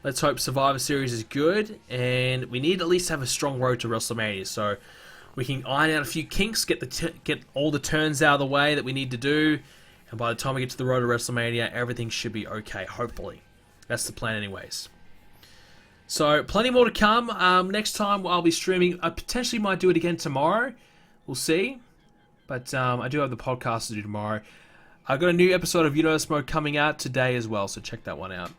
Let's hope Survivor Series is good. And we need to at least have a strong road to WrestleMania. So we can iron out a few kinks, get all the turns out of the way that we need to do. And by the time we get to the road to WrestleMania, everything should be okay, hopefully. That's the plan anyways. So, plenty more to come. Next time I'll be streaming. I potentially might do it again tomorrow. We'll see. But I do have the podcast to do tomorrow. I've got a new episode of Universe Mode coming out today as well, so check that one out.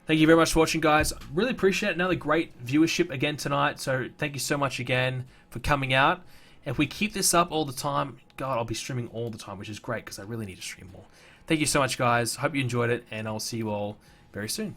Thank you very much for watching, guys. Really appreciate it. Another great viewership again tonight, so thank you so much again for coming out. If we keep this up all the time, God, I'll be streaming all the time, which is great because I really need to stream more. Thank you so much, guys. Hope you enjoyed it, and I'll see you all very soon.